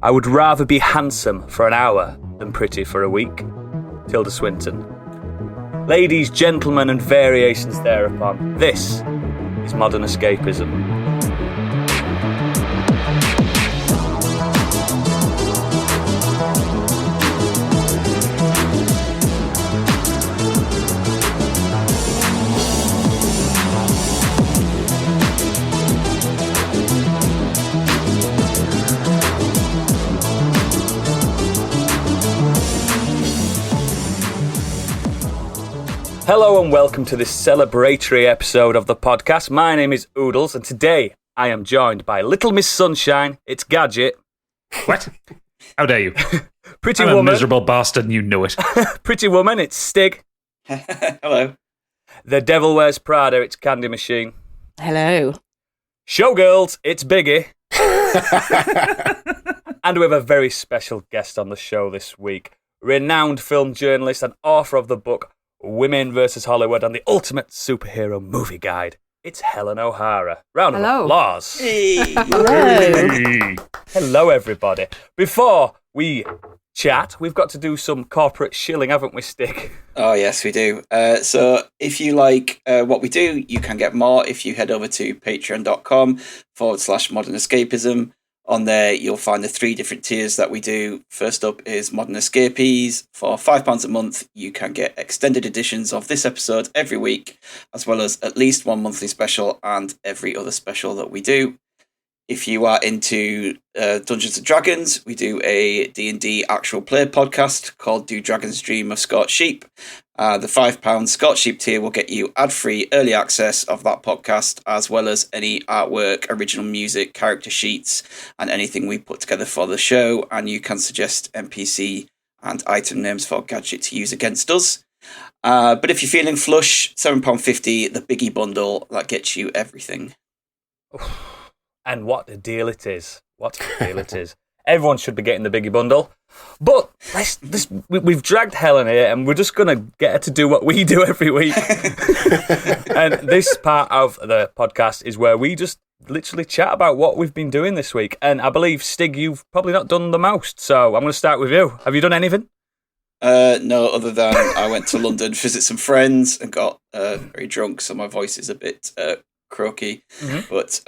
I would rather be handsome for an hour than pretty for a week. Tilda Swinton. Ladies, gentlemen, and variations thereupon, this is Modern Escapism. Hello and welcome to this celebratory episode of the podcast. My name is Oodles and today I am joined by Little Miss Sunshine, it's Gadget. What? How dare you? Pretty I'm Woman. a miserable bastard and you know it. Pretty Woman, it's Stig. Hello. The Devil Wears Prada, it's Candy Machine. Hello. Showgirls, it's Biggie. And we have a very special guest on the show this week. Renowned film journalist and author of the book Women vs. Hollywood and the Ultimate Superhero Movie Guide. It's Helen O'Hara. Round of applause. Hey. Hello. Hello, everybody. Before we chat, we've got to do some corporate shilling, haven't we, Stig? Oh, yes, we do. So if you like what we do, you can get more if you head over to patreon.com/modern escapism. On there, you'll find the 3 different tiers that we do. First up is Modern Escapees. For £5 a month, you can get extended editions of this episode every week, as well as at least one monthly special and every other special that we do. If you are into Dungeons & Dragons, we do a D&D actual play podcast called Do Dragons Dream of Scorched Sheep. The £5 Scorched Sheep tier will get you ad-free early access of that podcast, as well as any artwork, original music, character sheets, and anything we put together for the show. And you can suggest NPC and item names for Gadget to use against us. But if you're feeling flush, £7.50, the Biggie bundle, that gets you everything. And what a deal it is. What a deal it is. Everyone should be getting the Biggie bundle. But we've dragged Helen here and we're just going to get her to do what we do every week. And this part of the podcast is where we just literally chat about what we've been doing this week. And I believe, Stig, you've probably not done the most. So I'm going to start with you. Have you done anything? No, other than I went to London to visit some friends and got very drunk, so my voice is a bit croaky. Mm-hmm. But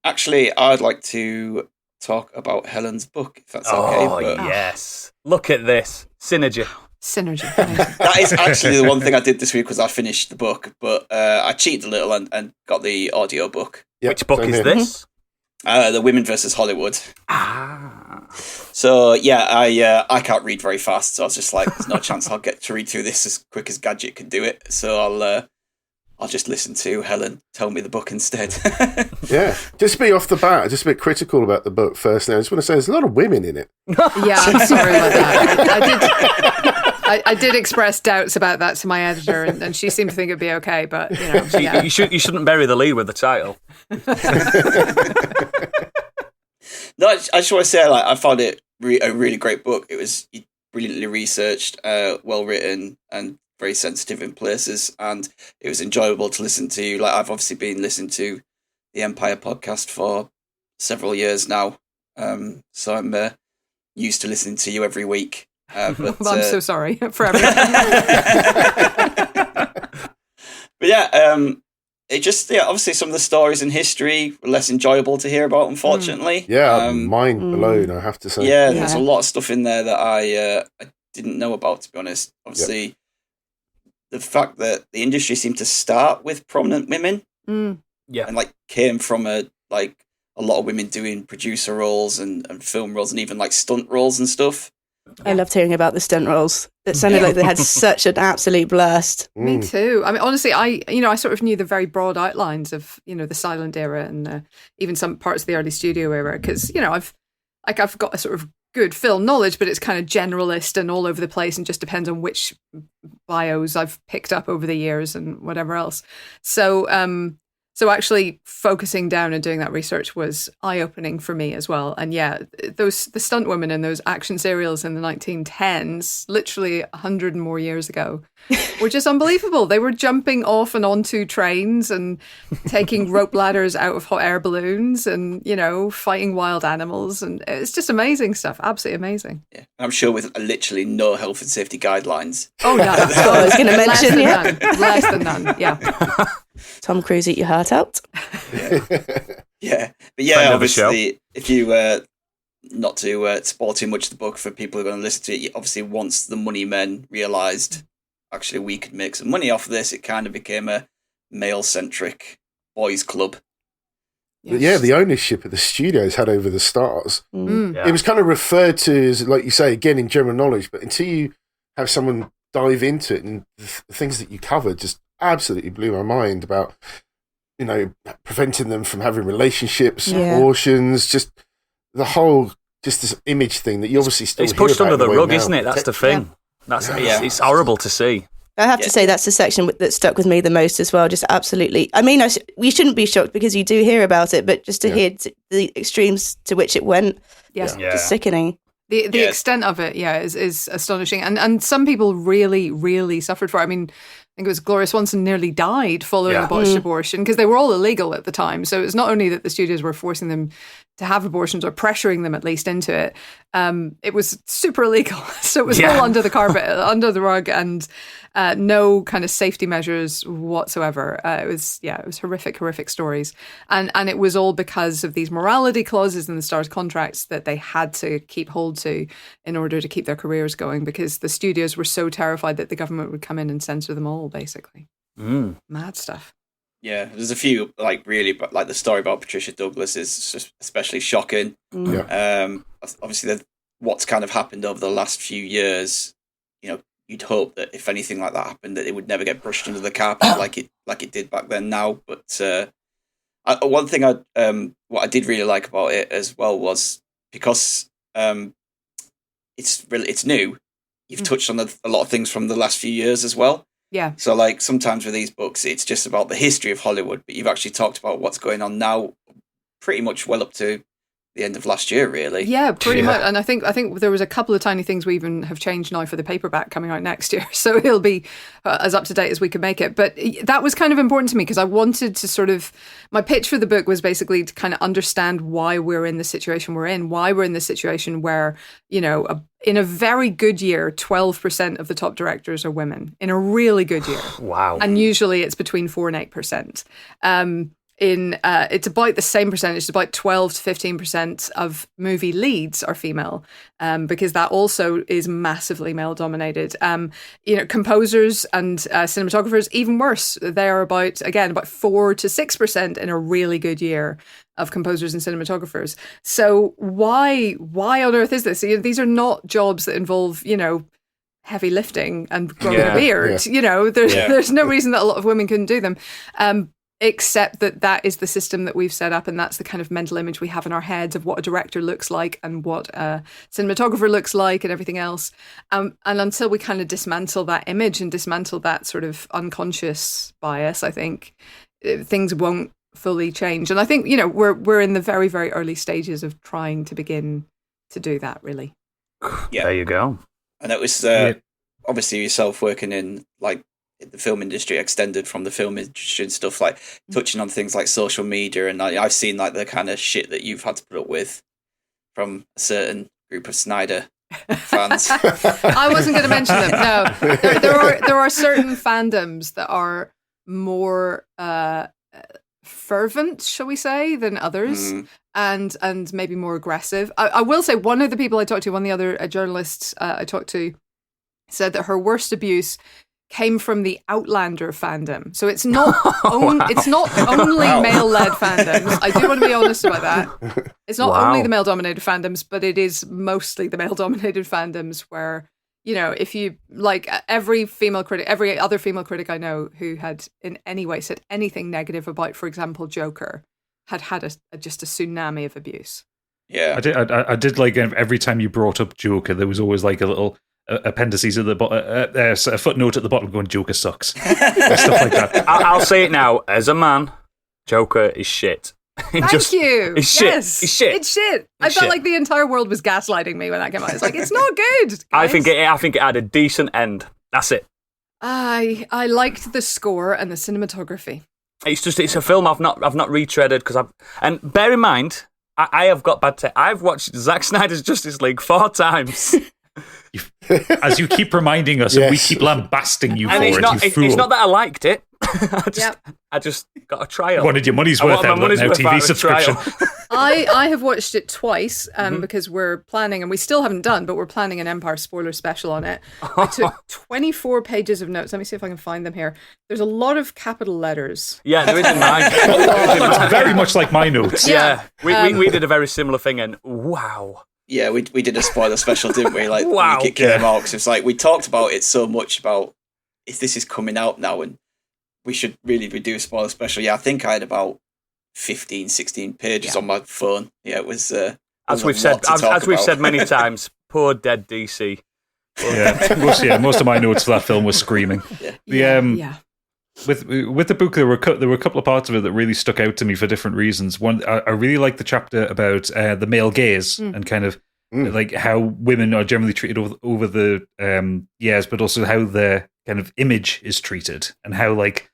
actually, I'd like to talk about Helen's book, if that's okay. Oh, yes. Look at this. Synergy. That is actually the one thing I did this week was I finished the book, but I cheated a little and got the audio book. Yep, which book is this? The Women vs. Hollywood. Ah. So, yeah, I can't read very fast, so I was just like, there's no chance I'll get to read through this as quick as Gadget can do it. So I'll just listen to Helen tell me the book instead. Yeah. Just be off the bat, just a bit critical about the book first. Now, I just want to say there's a lot of women in it. Yeah, I'm sorry about that. I did express doubts about that to my editor, and she seemed to think it'd be okay, but, you know. Yeah. You shouldn't bury the lead with the title. No, I just want to say, I found it a really great book. It was brilliantly researched, well written, and very sensitive in places, and it was enjoyable to listen to. I've obviously been listening to the Empire podcast for several years now, so I'm used to listening to you every week. But, I'm so sorry for everything. But yeah, it just obviously some of the stories in history were less enjoyable to hear about, unfortunately. Yeah, mind blown, I have to say. Yeah, there's a lot of stuff in there that I didn't know about, to be honest. Obviously. Yep. The fact that the industry seemed to start with prominent women, and came from a lot of women doing producer roles and film roles and even stunt roles and stuff. I loved hearing about the stunt roles. It sounded like they had such an absolute blast. Me too. I mean, honestly, I sort of knew the very broad outlines of the silent era and even some parts of the early studio era because I've got a sort of good film knowledge, but it's kind of generalist and all over the place and just depends on which bios I've picked up over the years and whatever else. So So actually focusing down and doing that research was eye-opening for me as well. And yeah, the stunt women in those action serials in the 1910s, literally 100 and more years ago, were just unbelievable. They were jumping off and onto trains and taking rope ladders out of hot air balloons and, fighting wild animals. And it's just amazing stuff. Absolutely amazing. Yeah. I'm sure with literally no health and safety guidelines. Oh, no. That's what I was going to mention, Less than none, yeah. Tom Cruise, eat your heart out. Yeah. But yeah, obviously, if you not to spoil too much of the book for people who are going to listen to it, obviously once the money men realised, actually, we could make some money off of this, it kind of became a male-centric boys' club. Yeah, the ownership of the studios had over the stars. Yeah. It was kind of referred to as, like you say, again, in general knowledge, but until you have someone dive into it, and the things that you covered just absolutely blew my mind about, preventing them from having relationships, abortions, just the whole, just this image thing that you obviously still It's hear pushed about under the way rug, now. isn't it? That's the thing. It's horrible to see. I have to say that's the section that stuck with me the most as well. Just absolutely. I mean, we shouldn't be shocked because you do hear about it, but just to hear the extremes to which it went, just sickening. The extent of it, is astonishing. And some people really, really suffered for it. I mean, I think it was Gloria Swanson nearly died following a botched abortion because they were all illegal at the time. So it's not only that the studios were forcing them to have abortions or pressuring them at least into it. It was super illegal. So it was all under the carpet, under the rug, and no kind of safety measures whatsoever. It was horrific stories. And it was all because of these morality clauses in the Stars contracts that they had to keep hold to in order to keep their careers going, because the studios were so terrified that the government would come in and censor them all, basically. Mad stuff. Yeah, there's a few, really, but the story about Patricia Douglas is just especially shocking. Obviously, what's kind of happened over the last few years, you'd hope that if anything like that happened, that it would never get brushed under the carpet like it did back then now. But one thing what I did really like about it as well was because it's new. You've touched on a lot of things from the last few years as well. Yeah. So sometimes with these books, it's just about the history of Hollywood, but you've actually talked about what's going on now, pretty much well up to the end of last year, really. Yeah, pretty much. And I think there was a couple of tiny things we even have changed now for the paperback coming out next year. So it'll be as up to date as we can make it. But that was kind of important to me because I wanted to my pitch for the book was basically to kind of understand why we're in the situation we're in, why we're in the situation where, in a very good year, 12% of the top directors are women. In a really good year. Wow. And usually it's between 4 and 8%. It's about the same percentage, it's about 12 to 15% of movie leads are female, because that also is massively male dominated. Composers and cinematographers, even worse. They are about 4 to 6% in a really good year of composers and cinematographers. So why on earth is this? These are not jobs that involve, heavy lifting and growing a beard. Yeah. There's no reason that a lot of women couldn't do them. Except that is the system that we've set up, and that's the kind of mental image we have in our heads of what a director looks like and what a cinematographer looks like and everything else. And until we kind of dismantle that image and dismantle that sort of unconscious bias, I think things won't fully change. And I think, we're in the very, very early stages of trying to begin to do that, really. Yeah. There you go. And it was obviously yourself working in the film industry, extended from the film industry and stuff, touching on things like social media, and I've seen the kind of shit that you've had to put up with from a certain group of Snyder fans. I wasn't going to mention them. No, there are certain fandoms that are more fervent, shall we say, than others, and maybe more aggressive. I will say one of the people I talked to, one of the other journalists I talked to, said that her worst abuse came from the Outlander fandom. So it's not it's not only male-led fandoms. I do want to be honest about that. It's not only the male-dominated fandoms, but it is mostly the male-dominated fandoms where, if you every other female critic I know who had in any way said anything negative about, for example, Joker, had just a tsunami of abuse. Yeah. I did every time you brought up Joker, there was always a little appendices at the bottom, a footnote at the bottom going, Joker sucks. Stuff like that. I'll say it now, as a man, Joker is shit. Thank you. It's shit. Yes. It's shit. It's shit. I It's felt shit. like the entire world was gaslighting me when that came out. It's like, it's not good. Guys. I think it had a decent end. That's it. I liked the score and the cinematography. It's a film I've not retreaded because and bear in mind I have got bad taste. I've watched Zack Snyder's Justice League 4 times. As you keep reminding us, and we keep lambasting you And for it's it, not, you fool. it's not that I liked it. I just got a trial. Wanted your money's worth out of an TV subscription. I have watched it twice because we're planning, and we still haven't done, but we're planning an Empire spoiler special on it. I took 24 pages of notes. Let me see if I can find them here. There's a lot of capital letters. Yeah, there is in mine. It's very much like my notes. Yeah, we did a very similar thing, and wow. Yeah, we did a spoiler special, didn't we? Like, Wow. when it came out, 'cause it's like we talked about it so much about if this is coming out now, and we should really do a spoiler special. Yeah, I think I had about 15, 16 pages on my phone. Yeah, it was. As we've said many times, poor dead DC. Most of my notes for that film were screaming. Yeah. With the book, there were a couple of parts of it that really stuck out to me for different reasons. One, I really liked the chapter about the male gaze and kind of like how women are generally treated over the years, but also how their kind of image is treated, and how like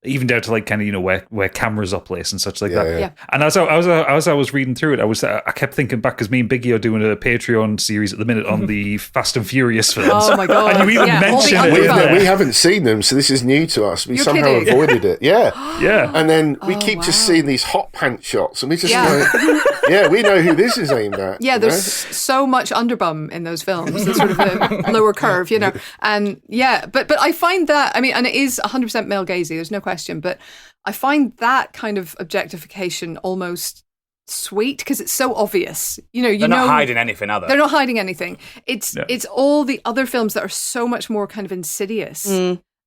even down to like kind of where cameras are placed and such like that. Yeah. And as I was reading through it, I kept thinking back, because me and Biggie are doing a Patreon series at the minute on the Fast and Furious films. Oh my god! And you even mentioned all the it. underbelly. We haven't seen them, so this is new to us. We You're somehow kidding. avoided it. Yeah. Yeah. And then we keep wow. just seeing these hot pants shots, and we just Yeah. we know who this is aimed at. Yeah, you there's know? so much underbum in those films. It's sort of a lower curve, And yeah, but I find that, I mean, and it is 100% male gazy, there's no question, but I find that kind of objectification almost sweet because it's so obvious. They're not hiding anything, are they? They're not hiding anything. It's all the other films that are so much more kind of insidious.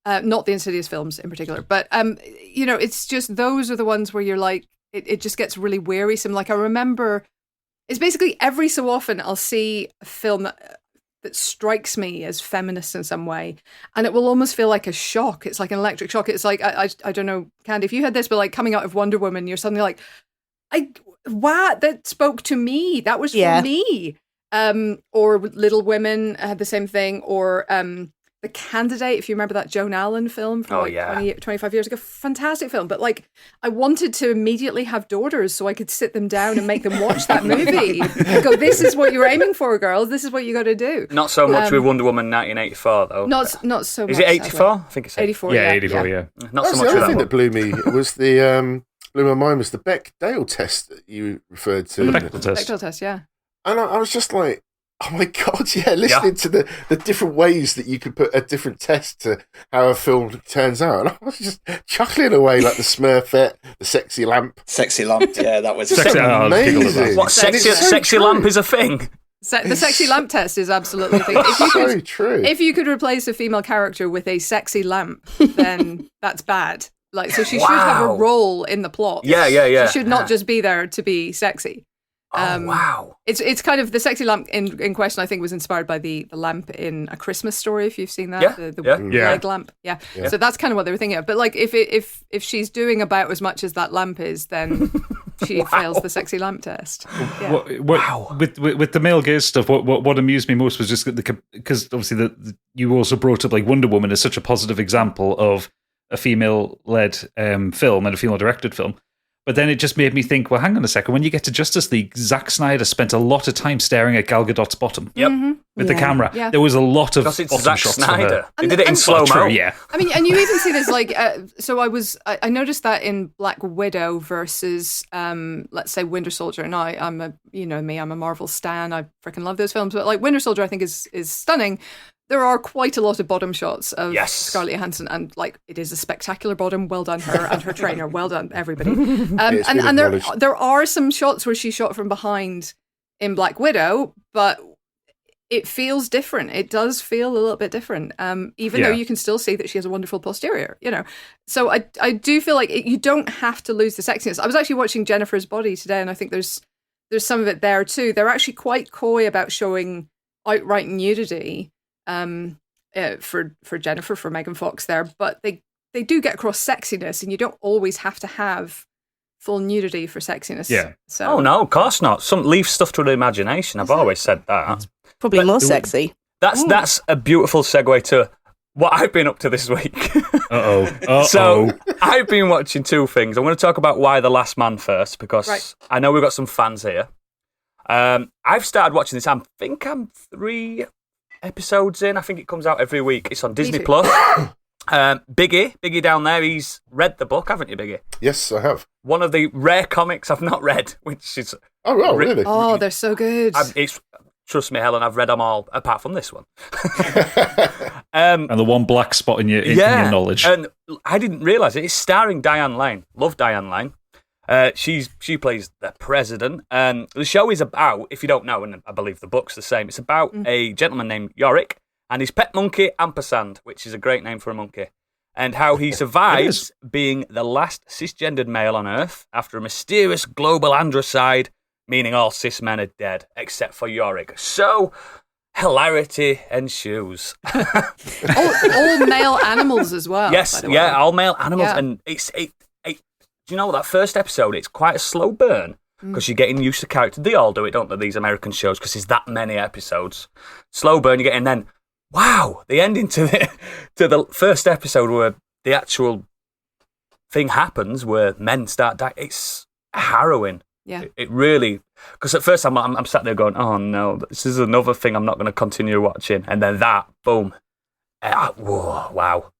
Not the Insidious films in particular, but it's just those are the ones where you're like, it just gets really wearisome. Like I remember, it's basically every so often I'll see a film that strikes me as feminist in some way, and it will almost feel like a shock. It's like an electric shock. It's like I don't know, Candy, if you had this, but like coming out of Wonder Woman, you're suddenly like, wow, that spoke to me. That was for me. Or Little Women had the same thing, or The Candidate, if you remember that Joan Allen film from 25 years ago. Fantastic film. But like, I wanted to immediately have daughters so I could sit them down and make them watch that movie and go, this is what you're aiming for, girls. This is what you got to do. Not so much with Wonder Woman 1984, though. Not so much. Is it 84? I think it's 84. 84, yeah. Not so That's much the with other thing that that blew me was blew my mind was the Bechdel test that you referred to. The Bechdel test. Bechdel test, yeah. And I was just like, oh my God, listening to the different ways that you could put a different test to how a film turns out. And I was just chuckling away like the Smurfette, the sexy lamp. Sexy lamp, yeah, that was amazing. What, sexy lamp is a thing? The sexy lamp test is absolutely a thing. So true. If you could replace a female character with a sexy lamp, then that's bad. Like, so she should have a role in the plot. Yeah. She should not just be there to be sexy. Wow. It's kind of the sexy lamp in question, I think, was inspired by the lamp in A Christmas Story, if you've seen that. The leg lamp. Yeah. So that's kind of what they were thinking of. But like if she's doing about as much as that lamp is, then she fails the sexy lamp test. Yeah. Wow. With the male gaze stuff, what amused me most was just because obviously you also brought up like Wonder Woman as such a positive example of a female-led film and a female-directed film. But then it just made me think, well, hang on a second. When you get to Justice League, Zack Snyder spent a lot of time staring at Gal Gadot's bottom. Yep. With the camera. Yeah. There was a lot of Because it's bottom Zack shots Snyder. from They did it in slow-mo. Yeah. I mean, and you even see this, like, so I noticed that in Black Widow versus, let's say, Winter Soldier. Now, I'm a Marvel stan. I freaking love those films. But, like, Winter Soldier, I think, is stunning. There are quite a lot of bottom shots of Scarlett Johansson, and like it is a spectacular bottom. Well done her and her trainer. Well done everybody. And there are some shots where she's shot from behind in Black Widow, but it feels different. It does feel a little bit different, even though you can still see that she has a wonderful posterior. So I do feel like you don't have to lose the sexiness. I was actually watching Jennifer's Body today, and I think there's some of it there too. They're actually quite coy about showing outright nudity. For Jennifer, for Megan Fox there, but they do get across sexiness, and you don't always have to have full nudity for sexiness. Yeah. So, Oh no, of course not. Leave stuff to the imagination. I've always said that. Probably more sexy. That's a beautiful segue to what I've been up to this week. Uh-oh. So I've been watching two things. I'm going to talk about Why the Last Man first, because I know we've got some fans here. I've started watching this. I think I'm 3 episodes in. I think it comes out every week. It's on Disney Plus. Biggie down there, he's read the book, haven't you, Biggie? Yes, I have. One of the rare comics I've not read, which is... Oh, really? Oh, they're so good. Trust me, Helen, I've read them all, apart from this one. And the one black spot in your knowledge. And I didn't realise it. It's starring Diane Lane. Love Diane Lane. She plays the president. And the show is about, if you don't know, and I believe the book's the same, it's about a gentleman named Yorick and his pet monkey, Ampersand, which is a great name for a monkey, and how he survives being the last cisgendered male on Earth after a mysterious global androcide, meaning all cis men are dead, except for Yorick. So, hilarity ensues. all male animals as well. Yes, all male animals. Yeah. And do you know that first episode, it's quite a slow burn, because you're getting used to characters. They all do it, don't they, these American shows, because there's that many episodes. Slow burn, you get, and then, wow, the ending to the first episode where the actual thing happens, where men start dying, it's harrowing. Yeah, it really, because at first I'm sat there going, oh no, this is another thing I'm not going to continue watching, and then that, boom, whoa, wow,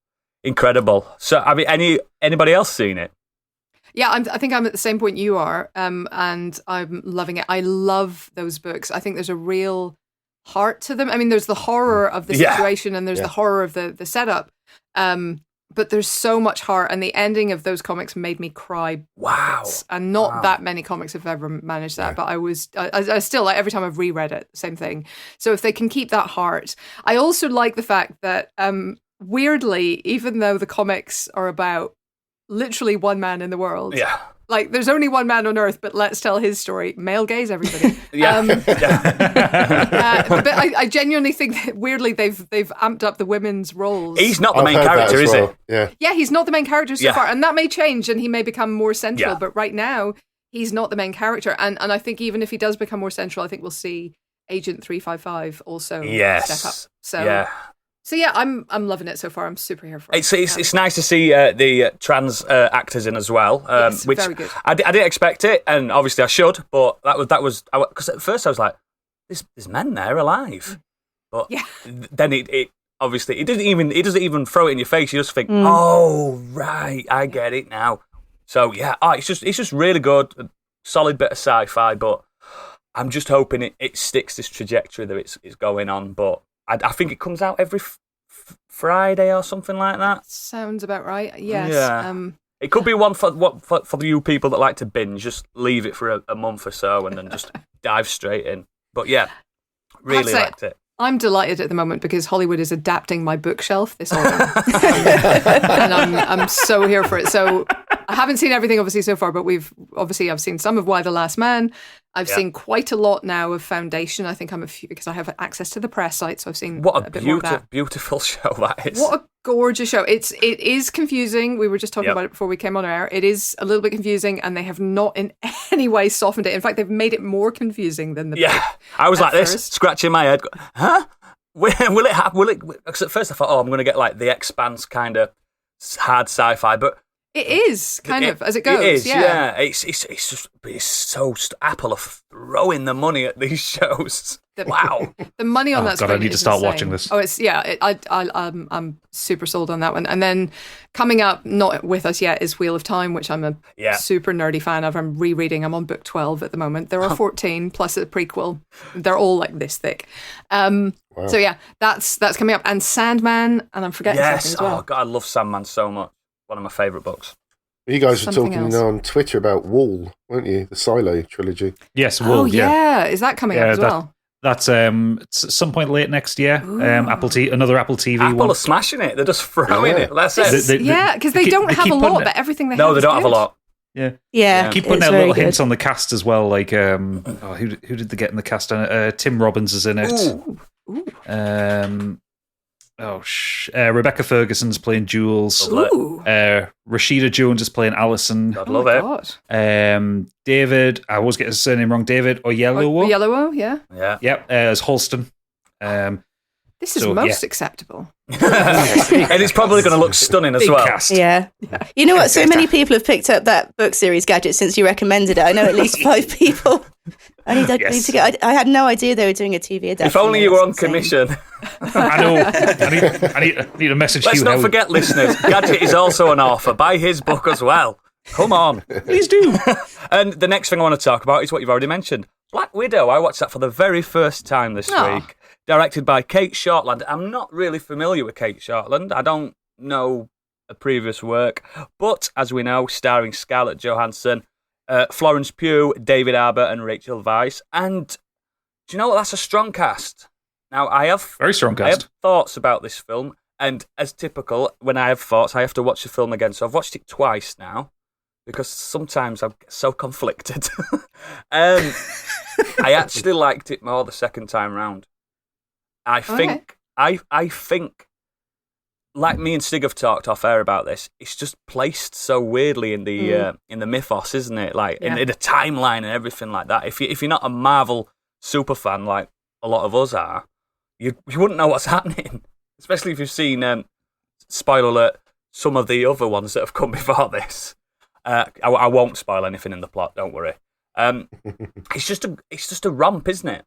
incredible. So, I mean, anybody else seen it? Yeah, I think I'm at the same point you are, and I'm loving it. I love those books. I think there's a real heart to them. I mean, there's the horror of the situation, and there's the horror of the setup. But there's so much heart, and the ending of those comics made me cry. Wow. And not that many comics have ever managed that, but I still, like, every time I've reread it, same thing. So if they can keep that heart. I also like the fact that, weirdly, even though the comics are about literally one man in the world, like, there's only one man on Earth, but let's tell his story. Male gaze, everybody. But I genuinely think that, weirdly, they've amped up the women's roles. He's not the main character, is he? Yeah, he's not the main character so far, and that may change, and he may become more central. Yeah. But right now, he's not the main character, and I think even if he does become more central, I think we'll see Agent 355 also step up. So yeah, I'm loving it so far. I'm super here for it. It's nice to see the trans actors in as well. Yes, which very good. I didn't expect it, and obviously I should. But that was because at first I was like, "There's men there alive," but then it obviously it doesn't even throw it in your face. You just think, "Oh right, I get it now." So yeah, it's just really good, a solid bit of sci-fi. But I'm just hoping it sticks this trajectory that it's going on. But I think it comes out every Friday or something like that. Sounds about right. Yes. Yeah. It could be one for you people that like to binge. Just leave it for a month or so and then just dive straight in. But yeah, really liked it. I'm delighted at the moment because Hollywood is adapting my bookshelf this autumn. And I'm so here for it. So I haven't seen everything obviously so far, but I've seen some of Why the Last Man. I've seen quite a lot now of Foundation. I think I'm a few because I have access to the press site, so I've seen what a bit more of that. Beautiful show that is. What a gorgeous show. It is confusing. We were just talking about it before we came on air. It is a little bit confusing, and they have not in any way softened it. In fact, they've made it more confusing than the book. I was like first. this, scratching my head. Huh? Will it happen? Will it? Because at first I thought, I'm going to get like the Expanse kind of hard sci-fi, but it is kind of as it goes. It is, yeah. It's so Apple are throwing the money at these shows. Wow, the money on that. God, I need to start insane. watching this. Oh, it's I'm super sold on that one. And then coming up, not with us yet, is Wheel of Time, which I'm a super nerdy fan of. I'm rereading. I'm on book 12 at the moment. There are 14 plus a prequel. They're all like this thick. Wow. So yeah, that's coming up. And Sandman, and I'm forgetting something as well. Oh God, I love Sandman so much. One of my favourite books. You guys were talking on Twitter about Wall, weren't you? The Silo trilogy. Yes, Wall. Oh yeah, is that coming up as well? That's some point late next year. Another Apple TV Apple one. Are smashing it. They're just throwing it. That's it. Because they don't have a lot, but everything they have. No, they don't have a lot. Yeah. They keep putting out little hints on the cast as well. Like, who did they get in the cast? Tim Robbins is in it. Ooh. Rebecca Ferguson's playing Jules. Ooh. Rashida Jones is playing Alison. I'd love it. God. David, I always get his surname wrong. David Oyelowo. Oyelowo, yeah. Yeah. Yep, as Holston. This is most acceptable. And it's probably going to look stunning as Big well. cast. Yeah. You know what? So many people have picked up that book series Gadget since you recommended it. I know at least 5 people. I need to get. I had no idea they were doing a TV adaptation. If only you were on commission. I know. I need a message. Let's to you, not Howard. forget, listeners, Gadget is also an author. Buy his book as well. Come on. Please do. And the next thing I want to talk about is what you've already mentioned. Black Widow. I watched that for the very first time this week. Directed by Kate Shortland. I'm not really familiar with Kate Shortland. I don't know her previous work. But, as we know, starring Scarlett Johansson, Florence Pugh, David Harbour and Rachel Weisz. And do you know what? That's a strong cast. Now, I have Very strong I cast. have thoughts about this film. And as typical, when I have thoughts, I have to watch the film again. So I've watched it twice now. Because sometimes I'm so conflicted. I actually liked it more the second time round. I think, like me and Stig have talked off air about this, it's just placed so weirdly in the mythos, isn't it? Like in the timeline and everything like that. If you're not a Marvel super fan like a lot of us are, you wouldn't know what's happening. Especially if you've seen, spoiler alert, some of the other ones that have come before this. I won't spoil anything in the plot. Don't worry. It's just a romp, isn't it?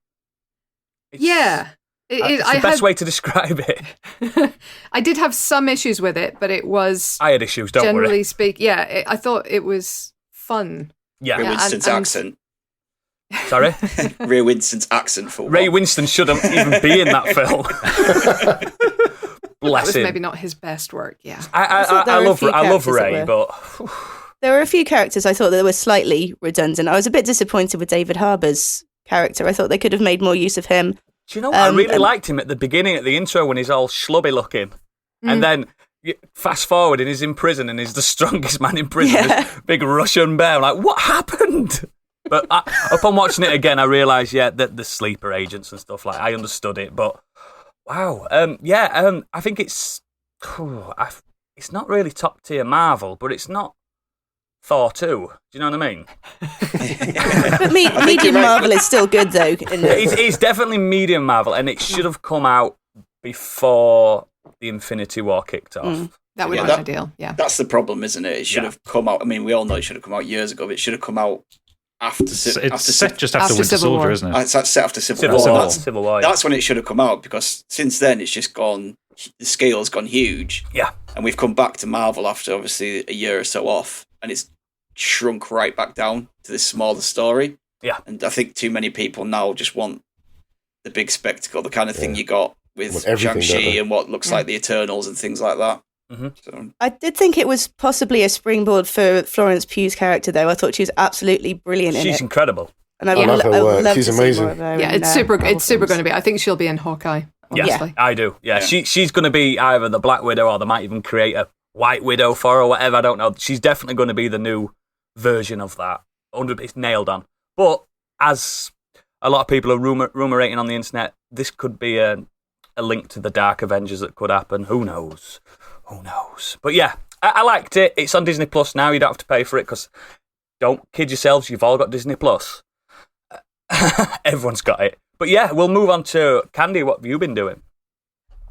It's the best way to describe it. I did have some issues with it, but it was. I had issues. Don't generally worry. speaking, I thought it was fun. Yeah. Ray Winston's accent. Sorry. Ray Winston's accent for Ray what? Winston shouldn't even be in that film. That Bless was him. maybe not his best work. Yeah. I love Ray, but there were a few characters I thought that were slightly redundant. I was a bit disappointed with David Harbour's character. I thought they could have made more use of him. do you know what? I really liked him at the beginning, at the intro, when he's all schlubby looking, and then fast forward and he's in prison and he's the strongest man in prison. This big Russian bear. I'm like, what happened? But upon watching it again, I realised, that the sleeper agents and stuff, like, I understood it. But wow, I think it's not really top tier Marvel, but it's not Thor 2. Do you know what I mean? But medium Marvel is still good, though. It's definitely medium Marvel, and it should have come out before the Infinity War kicked off. That would be ideal. Yeah. That's the problem, isn't it? It should have come out. I mean, we all know it should have come out years ago, but it should have come out after. It's set just after Winter Civil War. Soldier, isn't it? It's set after Civil War. Civil War. That's when it should have come out, because since then it's just gone. The scale's gone huge. Yeah. And we've come back to Marvel after obviously a year or so off, and it's shrunk right back down to this smaller story. Yeah. And I think too many people now just want the big spectacle, the kind of thing you got with Shang-Chi and what looks like the Eternals and things like that. Mm-hmm. So, I did think it was possibly a springboard for Florence Pugh's character, though. I thought she was absolutely brilliant in it. She's incredible. And I love her work. She's amazing. It's super going to be. I think she'll be in Hawkeye. Honestly. Yeah, I do. Yeah. She's going to be either the Black Widow, or they might even create a White Widow for her or whatever. I don't know. She's definitely going to be the new version of that. It's nailed on. But as a lot of people are rumorating on the internet, this could be a link to the Dark Avengers that could happen. Who knows? But yeah, I liked it. It's on Disney Plus now. You don't have to pay for it, because don't kid yourselves, you've all got Disney Plus. Everyone's got it. But yeah, we'll move on to Candy. What have you been doing?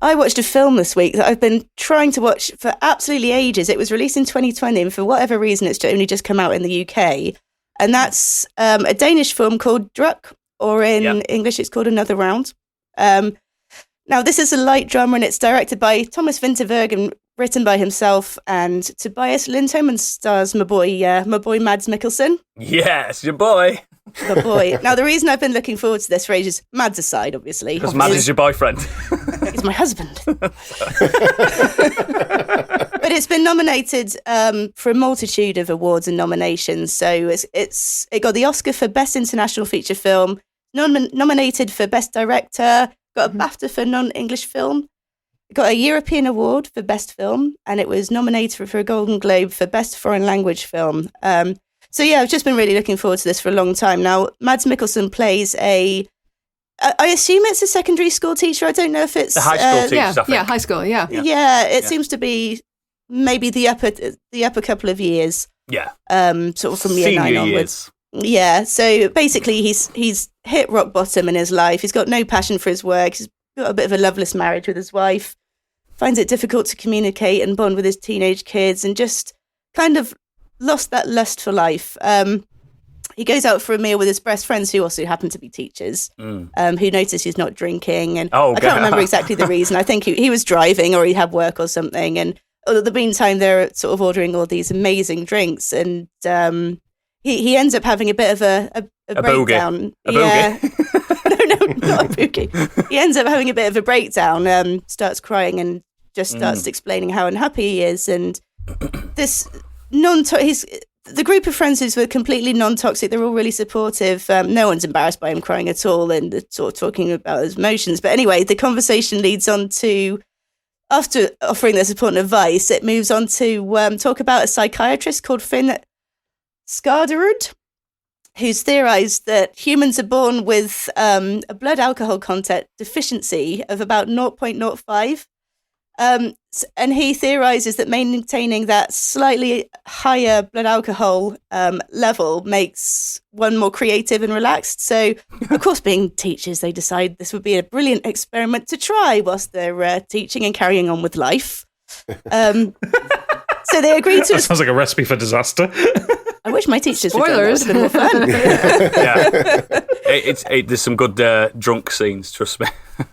I watched a film this week that I've been trying to watch for absolutely ages. It was released in 2020, and for whatever reason, it's only just come out in the UK. And that's a Danish film called Druk, or in English, it's called Another Round. Now, this is a light drama, and it's directed by Thomas Vinterberg and written by himself. And Tobias Lindholm, and stars my boy Mads Mikkelsen. Yes, your boy. My boy. Now, the reason I've been looking forward to this for ages, Mads aside, obviously. Because Mads is your boyfriend. He's my husband. But it's been nominated for a multitude of awards and nominations. So it got the Oscar for Best International Feature Film, nominated for Best Director, got a BAFTA for Non-English Film, got a European Award for Best Film, and it was nominated for a Golden Globe for Best Foreign Language Film. So yeah, I've just been really looking forward to this for a long time now. Mads Mikkelsen plays a I assume it's a secondary school teacher. I don't know if it's The high school teacher. Yeah, I think. yeah, high school, yeah. It seems to be maybe the upper couple of years. Yeah. Sort of from year Senior 9 onwards. Yeah. So basically, he's hit rock bottom in his life. He's got no passion for his work. He's got a bit of a loveless marriage with his wife. Finds it difficult to communicate and bond with his teenage kids, and just kind of lost that lust for life. He goes out for a meal with his best friends, who also happen to be teachers, who notice he's not drinking. And I can't remember exactly the reason. I think he was driving, or he had work or something. And at the meantime, they're sort of ordering all these amazing drinks. And he ends up having a bit of a breakdown. A boogie. No, not a boogie. He ends up having a bit of a breakdown, starts crying and just starts explaining how unhappy he is. And this the group of friends were completely non-toxic. They're all really supportive. No one's embarrassed by him crying at all, and sort of talking about his emotions. But anyway, the conversation leads on to, after offering their support and advice, it moves on to talk about a psychiatrist called Finn Skarderud, who's theorized that humans are born with a blood alcohol content deficiency of about 0.05. And he theorizes that maintaining that slightly higher blood alcohol level makes one more creative and relaxed. So, of course, being teachers, they decide this would be a brilliant experiment to try whilst they're teaching and carrying on with life. So they agreed to... That sounds like a recipe for disaster. I wish my teachers Spoilers. would have been more fun. Yeah. There's some good drunk scenes, trust me.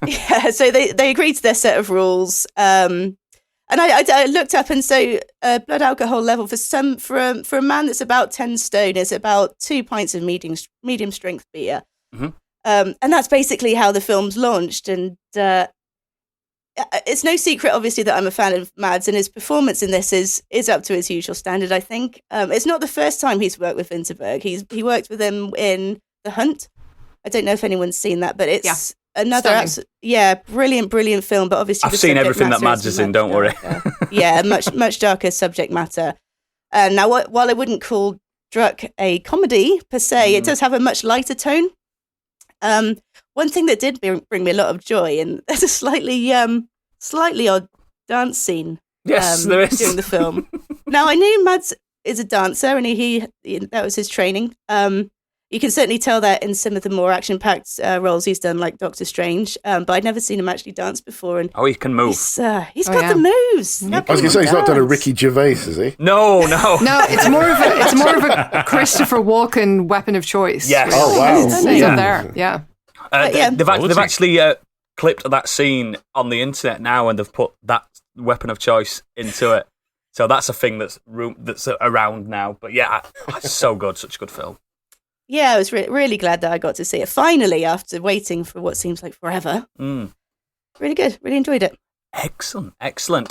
Yeah, so they agreed to their set of rules. And I looked up, and so blood alcohol level for a man that's about 10 stone is about 2 pints of medium strength beer. Mm-hmm. And that's basically how the film's launched. And it's no secret, obviously, that I'm a fan of Mads, and his performance in this is up to his usual standard, I think. It's not the first time he's worked with Vinterberg. He worked with him in The Hunt. I don't know if anyone's seen that, but it's another brilliant film. But obviously, I've seen everything that Mads is in. Don't worry. Yeah, much darker subject matter. Now, while I wouldn't call Druck a comedy per se, it does have a much lighter tone. One thing that did bring me a lot of joy, and there's a slightly odd dance scene. Yes, there is during the film. Now, I knew Mads is a dancer, and he that was his training. You can certainly tell that in some of the more action-packed roles he's done, like Doctor Strange. But I'd never seen him actually dance before. And he can move. He's got the moves. I was going to say, he's not done a Ricky Gervais, has he? No. No, it's more of a Christopher Walken weapon of choice. Yes. Oh wow. He's up there. Yeah. They've actually clipped that scene on the internet now, and they've put that weapon of choice into it. So that's a thing that's around now. But yeah, it's so good, such a good film. Yeah, I was really glad that I got to see it finally after waiting for what seems like forever. Really good. Really enjoyed it. Excellent.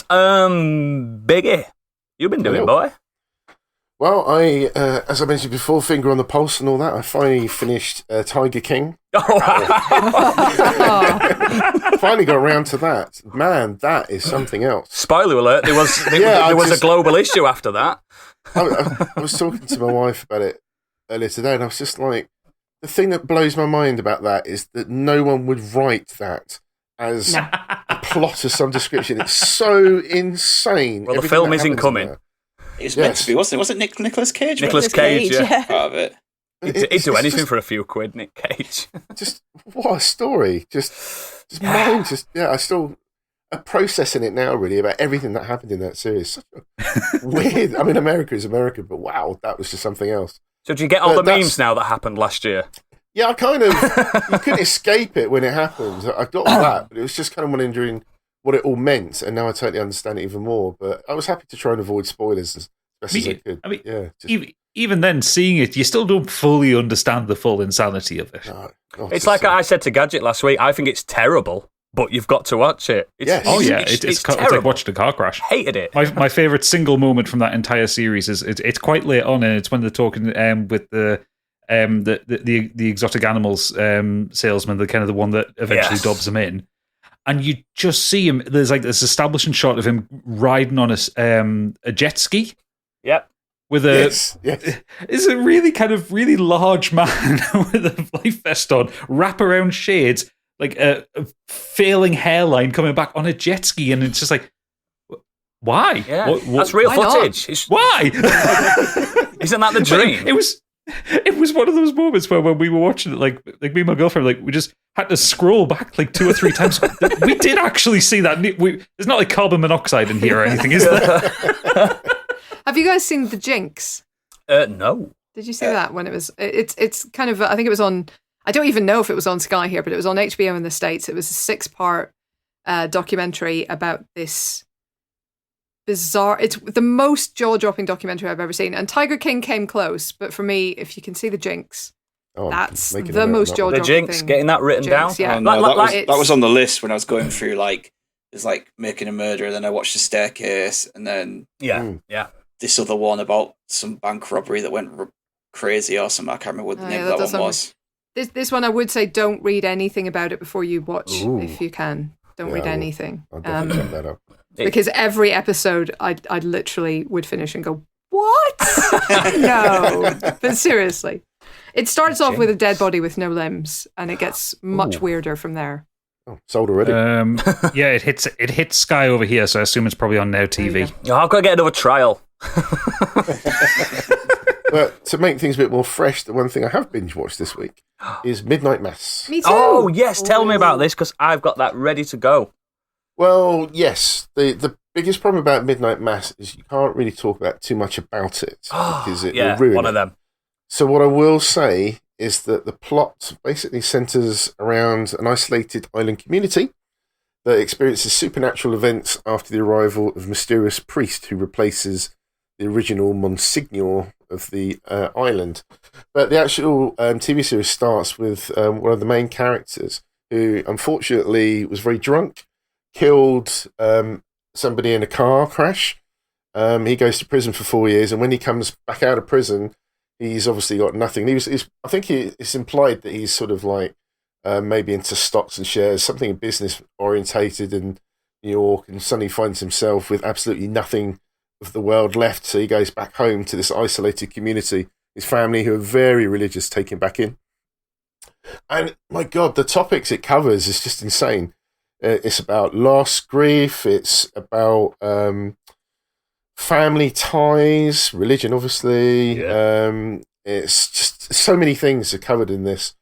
Biggie, you've been doing, boy? Well, I, as I mentioned before, finger on the pulse and all that, I finally finished Tiger King. Finally got around to that. Man, that is something else. Spoiler alert, there was a global issue after that. I was talking to my wife about it earlier today, and I was just like, the thing that blows my mind about that is that no one would write that as a plot of some description. It's so insane. Well, the film isn't coming. It was meant to be, wasn't it? Wasn't it Nicolas Cage? Nicolas Cage, yeah. Part of it. He'd do anything for a few quid, Nick Cage. Just, what a story. Just mine. I still am processing it now, really, about everything that happened in that series. Such a weird. I mean, America is America, but wow, that was just something else. So do you get all the memes now that happened last year? Yeah, I kind of, you couldn't escape it when it happened. I got all that, but it was just kind of wondering what it all meant, and now I totally understand it even more. But I was happy to try and avoid spoilers as best as I could. I mean, yeah, even then, seeing it, you still don't fully understand the full insanity of it. No, it's like I said to Gadget last week, I think it's terrible, but you've got to watch it. Yes. It's like watching a car crash. Hated it. My favourite single moment from that entire series is it's quite late on, and it's when they're talking with the exotic animals salesman, the kind of the one that eventually dobs him in. And you just see him. There's like this establishing shot of him riding on a jet ski. Yep. with a Yes. is a really kind of really large man with a life vest on, wraparound shades, like a failing hairline coming back on a jet ski, and it's just like, why? Yeah, that's real footage. Why? Isn't that the dream? It was one of those moments where when we were watching it, like me and my girlfriend, like we just had to scroll back like 2 or 3 times. We did actually see that. There's not like carbon monoxide in here or anything, is there? Have you guys seen The Jinx? No. Did you see that when it was? It's kind of. I think it was on. I don't even know if it was on Sky here, but it was on HBO in the States. It was a 6-part documentary about this bizarre. It's the most jaw-dropping documentary I've ever seen. And Tiger King came close, but for me, if you can see The Jinx, that's the most jaw-dropping The Jinx, thing. getting that written down. Yeah. That was on the list when I was going through there's Making a Murderer, then I watched The Staircase, and then this other one about some bank robbery that went crazy or something. I can't remember what the name of that one was. This one I would say don't read anything about it before you watch if you can. Don't read anything. I'll definitely check that up. Because every episode I literally would finish and go, what? No. But seriously. It starts off with a dead body with no limbs, and it gets much weirder from there. Oh, sold already. Yeah, it hits Sky over here, so I assume it's probably on Now TV. I've got to get another trial. But to make things a bit more fresh, the one thing I have binge watched this week is Midnight Mass. Me too. Oh, yes. Tell me about this, because I've got that ready to go. Well, yes. The biggest problem about Midnight Mass is you can't really talk about too much about it because it will ruin one of it. them. So what I will say is that the plot basically centres around an isolated island community that experiences supernatural events after the arrival of a mysterious priest who replaces the original Monsignor of the island. But the actual TV series starts with one of the main characters who unfortunately was very drunk, killed somebody in a car crash. He goes to prison for 4 years, and when he comes back out of prison, he's obviously got nothing. I think it's implied that he's sort of like maybe into stocks and shares, something business orientated in New York, and suddenly finds himself with absolutely nothing of the world left. So he goes back home to this isolated community. His family, who are very religious, take him back in. And my God, the topics it covers is just insane. It's about loss, grief. It's about family ties, religion, obviously. Yeah. It's just so many things are covered in this.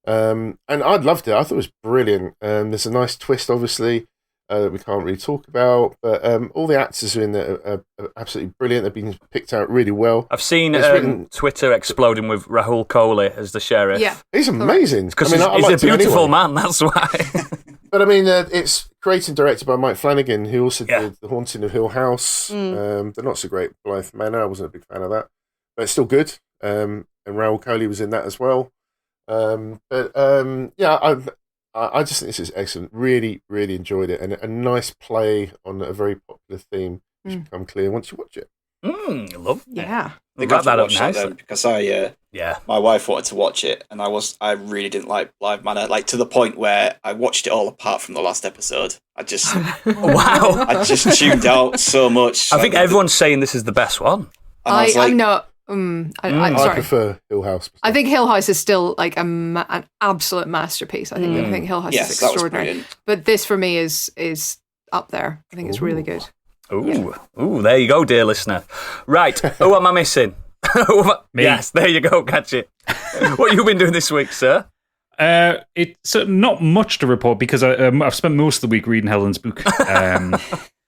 And I loved it. I thought it was brilliant. There's a nice twist, obviously, that we can't really talk about. But all the actors are in there are absolutely brilliant. They've been picked out really well. I've seen Twitter exploding with Rahul Kohli as the sheriff. Yeah. He's amazing. Because he's a beautiful man, that's why. But I mean, it's created and directed by Mike Flanagan, who also did The Haunting of Hill House. The Not So Great Blythe Manor. I wasn't a big fan of that, but it's still good. And Rahul Kohli was in that as well. I just think this is excellent. Really, really enjoyed it, and a nice play on a very popular theme, which will become clear once you watch it. Love. Yeah. They got that up nicely because my wife wanted to watch it, and I really didn't like Blythe Manor, like to the point where I watched it all apart from the last episode. I just I just tuned out so much. I think everyone's saying this is the best one. I'm not. I'm I sorry. prefer Hill House. I think Hill House is still like an absolute masterpiece. I think Hill House is extraordinary. But this for me is up there. I think it's really good. Ooh, there you go, dear listener. Right, who am I missing? Me. Yes, there you go, catch it. What have you been doing this week, sir? It's not much to report because I've spent most of the week reading Helen's book.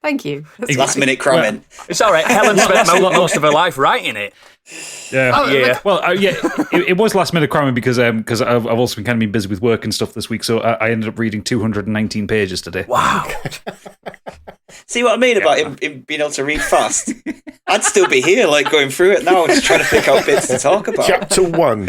Thank you. Last minute cramming. It's all right. Helen spent most of her life writing it. Yeah. It was last minute cramming because I've also been kind of been busy with work and stuff this week, so I ended up reading 219 pages today. Wow. See what I mean about him being able to read fast? I'd still be here, like going through it now, just trying to pick out bits to talk about. Chapter 1.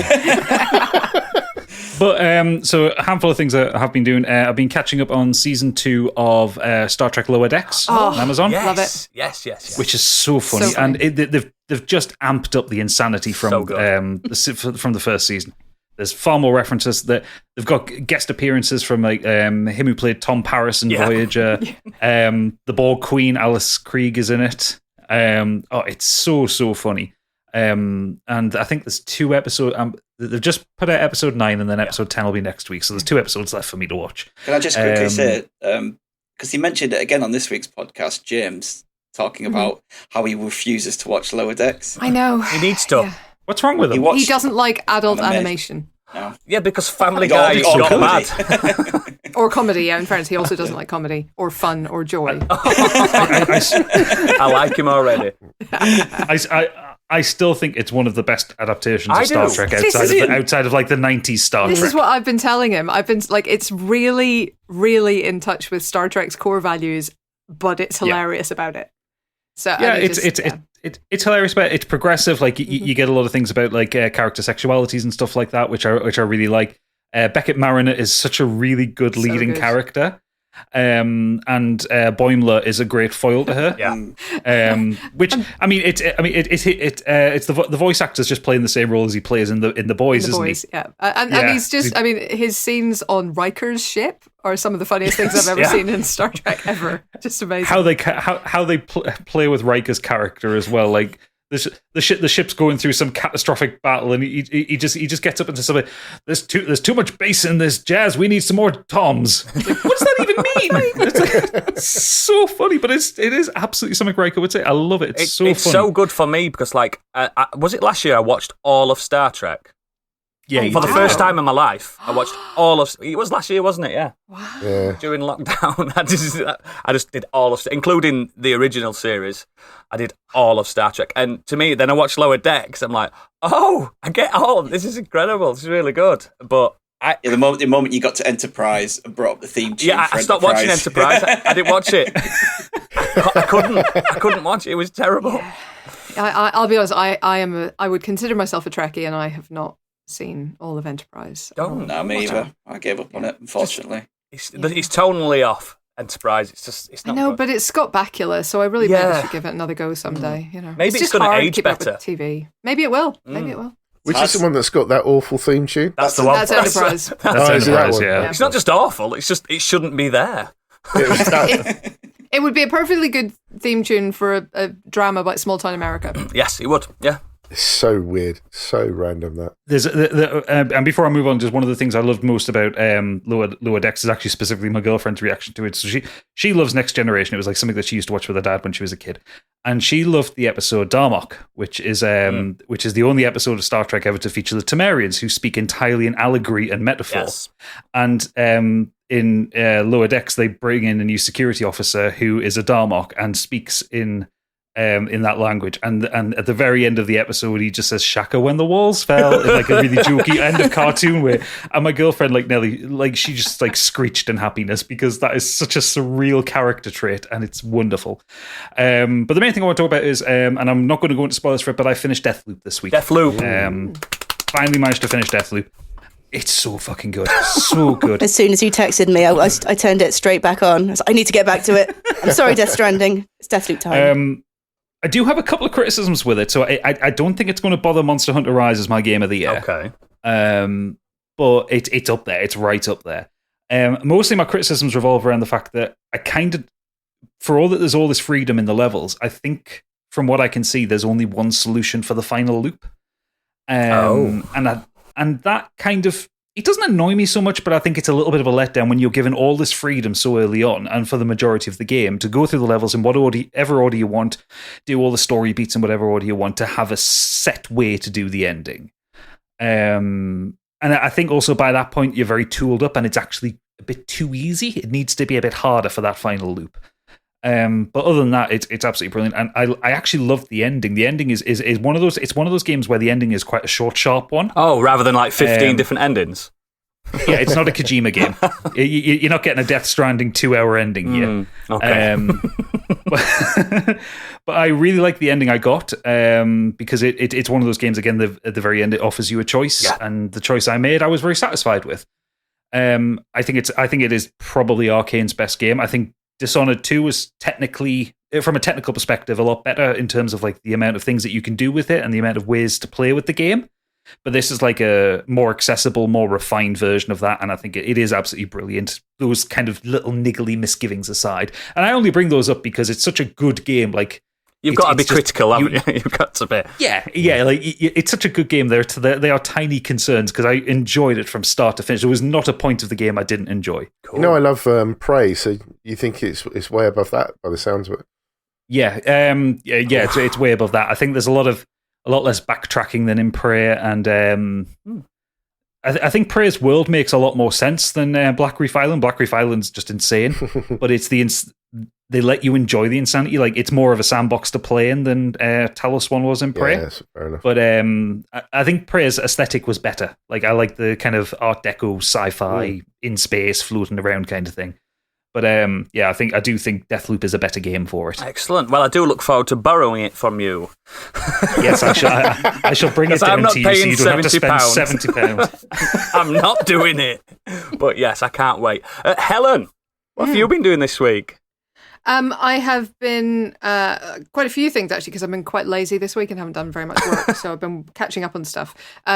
But so a handful of things I have been doing. I've been catching up on season 2 of Star Trek Lower Decks on Amazon. Love it. Yes. Which is so funny, and they've just amped up the insanity from from the first season. There's far more references. That they've got guest appearances from like him who played Tom Paris in Voyager. The Borg Queen Alice Krieg is in it. It's so funny. And I think there's 2 episodes. They've just put out episode 9, and then episode 10 will be next week. So there's 2 episodes left for me to watch. Can I just quickly say, because he mentioned it again on this week's podcast, James, talking about how he refuses to watch Lower Decks. I know. He needs to. Yeah. What's wrong with him? He doesn't like adult animation. No. Yeah, because Family Guy is not bad. Or comedy, yeah, in fairness. He also doesn't like comedy, or fun, or joy. I like him already. I still think it's one of the best adaptations of Star Trek outside of like the 90s Star Trek. This is what I've been telling him. I've been like, it's really, really in touch with Star Trek's core values, but it's hilarious about it. So yeah, it's hilarious, but it's progressive. Like you get a lot of things about like character sexualities and stuff like that, which I really like. Beckett Mariner is such a really good leading character. And Boimler is a great foil to her. Which I mean, it's the voice actor's just playing the same role as he plays in the Boys, isn't he? Yeah, and he's just. I mean, his scenes on Riker's ship are some of the funniest things I've ever seen in Star Trek ever. Just amazing. How they play with Riker's character as well, like. The ship's going through some catastrophic battle, and he just gets up into something. There's too much bass in this jazz. We need some more toms. Like, what does that even mean? It's so funny, but it is absolutely something Riker would say. I love it. It's so funny. So good for me because, like, was it last year I watched all of Star Trek? Yeah, for the first time in my life, I watched all of. It was last year, wasn't it? Yeah. Wow. Yeah. During lockdown, I just did all of, including the original series. I did all of Star Trek, and to me, then I watched Lower Decks. I'm like, oh, I get all. This is incredible. This is really good. But the moment you got to Enterprise and brought up the theme tune. Yeah, I stopped watching Enterprise. I didn't watch it. I couldn't watch it. It was terrible. I'll be honest. I would consider myself a Trekkie, and I have not seen all of Enterprise. No, me either. I gave up on it, unfortunately. It's tonally off. Enterprise, it's not. I know, good. but it's Scott Bakula, so I really maybe should give it another go someday. You know, maybe it's just going to hard age to keep better. Up with TV. Maybe it will. Maybe it will. Which is the one that's got that awful theme tune? That's the one. That's Enterprise. That's Enterprise. Yeah. It's not just awful. It's just it shouldn't be there. It would be a perfectly good theme tune for a drama about small town America. Yes, it would. Yeah. It's so weird, so random that. There's and before I move on, just one of the things I loved most about Lower Decks is actually specifically my girlfriend's reaction to it. So she loves Next Generation. It was like something that she used to watch with her dad when she was a kid, and she loved the episode Darmok, which is the only episode of Star Trek ever to feature the Temerians, who speak entirely in allegory and metaphor. Yes. And in Lower Decks, they bring in a new security officer who is a Darmok and speaks in that language, and at the very end of the episode he just says "Shaka when the walls fell" in like a really jokey end of cartoon way, and my girlfriend, like Nelly, like she just like screeched in happiness because that is such a surreal character trait and it's wonderful. But the main thing I want to talk about is and I'm not going to go into spoilers for it, but I finished Deathloop this week. Deathloop. Finally managed to finish Deathloop. It's so fucking good. So good. As soon as you texted me, I turned it straight back on. I was like, I need to get back to it. I'm sorry, Death Stranding. It's Deathloop time. I do have a couple of criticisms with it, so I don't think it's going to bother Monster Hunter Rise as my game of the year. Okay. But it's up there. It's right up there. Mostly my criticisms revolve around the fact that I kind of, for all that there's all this freedom in the levels, I think from what I can see, there's only one solution for the final loop. And that kind of, it doesn't annoy me so much, but I think it's a little bit of a letdown when you're given all this freedom so early on, and for the majority of the game, to go through the levels in whatever order you want, do all the story beats in whatever order you want, to have a set way to do the ending. And I think also by that point, you're very tooled up, and it's actually a bit too easy. It needs to be a bit harder for that final loop. But other than that, it's absolutely brilliant, and I actually love the ending. The ending is one of those. It's one of those games where the ending is quite a short, sharp one. Oh, rather than like 15 different endings. Yeah, it's not a Kojima game. You're not getting a Death Stranding 2-hour ending here. Okay. But I really like the ending I got because it's one of those games. Again, at the very end, it offers you a choice, and the choice I made, I was very satisfied with. I think it is probably Arcane's best game. I think Dishonored 2 was technically, from a technical perspective, a lot better in terms of like the amount of things that you can do with it and the amount of ways to play with the game. But this is like a more accessible, more refined version of that, and I think it is absolutely brilliant. Those kind of little niggly misgivings aside, and I only bring those up because it's such a good game. Like You've got to be critical, haven't you? You've got to be. Yeah. Like it's such a good game. They are tiny concerns because I enjoyed it from start to finish. There was not a point of the game I didn't enjoy. Cool. I love Prey, so you think it's way above that by the sounds of it? Yeah. It's way above that. I think there's a lot less backtracking than in Prey, and I think Prey's world makes a lot more sense than Black Reef Island. Black Reef Island's just insane, but it's they let you enjoy the insanity. Like, it's more of a sandbox to play in than Talos one was in Prey. Yeah, that's fair enough. But I think Prey's aesthetic was better. Like, I like the kind of Art Deco sci-fi in space floating around kind of thing. But I do think Deathloop is a better game for it. Excellent. Well, I do look forward to borrowing it from you. Yes, I shall bring it down to you so you don't have to spend £70. I'm not doing it. But yes, I can't wait. Helen, what have you been doing this week? I have been quite a few things, actually, because I've been quite lazy this week and haven't done very much work. So I've been catching up on stuff.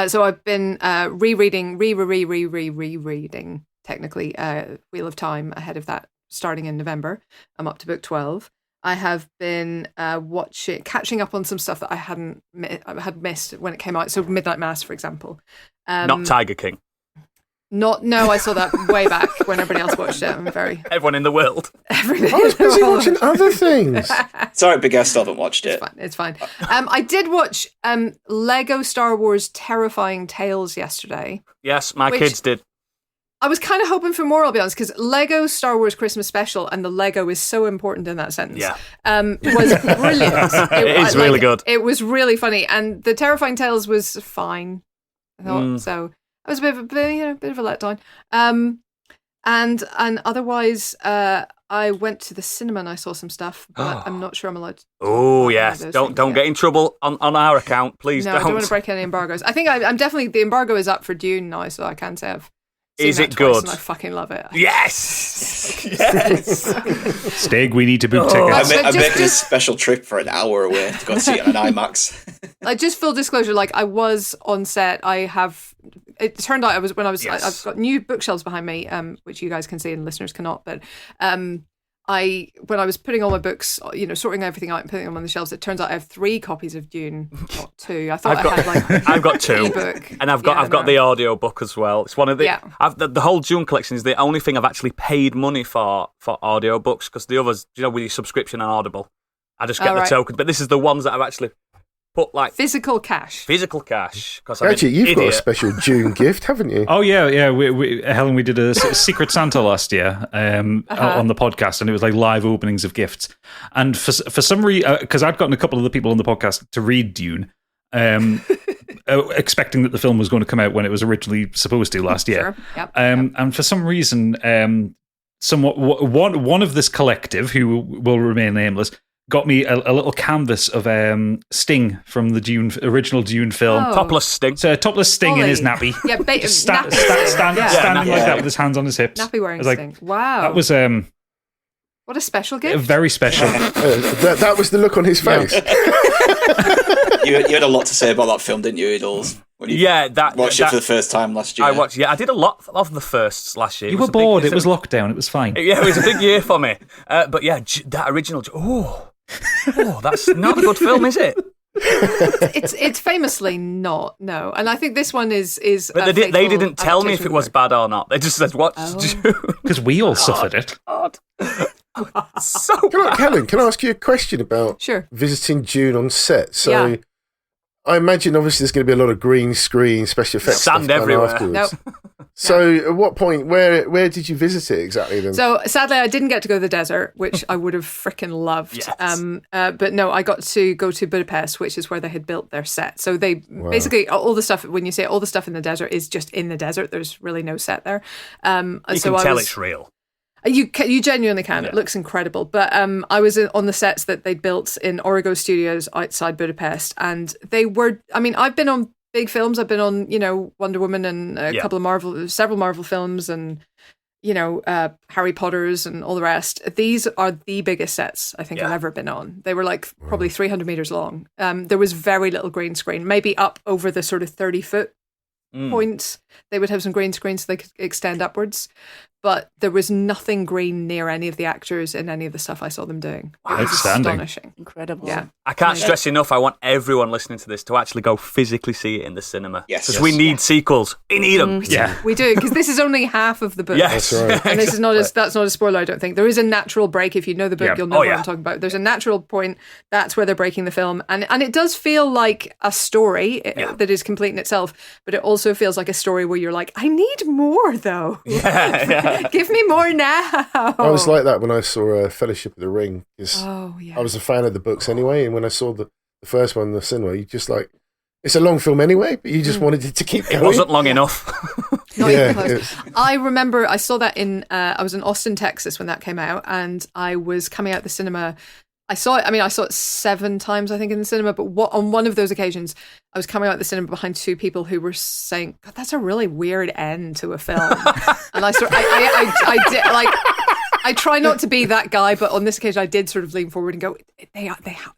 So I've been rereading, technically, Wheel of Time ahead of that, starting in November. I'm up to book 12. I have been catching up on some stuff that I had missed when it came out. So Midnight Mass, for example. Not Tiger King. No, I saw that way back when everybody else watched it. Everyone in the world. I was busy watching other things. Sorry, Big S still haven't watched it. It's fine. I did watch Lego Star Wars Terrifying Tales yesterday. Yes, my kids did. I was kind of hoping for more, I'll be honest, because Lego Star Wars Christmas Special, and the Lego is so important in that sentence, was brilliant. It is really good. It was really funny, and the Terrifying Tales was fine, I thought, so it was a bit of a letdown. And otherwise, I went to the cinema and I saw some stuff, but I'm not sure I'm allowed to. Oh yes, don't get in trouble on our account, please. No, I don't want to break any embargoes. I think I'm definitely, the embargo is up for Dune now, so I can say I've seen Is that it twice good? And I fucking love it. Yes, yes. Stig, we need to book tickets. I'm making a special trip for an hour away to go see it on an IMAX. Like, just full disclosure, like, I was on set. It turned out I've got new bookshelves behind me, which you guys can see and listeners cannot. But when I was putting all my books, sorting everything out and putting them on the shelves, it turns out I have 3 copies of Dune, not 2. I thought I've got 2, ebook. And I've got the audio book as well. It's one of the the whole Dune collection is the only thing I've actually paid money for audio books, because the others, with your subscription on Audible, I just get the tokens. But this is the ones that I've actually put like physical cash. Actually, you've got a special Dune gift, haven't you? Oh yeah. We Helen, we did a Secret Santa last year on the podcast, and it was like live openings of gifts. And for some reason, because I'd gotten a couple of the people on the podcast to read Dune, expecting that the film was going to come out when it was originally supposed to last year. Sure. Yep. And for some reason, one of this collective, who will remain nameless, got me a little canvas of Sting from the original Dune film. Oh. Topless Sting. So topless Sting in his nappy. Yeah, standing like that with his hands on his hips. Nappy wearing Sting. Wow. That was what a special gift. Very special. That was the look on his face. You had a lot to say about that film, didn't you, Idles? When you watched it for the first time last year. I did a lot of the firsts last year. You were bored. It was lockdown. It was fine. Yeah, it was a big year for me. But yeah, that original. That's not a good film, is it? It's famously not, no. And I think this one is. But they didn't tell me if it was bad or not. They just said, "Watch Dune." Because we all suffered it. So Helen, can I ask you a question about visiting Dune on set? So I imagine obviously there's going to be a lot of green screen, special effects, sand stuff everywhere. Afterwards. Nope. So at what point, where did you visit it exactly then? So sadly, I didn't get to go to the desert, which I would have freaking loved. Yes. But no, I got to go to Budapest, which is where they had built their set. So they basically, all the stuff, when you say all the stuff in the desert is just in the desert. There's really no set there. You can tell it's real. You genuinely can. It looks incredible. But I was on the sets that they built in Origo Studios outside Budapest, and they were. I mean, I've been on big films. I've been on, Wonder Woman and several Marvel films, and Harry Potter's and all the rest. These are the biggest sets I think I've ever been on. They were like probably 300 meters long. There was very little green screen, maybe up over the sort of 30-foot point. They would have some green screen so they could extend upwards. but there was nothing green near any of the actors in any of the stuff I saw them doing. It was Outstanding. astonishing. Incredible. Yeah. I can't stress enough. I want everyone listening to this to actually go physically see it in the cinema. Yes. Because we need sequels. We need them. Yeah. We do, because this is only half of the book. Yes. That's right. And this is not that's not a spoiler, I don't think. There is a natural break. If you know the book, Yeah. you'll know what I'm talking about. There's a natural point. That's where they're breaking the film. And it does feel like a story that is complete in itself, but it also feels like a story where you're like, I need more, though. Yeah. Give me more now. I was like that when I saw Fellowship of the Ring, because Oh, yeah. I was a fan of the books anyway, and when I saw the first one in the cinema, you just like, it's a long film anyway, but you just wanted it to keep going. It wasn't long enough. Not Yeah, even close. it's- I remember I saw that I was in Austin, Texas when that came out, and I was coming out the cinema. I saw it 7 times, I think, in the cinema, but on one of those occasions, I was coming out the cinema behind 2 people who were saying, God, that's a really weird end to a film. And I try not to be that guy, but on this occasion I did sort of lean forward and go, they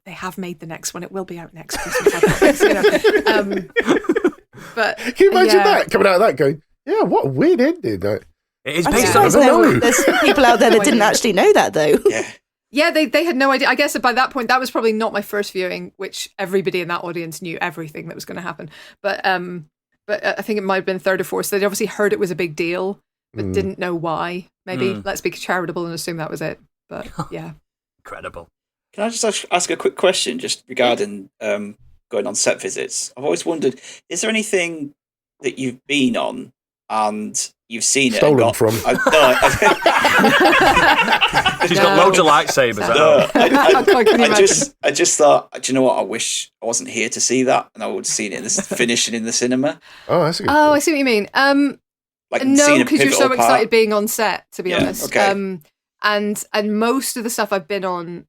have made the next one. It will be out next Christmas. I promise, you know. But Can you imagine that? Coming out of that going, yeah, what a weird ending. Like, It is I'm based surprised on a book. there's people out there that didn't actually know that, though. Yeah. yeah, they had no idea. I guess by that point, that was probably not my first viewing, which everybody in that audience knew everything that was going to happen. But I think it might have been 3rd or 4th. So they'd obviously heard it was a big deal, but didn't know why. Maybe let's be charitable and assume that was it. But yeah. Incredible. Can I just ask a quick question just regarding going on set visits? I've always wondered, is there anything that you've been on and you've seen Stolen it and got, from. She's got loads of lightsabers at home. I just thought, do you know what? I wish I wasn't here to see that, and I would have seen it finishing in the cinema. oh, that's a good Oh, I point. see what you mean. Like No, seeing a because you're so pivotal part. excited being on set, to be Yeah, honest. okay. And most of the stuff I've been on,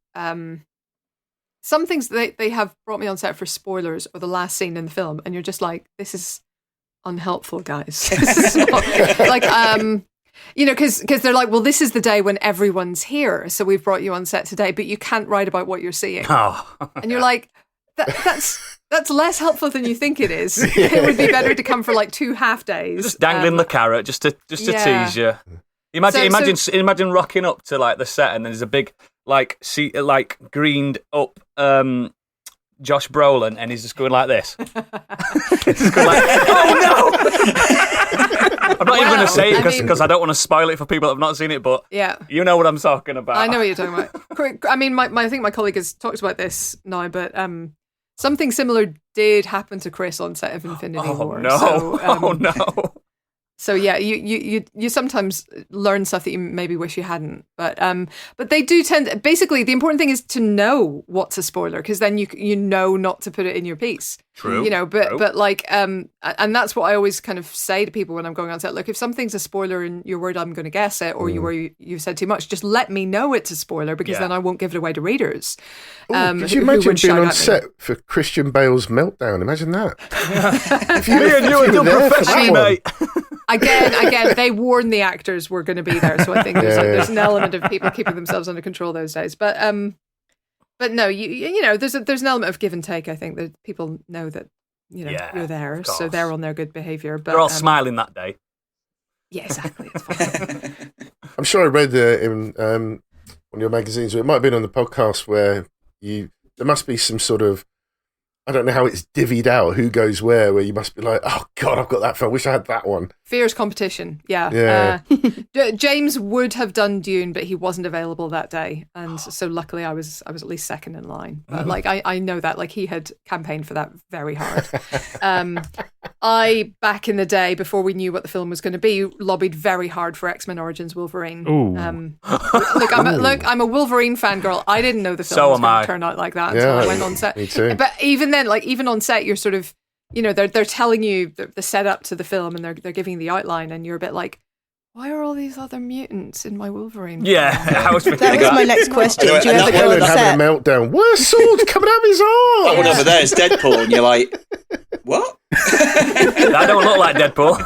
some things they have brought me on set for spoilers or the last scene in the film, and you're just like, this is unhelpful, guys. This is not, like, you know, because they're like, well, this is the day when everyone's here, so we've brought you on set today, but you can't write about what you're seeing, Oh. and you're like, that's less helpful than you think it is. It would be better to come for like 2 half days. Just dangling the carrot, just to yeah. tease you. Imagine rocking up to like the set, and there's a big like greened up Josh Brolin, and he's just going like this. He's just going like, oh no! I'm not even going to say it because I don't want to spoil it for people that have not seen it, but Yeah. you know what I'm talking about. I know what you're talking about. I mean, I think my colleague has talked about this now, but something similar did happen to Chris on set of Infinity Oh War. no! So, Oh no! So yeah, you sometimes learn stuff that you maybe wish you hadn't, but they do tend. Basically, the important thing is to know what's a spoiler, because then you know not to put it in your piece. True. You know, but True. but like and that's what I always kind of say to people when I'm going on set. Look, if something's a spoiler and you're worried I'm going to guess it, or you've said too much, just let me know it's a spoiler, because then I won't give it away to readers. Could you imagine being on set for Christian Bale's Meltdown? Imagine that. Me and you are good professionals, mate. Again, they warned the actors were going to be there, so I think there's an element of people keeping themselves under control those days. But no, you know, there's an element of give and take. I think that people know that you're there, of so course. they're on their good behaviour. But They're all smiling that day. yeah, exactly. It's fine. I'm sure I read in one of your magazines, or it might have been on the podcast, where there must be some sort of, I don't know how it's divvied out, who goes where you must be like, oh God, I've got that film, I wish I had that one. Fierce competition, yeah. James would have done Dune, but he wasn't available that day, and so luckily I was at least second in line. But like I know that, like, he had campaigned for that very hard. I, back in the day, before we knew what the film was going to be, lobbied very hard for X-Men Origins Wolverine. Ooh. Look, I'm a Wolverine fangirl. I didn't know the film was going to turn out like that until I went on set. Me too. But even then, like, even on set, you're sort of, you know, they're telling you the setup to the film, and they're giving the outline, and you're a bit like, why are all these other mutants in my Wolverine? Yeah, I was thinking That was my next question. Anyway, Do you ever and go on Helen having set? a meltdown. Where's swords coming out of his arm? That one over there is Deadpool, and you're like, what? I don't look like Deadpool.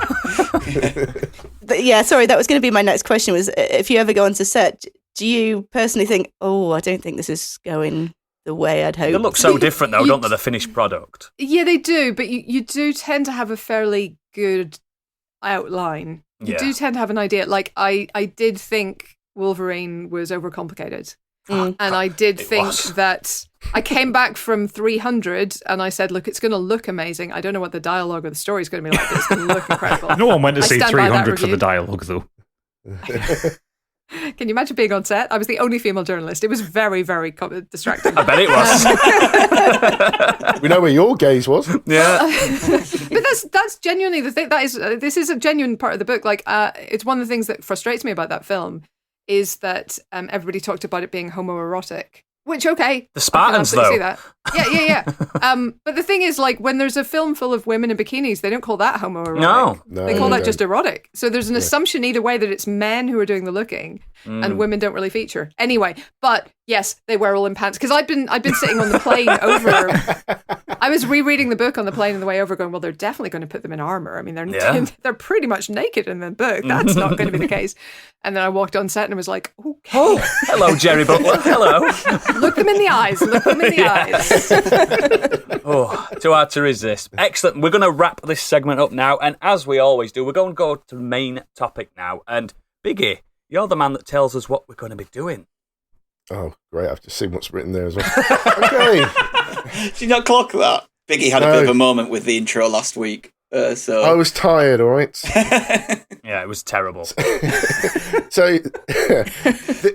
But yeah, sorry, that was going to be my next question, was if you ever go onto set, do you personally think, oh, I don't think this is going the way I'd hope? They look so different, though, don't they, the finished product? Yeah, they do, but you do tend to have a fairly good outline you do tend to have an idea. Like, I did think Wolverine was overcomplicated. And I did think that I came back from 300 and I said, look, it's going to look amazing. I don't know what the dialogue or the story is going to be like, but it's going to look incredible. No one went to see 300 for the dialogue, though. Can you imagine being on set? I was the only female journalist. It was very, very distracting. I bet it was. We know where your gaze was. Yeah. But that's genuinely the thing. This is a genuine part of the book. Like, it's one of the things that frustrates me about that film is that everybody talked about it being homoerotic. Which, okay. The Spartans, though. See that. Yeah. But the thing is, like, when there's a film full of women in bikinis, they don't call that homoerotic. No. They call that just erotic. So there's an assumption either way that it's men who are doing the looking and women don't really feature. Anyway, but yes, they were all in pants. Because I've been sitting on the plane over... I was rereading the book on the plane on the way over going, well, they're definitely going to put them in armour. I mean, they're pretty much naked in the book. That's not going to be the case. And then I walked on set and was like, okay. Oh, hello, Jerry Butler. Hello. Look them in the eyes. Look them in the eyes. Oh, too hard to resist. Excellent. We're going to wrap this segment up now. And as we always do, we're going to go to the main topic now. And Biggie, you're the man that tells us what we're going to be doing. Oh, great. I've just seen what's written there as well. Okay. Did you not clock that? Biggie had a bit of a moment with the intro last week. So I was tired, all right? Yeah, it was terrible. So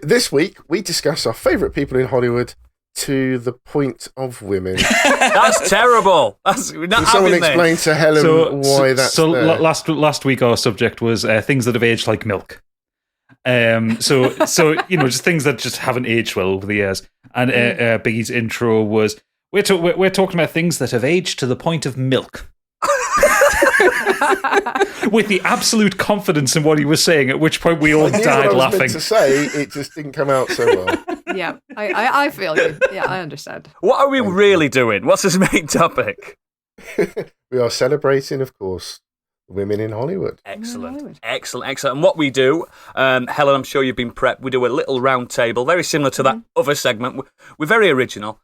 this week, we discuss our favourite people in Hollywood to the point of women. That's terrible. Can someone explain to Helen why that's so there? last week our subject was things that have aged like milk. So just things that just haven't aged well over the years. And Biggie's intro was we're talking about things that have aged to the point of milk. With the absolute confidence in what he was saying, at which point we all died laughing. Meant to say, it just didn't come out so well. Yeah, I feel you. Yeah, I understand. What are we really doing? What's his main topic? We are celebrating, of course, women in Hollywood. Excellent. And what we do, Helen, I'm sure you've been prepped. We do a little round table, very similar to that other segment. We're very original,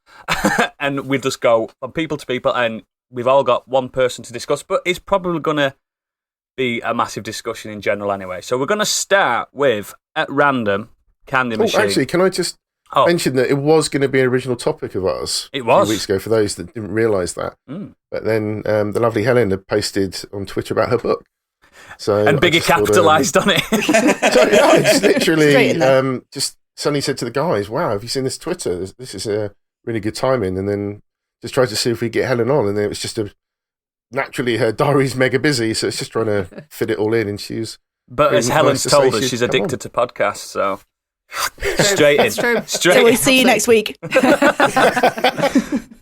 and we just go from people to people, and we've all got one person to discuss, but it's probably going to be a massive discussion in general anyway. So we're going to start with, at random, Candy Machine. Actually, can I just mention that it was going to be an original topic of ours a few weeks ago for those that didn't realise that. But then the lovely Helen had posted on Twitter about her book. And Biggie capitalised on it. So, yeah, it's literally just suddenly said to the guys, wow, have you seen this Twitter? This is a really good timing. And then just tried to see if we get Helen on, and then it was just naturally her diary's mega busy, so it's just trying to fit it all in. And she's as Helen's told us, she's addicted to podcasts. So straight in. That's true. So we'll see you next week.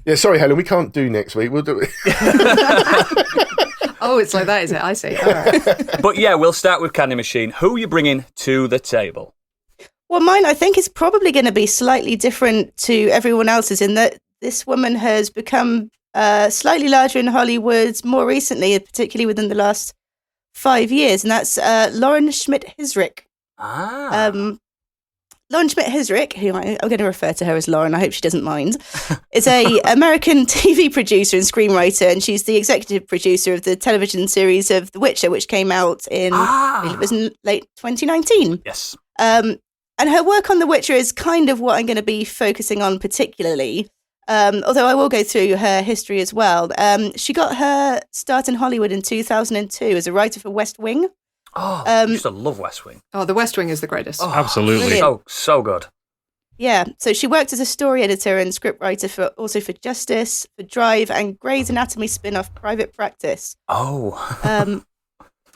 Yeah, sorry, Helen, we can't do next week. We'll do it. Oh, it's like that, is it? I see. All right. But yeah, we'll start with Candy Machine. Who are you bringing to the table? Well, mine, I think, is probably going to be slightly different to everyone else's in that this woman has become slightly larger in Hollywood more recently, particularly within the last 5 years, and that's Lauren Schmidt-Hissrich. Lauren Schmidt-Hissrich, who I'm going to refer to her as Lauren, I hope she doesn't mind, is an American TV producer and screenwriter, and she's the executive producer of the television series of The Witcher, which came out in, I believe it was in late 2019. Yes. And her work on The Witcher is kind of what I'm going to be focusing on particularly. Although I will go through her history as well. She got her start in Hollywood in 2002 as a writer for West Wing. I used to love West Wing. Oh, the West Wing is the greatest. Oh, absolutely. So good. Yeah, so she worked as a story editor and scriptwriter for Justice, for Drive, and Grey's Anatomy spin-off Private Practice. And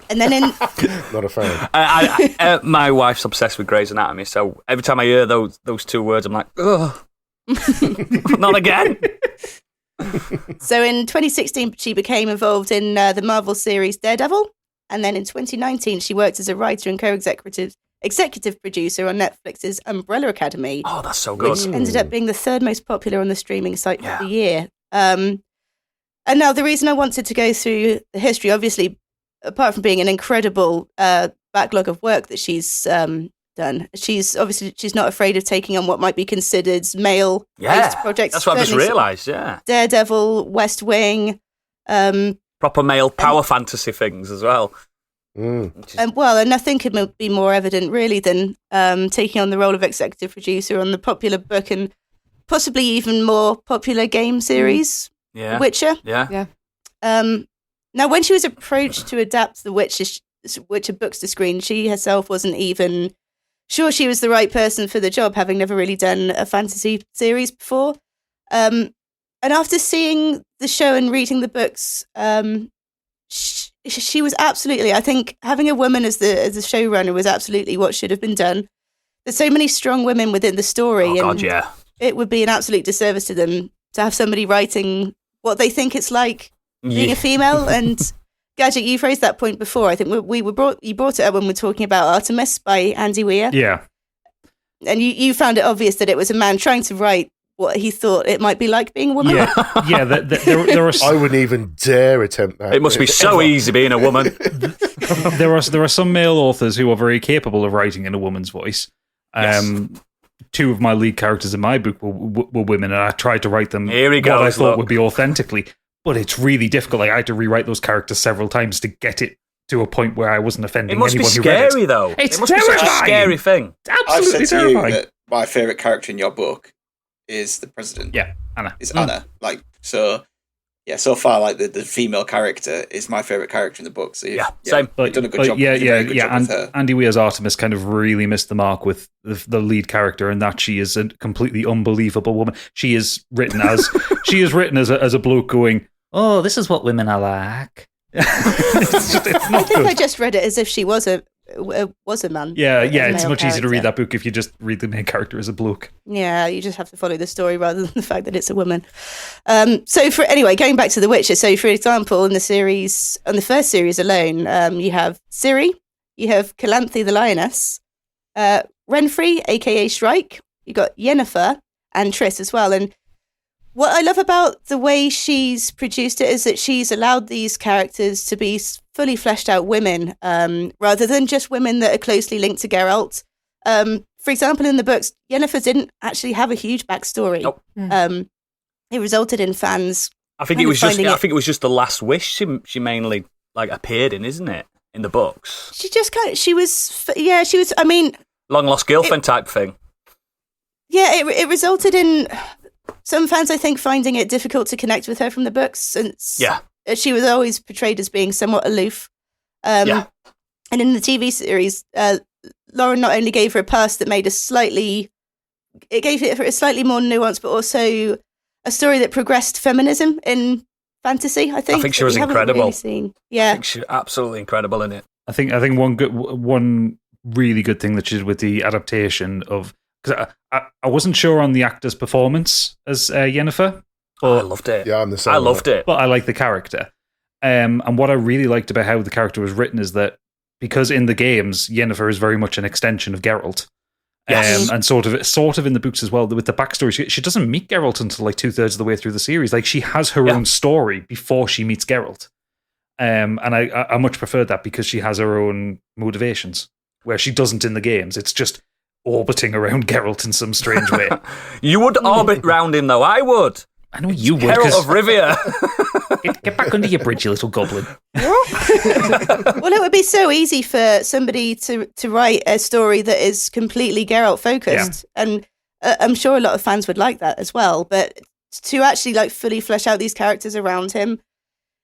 then in... Not a fan. My wife's obsessed with Grey's Anatomy, so every time I hear those two words, I'm like, ugh. Not again. So in 2016, she became involved in the Marvel series Daredevil. And then in 2019, she worked as a writer and executive producer on Netflix's Umbrella Academy. Oh, that's so good. Which ended up being the third most popular on the streaming site for the year. And now the reason I wanted to go through the history, obviously, apart from being an incredible backlog of work that she's done, she's not afraid of taking on what might be considered male-based projects. That's what I just realised, Daredevil, West Wing. Proper male power fantasy things as well. Well, and nothing could be more evident, really, than taking on the role of executive producer on the popular book and possibly even more popular game series, The Witcher. Yeah. Now, when she was approached to adapt the Witcher books to screen, she herself wasn't even sure she was the right person for the job, having never really done a fantasy series before. And after seeing the show and reading the books, she was absolutely, I think, having a woman as the showrunner was absolutely what should have been done. There's so many strong women within the story. Oh, God, yeah. It would be an absolute disservice to them to have somebody writing what they think it's like being a female. And Gadget, you've raised that point before. I think you brought it up when we were talking about Artemis by Andy Weir. Yeah. And you found it obvious that it was a man trying to write what he thought it might be like being a woman. Yeah. There are. I wouldn't even dare attempt that. It must be so easy being a woman. There are some male authors who are very capable of writing in a woman's voice. Two of my lead characters in my book were women, and I tried to write them Here he goes, what I thought look. would be authentically. But it's really difficult. Like, I had to rewrite those characters several times to get it to a point where I wasn't offending It must be anyone who read scary, it. though. It's it must be such a terrifying. scary thing. It's I've absolutely said to terrifying. you that my favourite character in your book is the president. Yeah, Anna. Is Anna. Like, so... Yeah, so far, like the female character is my favourite character in the book. So same. You've done a good job. You did a very good job with her. Andy Weir's Artemis kind of really missed the mark with the lead character, in that she is a completely unbelievable woman. She is written as as a bloke going, "Oh, this is what women are like." it's I not think good. I just read it as if she was a man. Yeah, as a it's male much easier to read character. that book if you just read the main character as a bloke. Yeah, you just have to follow the story rather than the fact that it's a woman. So going back to The Witcher. So, for example, in the series, on the first series alone, you have Ciri, you have Calanthe the Lioness, Renfrey, aka Shrike. You got Yennefer and Triss as well. And what I love about the way she's produced it is that she's allowed these characters to be fully fleshed out women, rather than just women that are closely linked to Geralt. For example, in the books, Yennefer didn't actually have a huge backstory. Nope. It resulted in fans. I think it was just the Last Wish she mainly appeared in, isn't it? In the books. She was. I mean, Long lost girlfriend type thing. Yeah, it resulted in some fans, I think, finding it difficult to connect with her from the books, since she was always portrayed as being somewhat aloof. And in the TV series, Lauren not only gave her a past that made it gave it a slightly more nuanced, but also a story that progressed feminism in fantasy. I think she was incredible. Really seen. Yeah, I think she's absolutely incredible in it. I think one really good thing that she did with the adaptation of, because I wasn't sure on the actor's performance as Yennefer. I loved it. Yeah, I'm the same. I loved it. But I like the character. And what I really liked about how the character was written is that, because in the games, Yennefer is very much an extension of Geralt. Yes. And sort of in the books as well, with the backstory, she doesn't meet Geralt until 2/3 of the way through the series. Like, she has her own story before she meets Geralt. And I much prefer that, because she has her own motivations, where she doesn't in the games. It's just orbiting around Geralt in some strange way. You would orbit round him, though. I would. I know you would. Geralt of Rivia. Get back under your bridge, you little goblin. Well, it would be so easy for somebody to write a story that is completely Geralt focused, and I'm sure a lot of fans would like that as well. But to actually fully flesh out these characters around him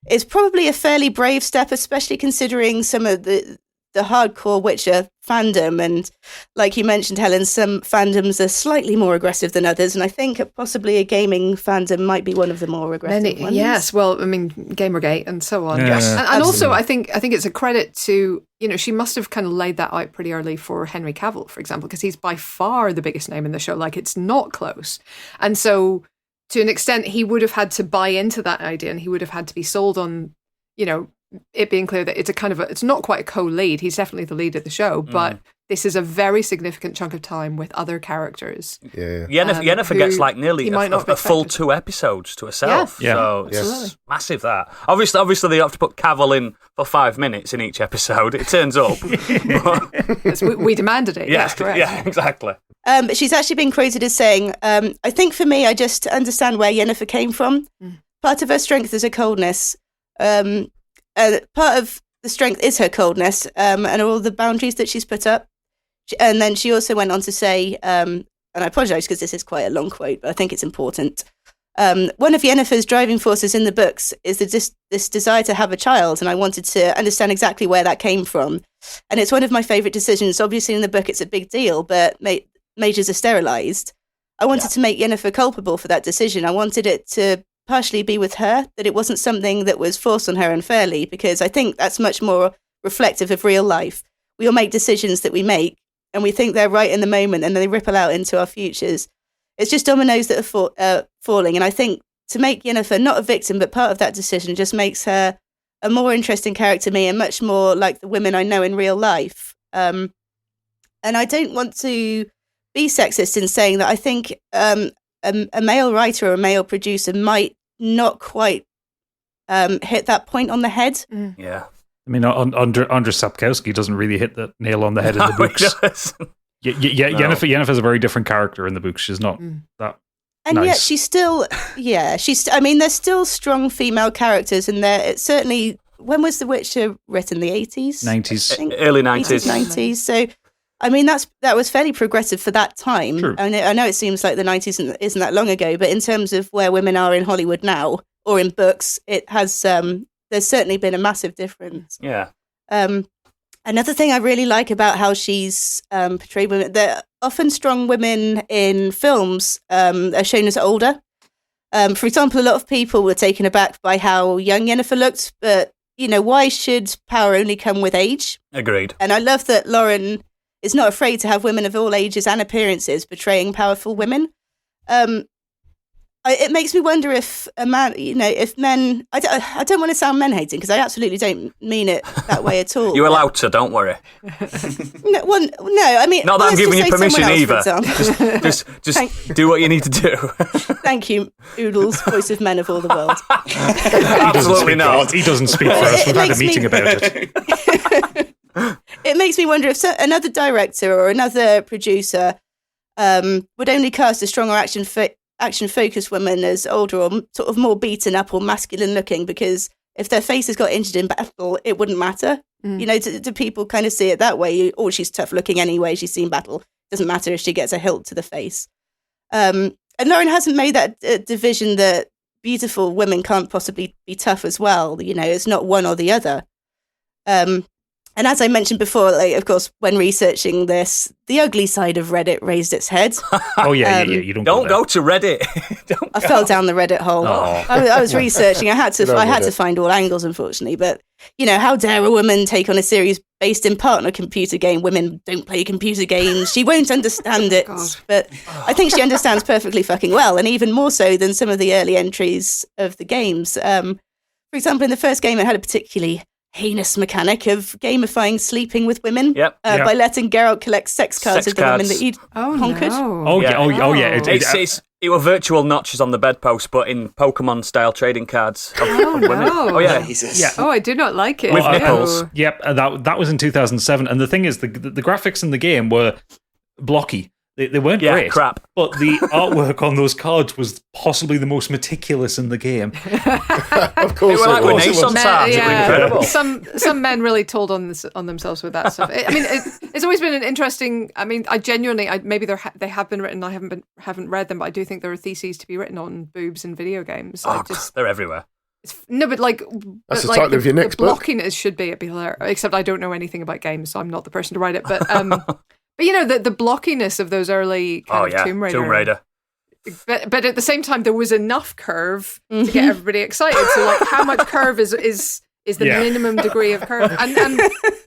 is probably a fairly brave step, especially considering some of the hardcore Witcher fandom. And like you mentioned, Helen, some fandoms are slightly more aggressive than others, and I think possibly a gaming fandom might be one of the more aggressive ones. Yes, well, I mean, Gamergate and so on. Yes. And also, I think it's a credit to, she must have kind of laid that out pretty early for Henry Cavill, for example, because he's by far the biggest name in the show. It's not close. And so, to an extent, he would have had to buy into that idea, and he would have had to be sold on, it being clear that it's not quite a co-lead. He's definitely the lead of the show, but this is a very significant chunk of time with other characters. Yeah. Yennefer gets nearly a full 2 episodes to herself. Yeah. So it's massive, that. Obviously they have to put Cavill in for 5 minutes in each episode. It turns up. Yes, we demanded it. Yes, correct. Yeah, exactly. But she's actually been quoted as saying, I think for me, I just understand where Yennefer came from. Part of her strength is her coldness. Part of the strength is her coldness and all the boundaries that she's put up. And then she also went on to say, and I apologise because this is quite a long quote, but I think it's important. One of Yennefer's driving forces in the books is this desire to have a child, and I wanted to understand exactly where that came from. And it's one of my favourite decisions. Obviously, in the book, it's a big deal, but mages are sterilised. I wanted to make Yennefer culpable for that decision. I wanted it to partially be with her, that it wasn't something that was forced on her unfairly, because I think that's much more reflective of real life. We all make decisions that we make, and we think they're right in the moment, and then they ripple out into our futures. It's just dominoes that are falling. And I think to make Yennefer not a victim, but part of that decision, just makes her a more interesting character to me and much more like the women I know in real life. And I don't want to be sexist in saying that I think a male writer or a male producer might not quite hit that point on the head. Yeah. I mean, Andrzej Sapkowski doesn't really hit the nail on the head in the books. Yennefer's a very different character in the books. She's not that and nice. Yet she's still, I mean, there's still strong female characters, and it's certainly, when was The Witcher written? The 80s? 90s. Early 90s. 90s. So, I mean, that was fairly progressive for that time. True. I know it seems like the 90s isn't that long ago, but in terms of where women are in Hollywood now, or in books, it has, there's certainly been a massive difference. Yeah. Another thing I really like about how she's portrayed women, that often strong women in films are shown as older. For example, a lot of people were taken aback by how young Yennefer looked, but, why should power only come with age? Agreed. And I love that Lauren is not afraid to have women of all ages and appearances portraying powerful women. It makes me wonder if a man, if men, I don't want to sound men-hating because I absolutely don't mean it that way at all. You're allowed to, don't worry. No, I mean... Not that I'm giving you permission either. Just Thank- do what you need to do. Thank you, Oodles, voice of men of all the world. Absolutely not. He doesn't speak for us. We've had a meeting about it. It makes me wonder if another director or another producer would only cast a stronger action-focused woman as older or sort of more beaten up or masculine looking, because if their face has got injured in battle, it wouldn't matter. Do people kind of see it that way? She's tough looking anyway, she's seen battle. Doesn't matter if she gets a hilt to the face. And Lauren hasn't made that division that beautiful women can't possibly be tough as well. It's not one or the other. And as I mentioned before, of course, when researching this, the ugly side of Reddit raised its head. Oh, yeah. You don't go to Reddit. I fell down the Reddit hole. Oh. I was researching. I had to find all angles, unfortunately. But, how dare a woman take on a series based in part on a computer game? Women don't play computer games. She won't understand it. But I think she understands perfectly fucking well, and even more so than some of the early entries of the games. For example, in the first game, it had a particularly heinous mechanic of gamifying sleeping with women by letting Geralt collect sex cards of the women that he'd conquered. No. Yeah. It were virtual notches on the bedpost, but in Pokemon-style trading cards of women. No. Oh, yeah. Jesus. Yeah. Oh, I do not like it. With nipples. Yep, that was in 2007. And the thing is, the graphics in the game were blocky. They weren't great. Crap. But the artwork on those cards was possibly the most meticulous in the game. Of course, They were like it was. Renaissance art. It was incredible. Some men really told on themselves with that stuff. It's always been an interesting. I mean, I genuinely, maybe they have been written. I haven't read them, but I do think there are theses to be written on boobs in video games. They're everywhere. That's the title of your next book. Blockiness should be hilarious. Except I don't know anything about games, so I'm not the person to write it. But But the blockiness of those early kind of Tomb Raider. But at the same time, there was enough curve to get everybody excited. So, how much curve is the minimum degree of curve?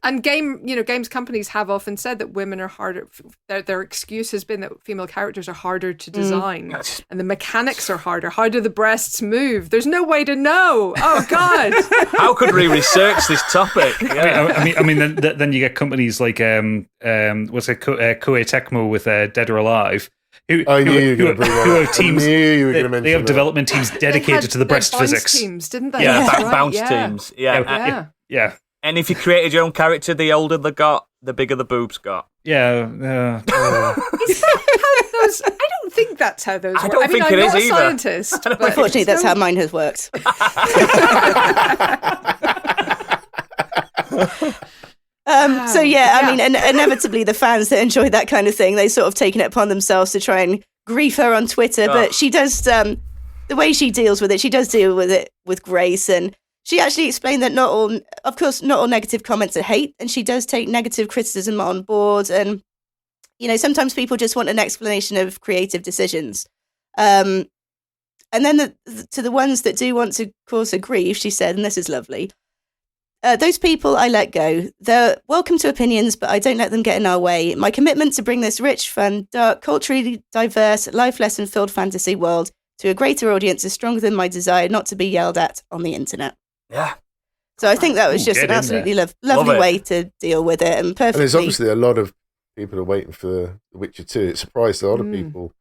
And games companies have often said that women are harder. Their excuse has been that female characters are harder to design, and the mechanics are harder. How do the breasts move? There's no way to know. Oh God! How could we research this topic? Yeah. I mean, then you get companies like Koei Tecmo with Dead or Alive. Who have teams? They have development teams dedicated to the breast physics. Teams, didn't they? Yeah, bounce teams. Yeah. And if you created your own character, the older they got, the bigger the boobs got. Yeah. Is that how those? I don't think that's how those work. I don't think it is either. I'm not a scientist. Unfortunately, that's how mine has worked. So yeah, I mean, inevitably the fans that enjoy that kind of thing, they sort of taken it upon themselves to try and grief her on Twitter. But she does, the way she deals with it, she does deal with it with grace. And she actually explained that not all negative comments are hate, and she does take negative criticism on board. And sometimes people just want an explanation of creative decisions. And then to the ones that do want to cause her grief, she said, and this is lovely. Those people I let go. They're welcome to opinions, but I don't let them get in our way. My commitment to bring this rich, fun, dark, culturally diverse, life lesson-filled fantasy world to a greater audience is stronger than my desire not to be yelled at on the internet. Yeah. So I think that was just an absolutely lovely way to deal with it. And perfectly. And there's obviously a lot of people are waiting for The Witcher 2. It surprised a lot of people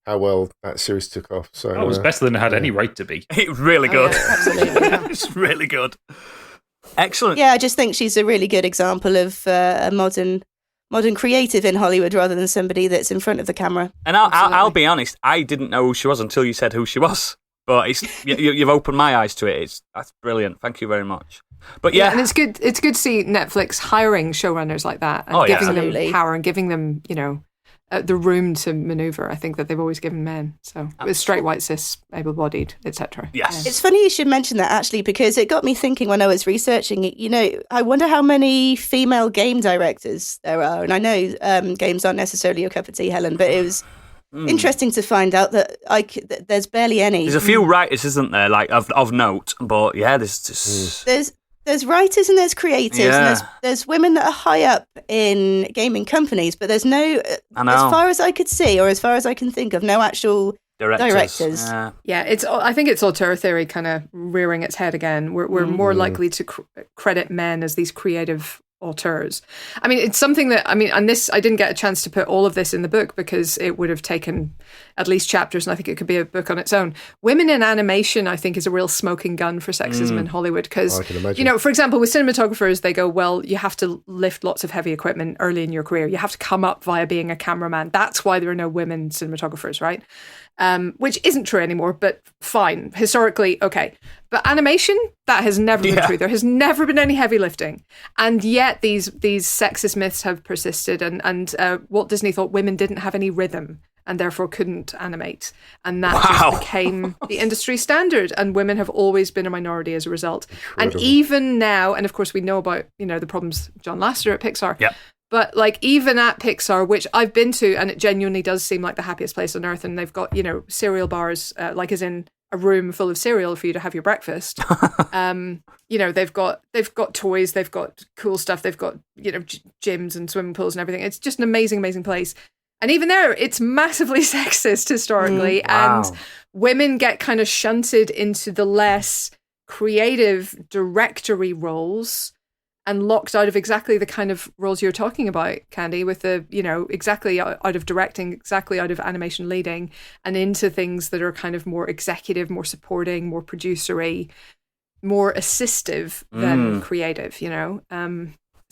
how well that series took off. So it was better than it had any right to be. It was really good. Yeah, absolutely. It's really good. Excellent. Yeah, I just think she's a really good example of a modern creative in Hollywood rather than somebody that's in front of the camera. And I'll be honest, I didn't know who she was until you said who she was. But you've opened my eyes to it. That's brilliant. Thank you very much. But yeah, and it's good. It's good to see Netflix hiring showrunners like that and giving them power and giving them, the room to maneuver. I think that they've always given men. So with straight, white, cis, able-bodied, etc. Yes, it's funny you should mention that actually, because it got me thinking when I was researching it. I wonder how many female game directors there are, and I know games aren't necessarily your cup of tea, Helen, but it was. Interesting to find out that there's barely any. There's a few writers, isn't there, like of note, but yeah, there's just there's writers and there's creatives and there's women that are high up in gaming companies, but there's no, as far as I could see or as far as I can think of, no actual directors. Yeah, I think it's auteur theory kind of rearing its head again. We're more likely to credit men as these creative auteurs. I mean, it's something that, and this, I didn't get a chance to put all of this in the book because it would have taken at least chapters, and I think it could be a book on its own. Women in animation, I think, is a real smoking gun for sexism in Hollywood because, for example, with cinematographers, they go, well, you have to lift lots of heavy equipment early in your career. You have to come up via being a cameraman. That's why there are no women cinematographers, right? Which isn't true anymore, but fine. Historically, okay. But animation, that has never been true. There has never been any heavy lifting. And yet these sexist myths have persisted. And Walt Disney thought women didn't have any rhythm and therefore couldn't animate. And that just became the industry standard. And women have always been a minority as a result. Incredible. And even now, and of course we know about, the problems John Lasseter at Pixar. Yeah. But even at Pixar, which I've been to, and it genuinely does seem like the happiest place on earth, and they've got, cereal bars, as in a room full of cereal for you to have your breakfast. They've got toys, they've got cool stuff, they've got, gyms and swimming pools and everything. It's just an amazing, amazing place. And even there, it's massively sexist historically, and women get kind of shunted into the less creative directory roles and locked out of exactly the kind of roles you're talking about, Candy, with the, exactly out of directing, exactly out of animation leading, and into things that are kind of more executive, more supporting, more producery, more assistive than creative,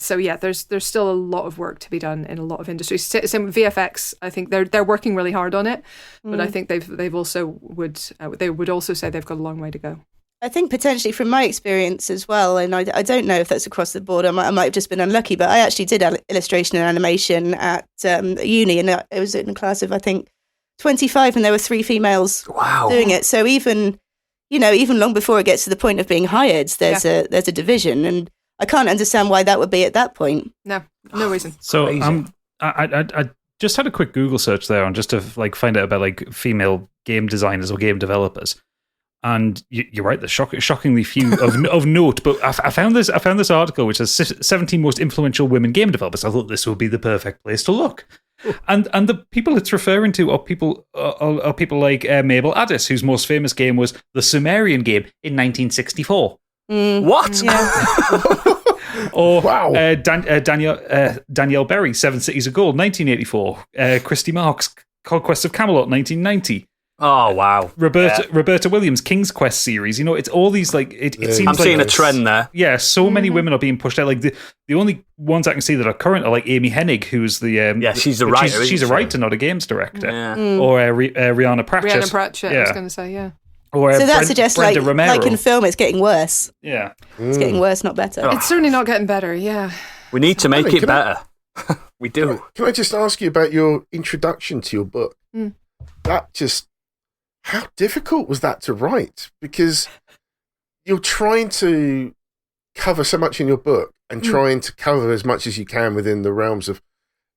So yeah, there's still a lot of work to be done in a lot of industries. Same with VFX. I think they're working really hard on it, but I think they would also say they've got a long way to go. I think potentially from my experience as well, and I don't know if that's across the board, I might have just been unlucky, but I actually did illustration and animation at uni, and it was in a class of, I think, 25, and there were 3 females doing it. So even long before it gets to the point of being hired, there's a division, and I can't understand why that would be at that point. No reason. So I just had a quick Google search there on just to find out about female game designers or game developers. And you're right, there's shockingly few of note. But I found this article which says 17 most influential women game developers. I thought this would be the perfect place to look. And the people it's referring to are people like Mabel Addis, whose most famous game was the Sumerian game in 1964. What? Yeah. Or Danielle Berry, Seven Cities of Gold, 1984. Christy Marks, Conquest of Camelot, 1990. Oh wow! Roberta Williams, King's Quest series. It's all these it seems I'm seeing a trend there. Yeah, so many women are being pushed out. The only ones I can see that are current are Amy Hennig, who's the she's a writer. She's a writer, not a games director. Yeah. Or Rihanna Pratchett. I was going to say, yeah. Or So that suggests, like Romero. in film, it's getting worse. Yeah. It's getting worse, not better. It's certainly not getting better, yeah. We need to make Helen, it better. We do. Can I just ask you about your introduction to your book? How difficult was that to write? Because you're trying to cover so much in your book and trying to cover as much as you can within the realms of,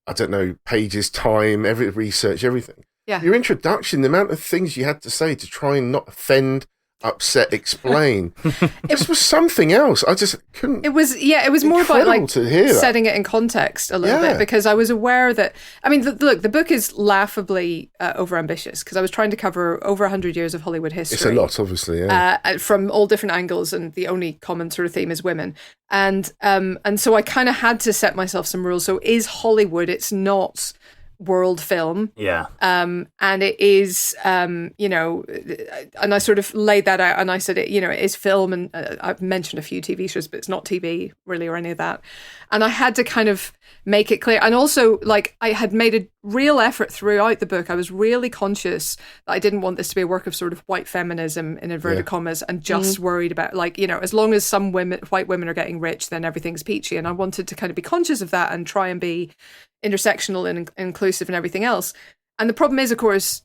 I don't know, pages, time, research, everything. Yeah. Your introduction, the amount of things you had to say to try and not offend, upset, explain. This was something else. I just couldn't. It was more about like to hear that. setting it in context a little bit, because I was aware that, I mean, look, the book is laughably overambitious, because I was trying to cover over 100 years of Hollywood history. It's a lot, obviously, yeah. From all different angles, and the only common sort of theme is women. And so I kind of had to set myself some rules. So is Hollywood, it's not world film. Yeah. And it is, you know, and I sort of laid that out, and I said, it is film, and I've mentioned a few TV shows, but it's not TV really or any of that. And I had to kind of make it clear. And also, like, I had made a real effort throughout the book. I was really conscious that I didn't want this to be a work of sort of white feminism in inverted commas, and just worried about, like, you know, as long as some white women are getting rich, then everything's peachy. And I wanted to kind of be conscious of that and try and be intersectional and inclusive and everything else. And the problem is, of course,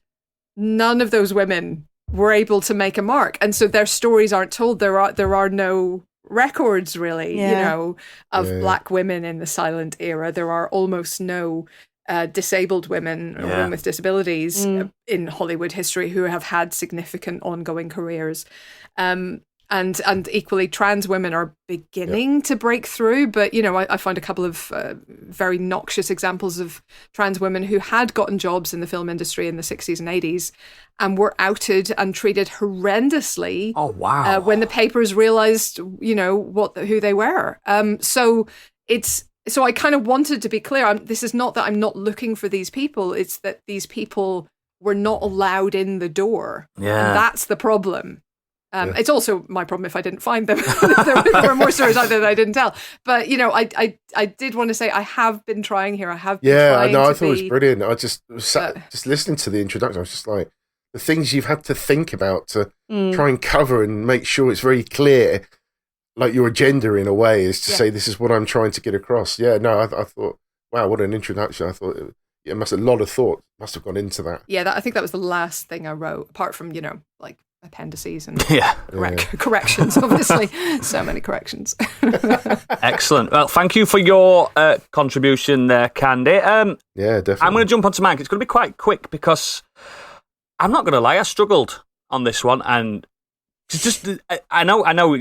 none of those women were able to make a mark, and so their stories aren't told. There are no records, really, you know, of black women in the silent era. There are almost no disabled women or women with disabilities in Hollywood history who have had significant ongoing careers. And equally, trans women are beginning to break through. But, you know, I found a couple of very noxious examples of trans women who had gotten jobs in the film industry in the 60s and 80s and were outed and treated horrendously. Oh, wow. When the papers realised, you know, who they were. So I kind of wanted to be clear. This is not that I'm not looking for these people. It's that these people were not allowed in the door. Yeah. And that's the problem. It's also my problem if I didn't find them. there were more stories out there that I didn't tell. But, you know, I did want to say I have been trying here. I have been trying I to thought it was brilliant. I just just listening to the introduction, I was just like, the things you've had to think about to try and cover and make sure it's very clear, like your agenda in a way is to say, this is what I'm trying to get across. Yeah, no, I thought, wow, what an introduction. I thought a lot of thought must have gone into that. Yeah, I think that was the last thing I wrote, apart from, you know, like appendices and corrections, obviously. So many corrections. Excellent. Well, thank you for your contribution there, Candy. Yeah, definitely. I'm going to jump onto mine. It's going to be quite quick because I'm not going to lie, I struggled on this one, and I know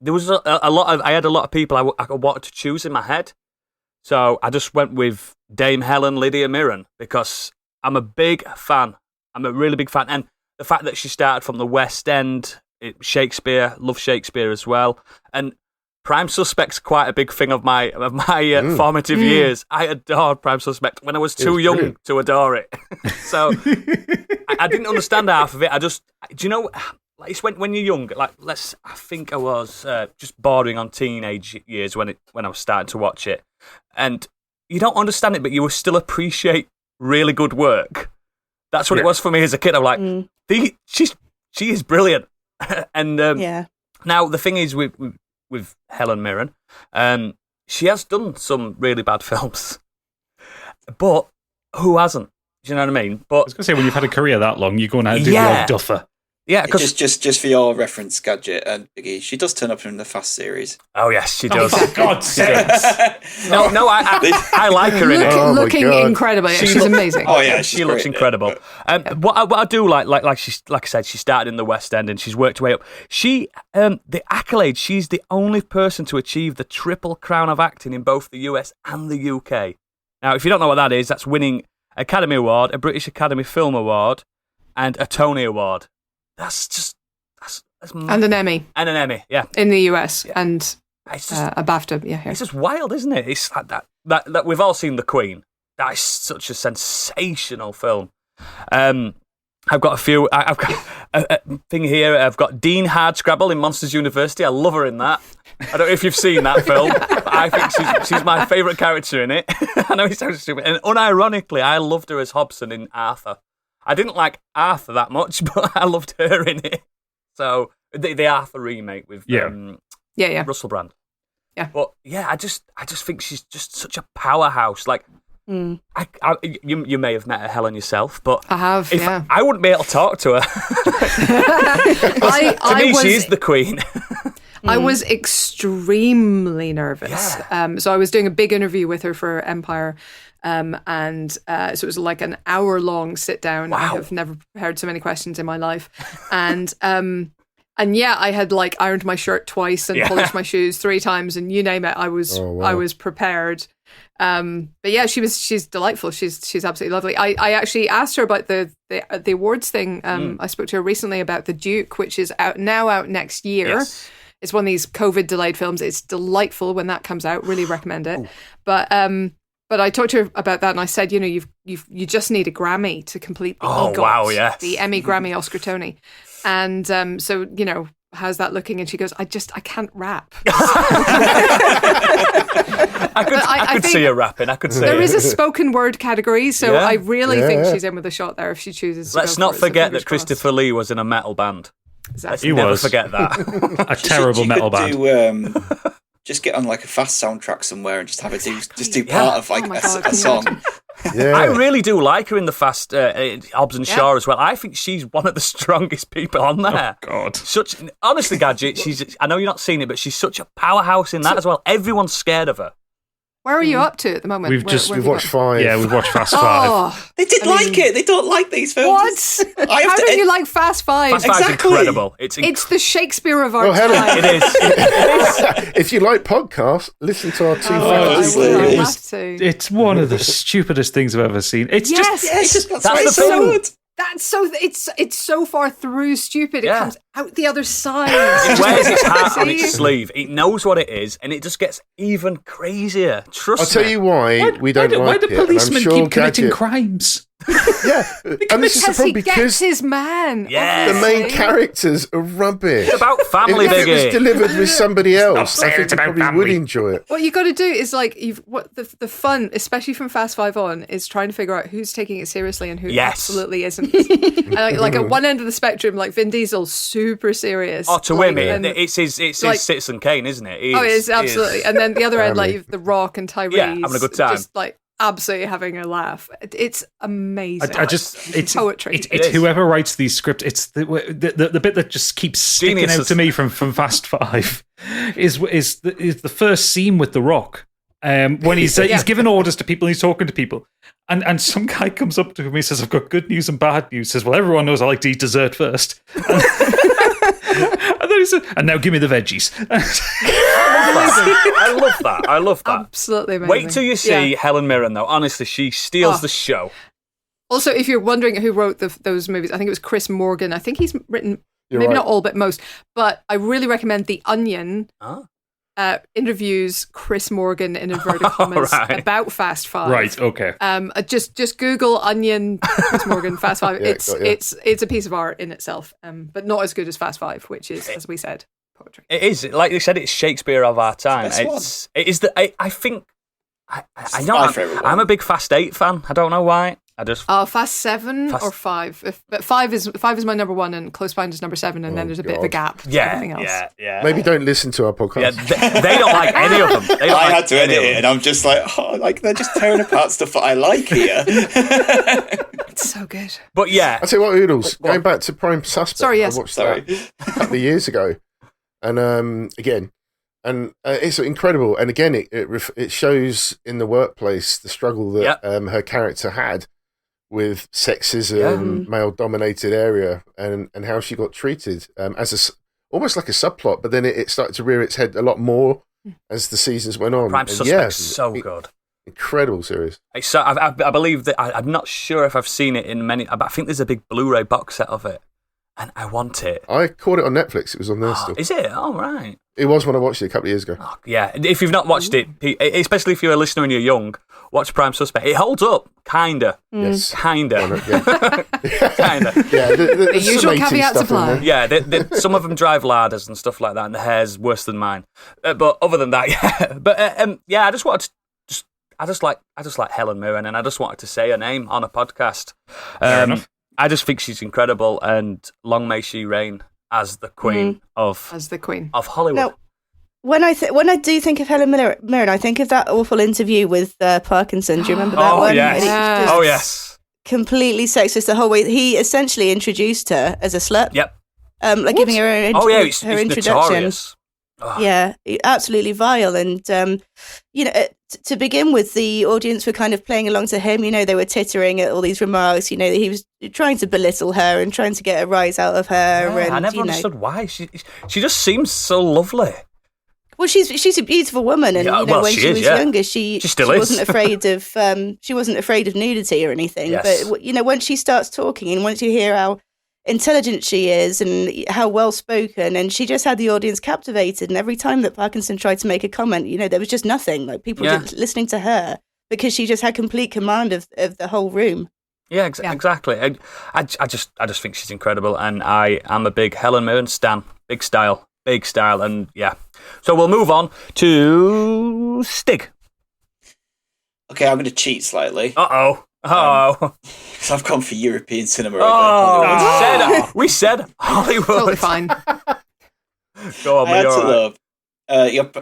there was a lot of, I had a lot of people I wanted to choose in my head, so I just went with Dame Helen Lydia Mirren because I'm a big fan. I'm a really big fan, and the fact that she started from the West End, Shakespeare, love Shakespeare as well, and Prime Suspect's quite a big thing of my formative years. I adored Prime Suspect when I was too young to adore it. So I didn't understand half of it. Do you know, like, it's when you're young, like, I think I was just bordering on teenage years when I was starting to watch it. And you don't understand it, but you will still appreciate really good work. That's what it was for me as a kid. I'm like, she is brilliant. And now the thing is with Helen Mirren, she has done some really bad films, but who hasn't? Do you know what I mean? But I was going to say, when you've had a career that long, you're going to do the old duffer. Yeah, because just for your reference, Gadget and Biggie, she does turn up in the Fast series. Oh yes, she does. For God's sake! No, I like her in it. Looking incredible. She's amazing. Oh yeah, she looks incredible. What I do like I said, she started in the West End and she's worked her way up. She the accolade. She's the only person to achieve the triple crown of acting in both the US and the UK. Now, if you don't know what that is, that's winning Academy Award, a British Academy Film Award, and a Tony Award. That's and an Emmy. And an Emmy, yeah. In the US, and it's just, a BAFTA, yeah. It's just wild, isn't it? It's like that we've all seen The Queen. That is such a sensational film. I've got a few. I've got a thing here. I've got Dean Hardscrabble in Monsters University. I love her in that. I don't know if you've seen that film. But I think she's my favourite character in it. I know it sounds stupid. And unironically, I loved her as Hobson in Arthur. I didn't like Arthur that much, but I loved her in it. So the Arthur remake with Russell Brand. Yeah, but yeah, I just think she's just such a powerhouse. Like, you may have met her, Helen, yourself, but I have. I wouldn't be able to talk to her. To me, she is the queen. I was extremely nervous. Yeah. So I was doing a big interview with her for Empire. So it was like an hour-long sit-down. Wow. I have never prepared so many questions in my life. And yeah, I had like ironed my shirt twice and polished my shoes 3 times, and you name it, I was prepared. But yeah, she's delightful. She's absolutely lovely. I actually asked her about the awards thing. I spoke to her recently about The Duke, which is out next year. Yes. It's one of these COVID delayed films. It's delightful when that comes out. Really recommend it. But I talked to her about that, and I said, you just need a Grammy to complete the EGOT, wow, yes. the Emmy, Grammy, Oscar, Tony. And so, how's that looking? And she goes, I can't rap. I could see her rapping. I could see there it. is a spoken word category, so Yeah. I really think she's in with a shot there if she chooses to Let's go not for it, so forget fingers that Christopher Lee was in a metal band. crossed. Let's Exactly. never forget that. A terrible metal band. Just get on like a fast soundtrack somewhere and just have it do Yeah. part of like Oh my God, a song. Yeah. I really do like her in the Fast Hobbs and Shaw as well. I think she's one of the strongest people on there. Oh, God. Honestly, Gadget, I know you're not seeing it, but she's such a powerhouse in that as well. Everyone's scared of her. Where are you up to at the moment? We've Where just- have We've you watched got? 5. Yeah, we've watched Fast 5. Oh, They did like it. They don't like these films. what? I have How to don't you like Fast Five? Fast Five's Exactly. incredible. It's the Shakespeare of our Well, Helen, time. It is. If you like podcasts, listen to our 2 honestly. I will It have to. It's one of the stupidest things I've ever seen. It's just Yes, That's That's why the it's so film. good. that's so. It's so far through stupid. It Yeah. comes out the other side. It wears its heart on See? its sleeve. It knows what it is, and it just gets even crazier. Trust I'll tell me. you why we don't why like do it. and I'm policemen sure keep committing Gadget- crimes? Yeah, and this is the Because he problem gets because his man. Yeah. the main obviously. characters are rubbish. It's about family, If it was Biggie. delivered with somebody else, saying I think it's you about probably family. would enjoy it. What you got to do is like the fun, especially from Fast Five on, is trying to figure out who's taking it seriously and who Yes. absolutely isn't. And like at one end of the spectrum, like Vin Diesel, super serious. Oh, to like, him, and- it's his like- Citizen Kane, isn't it? Oh, it is absolutely. And then the other end, like The Rock and Tyrese, Yeah, having a good time. just like absolutely having a laugh. It's amazing. I just it's poetry. It's It is. whoever writes these scripts. It's the bit that just keeps sticking Geniuses. out to me from Fast Five is the first scene with The Rock. When he's giving orders to people, and he's talking to people, and some guy comes up to him. He says, "I've got good news and bad news." He says, "Well, everyone knows I like to eat dessert first." And then he said, "And now give me the veggies." I love that. Absolutely amazing. Wait till you see Yeah. Helen Mirren, though. Honestly, she steals Oh. the show. Also, if you're wondering who wrote those movies, I think it was Chris Morgan. I think he's written maybe right. not all, but most. But I really recommend The Onion. Oh. Interviews Chris Morgan in inverted commas right. about Fast Five. Right. Okay. Just Google Onion Chris Morgan Fast Five. Yeah, got ya. It's a piece of art in itself, but not as good as Fast Five, which is, as we said, poetry. It is, like you said, it's Shakespeare of our time. It's the best It's it is the. I think. I know. my favourite one. I'm a big Fast 8 fan. I don't know why. I just. Fast 7 or 5. But 5 is my number 1, and Close Behind is number 7, and then there's a bit of a gap. to everything else. Yeah. Maybe don't listen to our podcast. Yeah, they don't like any of them. They don't I like had to any edit of it, them. and I'm just like, they're just tearing apart stuff that I like here. It's so good. But yeah, I tell you what, Oodles, going back to Prime Suspect, Sorry, yes. I watched Sorry. that a couple of years ago, and it's incredible. And again, it shows in the workplace the struggle that her character had with sexism, male-dominated area, and how she got treated as almost like a subplot. But then it started to rear its head a lot more as the seasons went on. Prime And Suspect's so good. Incredible series. It's so, I believe that I'm not sure if I've seen it in many, but I think there's a big Blu-ray box set of it, and I want it. I caught it on Netflix. It was on there still. Is it? Oh, right. It was when I watched it a couple of years ago. Oh, yeah. If you've not watched it, especially if you're a listener and you're young, watch Prime Suspect. It holds up, kinda. Yes. Kinda. Yeah. Kinda. Yeah, The there's usual some 80s caveats stuff in apply. there. Yeah, some of them drive ladders and stuff like that, and the hair's worse than mine. But other than that, yeah. But I just wanted to I just like Helen Mirren, and I just wanted to say her name on a podcast. Fair enough. I just think she's incredible, and long may she reign as the queen of Hollywood. Now, when I do think of Helen Mirren, I think of that awful interview with Parkinson. Do you remember that one? Yes. Just Yes. Completely sexist the whole way. He essentially introduced her as a slut. Yep. Giving her her he's introduction. notorious. Oh. Yeah, absolutely vile. And, to begin with, the audience were kind of playing along to him. They were tittering at all these remarks. That he was trying to belittle her and trying to get a rise out of her. Yeah, and I never understood why. She just seems so lovely. Well, she's a beautiful woman, and when she was younger, she wasn't afraid of nudity or anything. Yes. But once she starts talking, and once you hear how intelligent she is and how well spoken, and she just had the audience captivated. And every time that Parkinson tried to make a comment, there was just nothing. Like people just listening to her because she just had complete command of the whole room. Yeah, exactly. I just think she's incredible, and I am a big Helen Mirren stan. Big style, and yeah. So we'll move on to Stig. Okay, I'm going to cheat slightly. Uh-oh. So I've gone for European cinema. We said Hollywood. Totally fine. Go on, I had to love.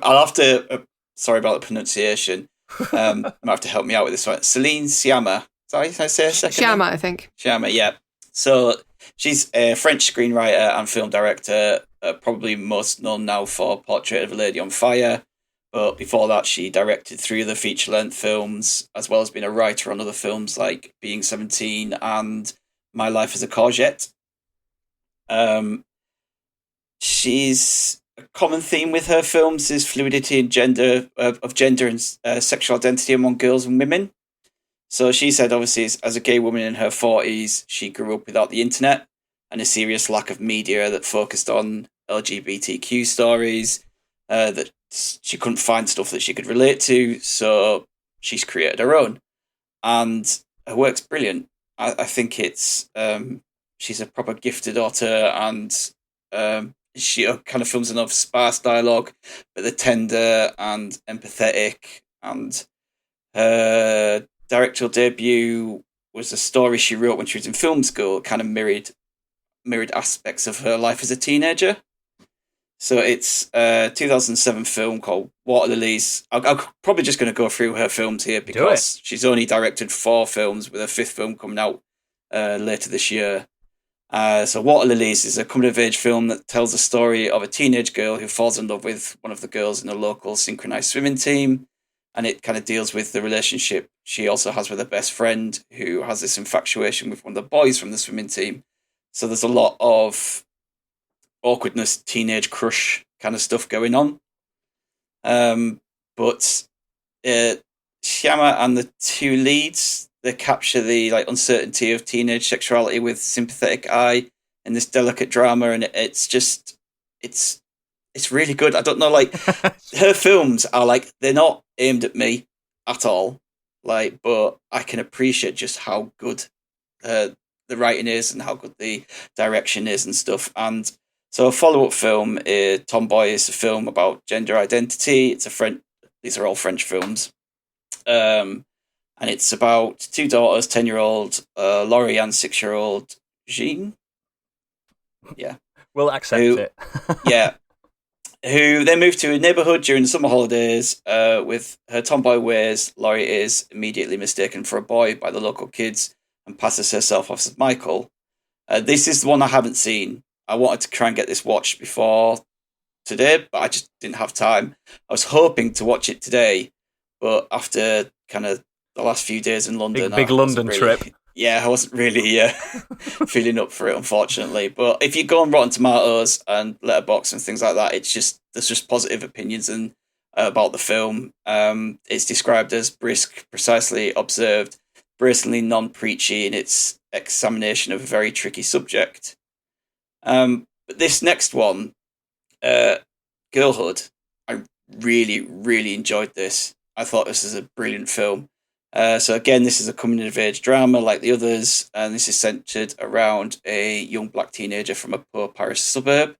I'll have to. Sorry about the pronunciation. You might have to help me out with this one. Celine Sciamma. Is that how I say her second name? Sciamma, I think. Sciamma, yeah. So she's a French screenwriter and film director. Probably most known now for Portrait of a Lady on Fire. But before that, she directed 3 other feature-length films, as well as being a writer on other films like Being 17 and My Life as a Courgette. She's a common theme with her films is fluidity and gender and sexual identity among girls and women. So she said, obviously, as a gay woman in her 40s, she grew up without the internet and a serious lack of media that focused on LGBTQ stories, that she couldn't find stuff that she could relate to, so she's created her own. And her work's brilliant. I think it's she's a proper gifted author, and she kind of films enough sparse dialogue, but they're tender and empathetic. And her directorial debut was a story she wrote when she was in film school, kind of mirrored aspects of her life as a teenager. So it's a 2007 film called Water Lilies. I'm probably just going to go through her films here because she's only directed 4 films, with her 5th film coming out later this year. So Water Lilies is a coming-of-age film that tells the story of a teenage girl who falls in love with one of the girls in a local synchronized swimming team. And it kind of deals with the relationship she also has with her best friend, who has this infatuation with one of the boys from the swimming team. So there's a lot of awkwardness, teenage crush kind of stuff going on. But Sciamma and the 2 leads, they capture the uncertainty of teenage sexuality with sympathetic eye in this delicate drama, and it's really good. I don't know, her films are they're not aimed at me at all, but I can appreciate just how good the writing is and how good the direction is and stuff. And so a follow-up film, Tomboy, is a film about gender identity. These are all French films. And it's about 2 daughters, 10-year-old Laurie and 6-year-old Jean. Yeah. We'll accept it. Yeah. Who then moved to a neighbourhood during the summer holidays. With her tomboy ways, Laurie is immediately mistaken for a boy by the local kids and passes herself off as Michael. This is the one I haven't seen. I wanted to try and get this watched before today, but I just didn't have time. I was hoping to watch it today, but after kind of the last few days in London, big London trip. Yeah, I wasn't really feeling up for it, unfortunately. But if you go on Rotten Tomatoes and Letterboxd and things like that, there's just positive opinions about the film. It's described as brisk, precisely observed, brazenly non-preachy in its examination of a very tricky subject. But this next one, Girlhood, I really, really enjoyed this. I thought this was a brilliant film. So again, this is a coming-of-age drama like the others, and this is centred around a young black teenager from a poor Paris suburb.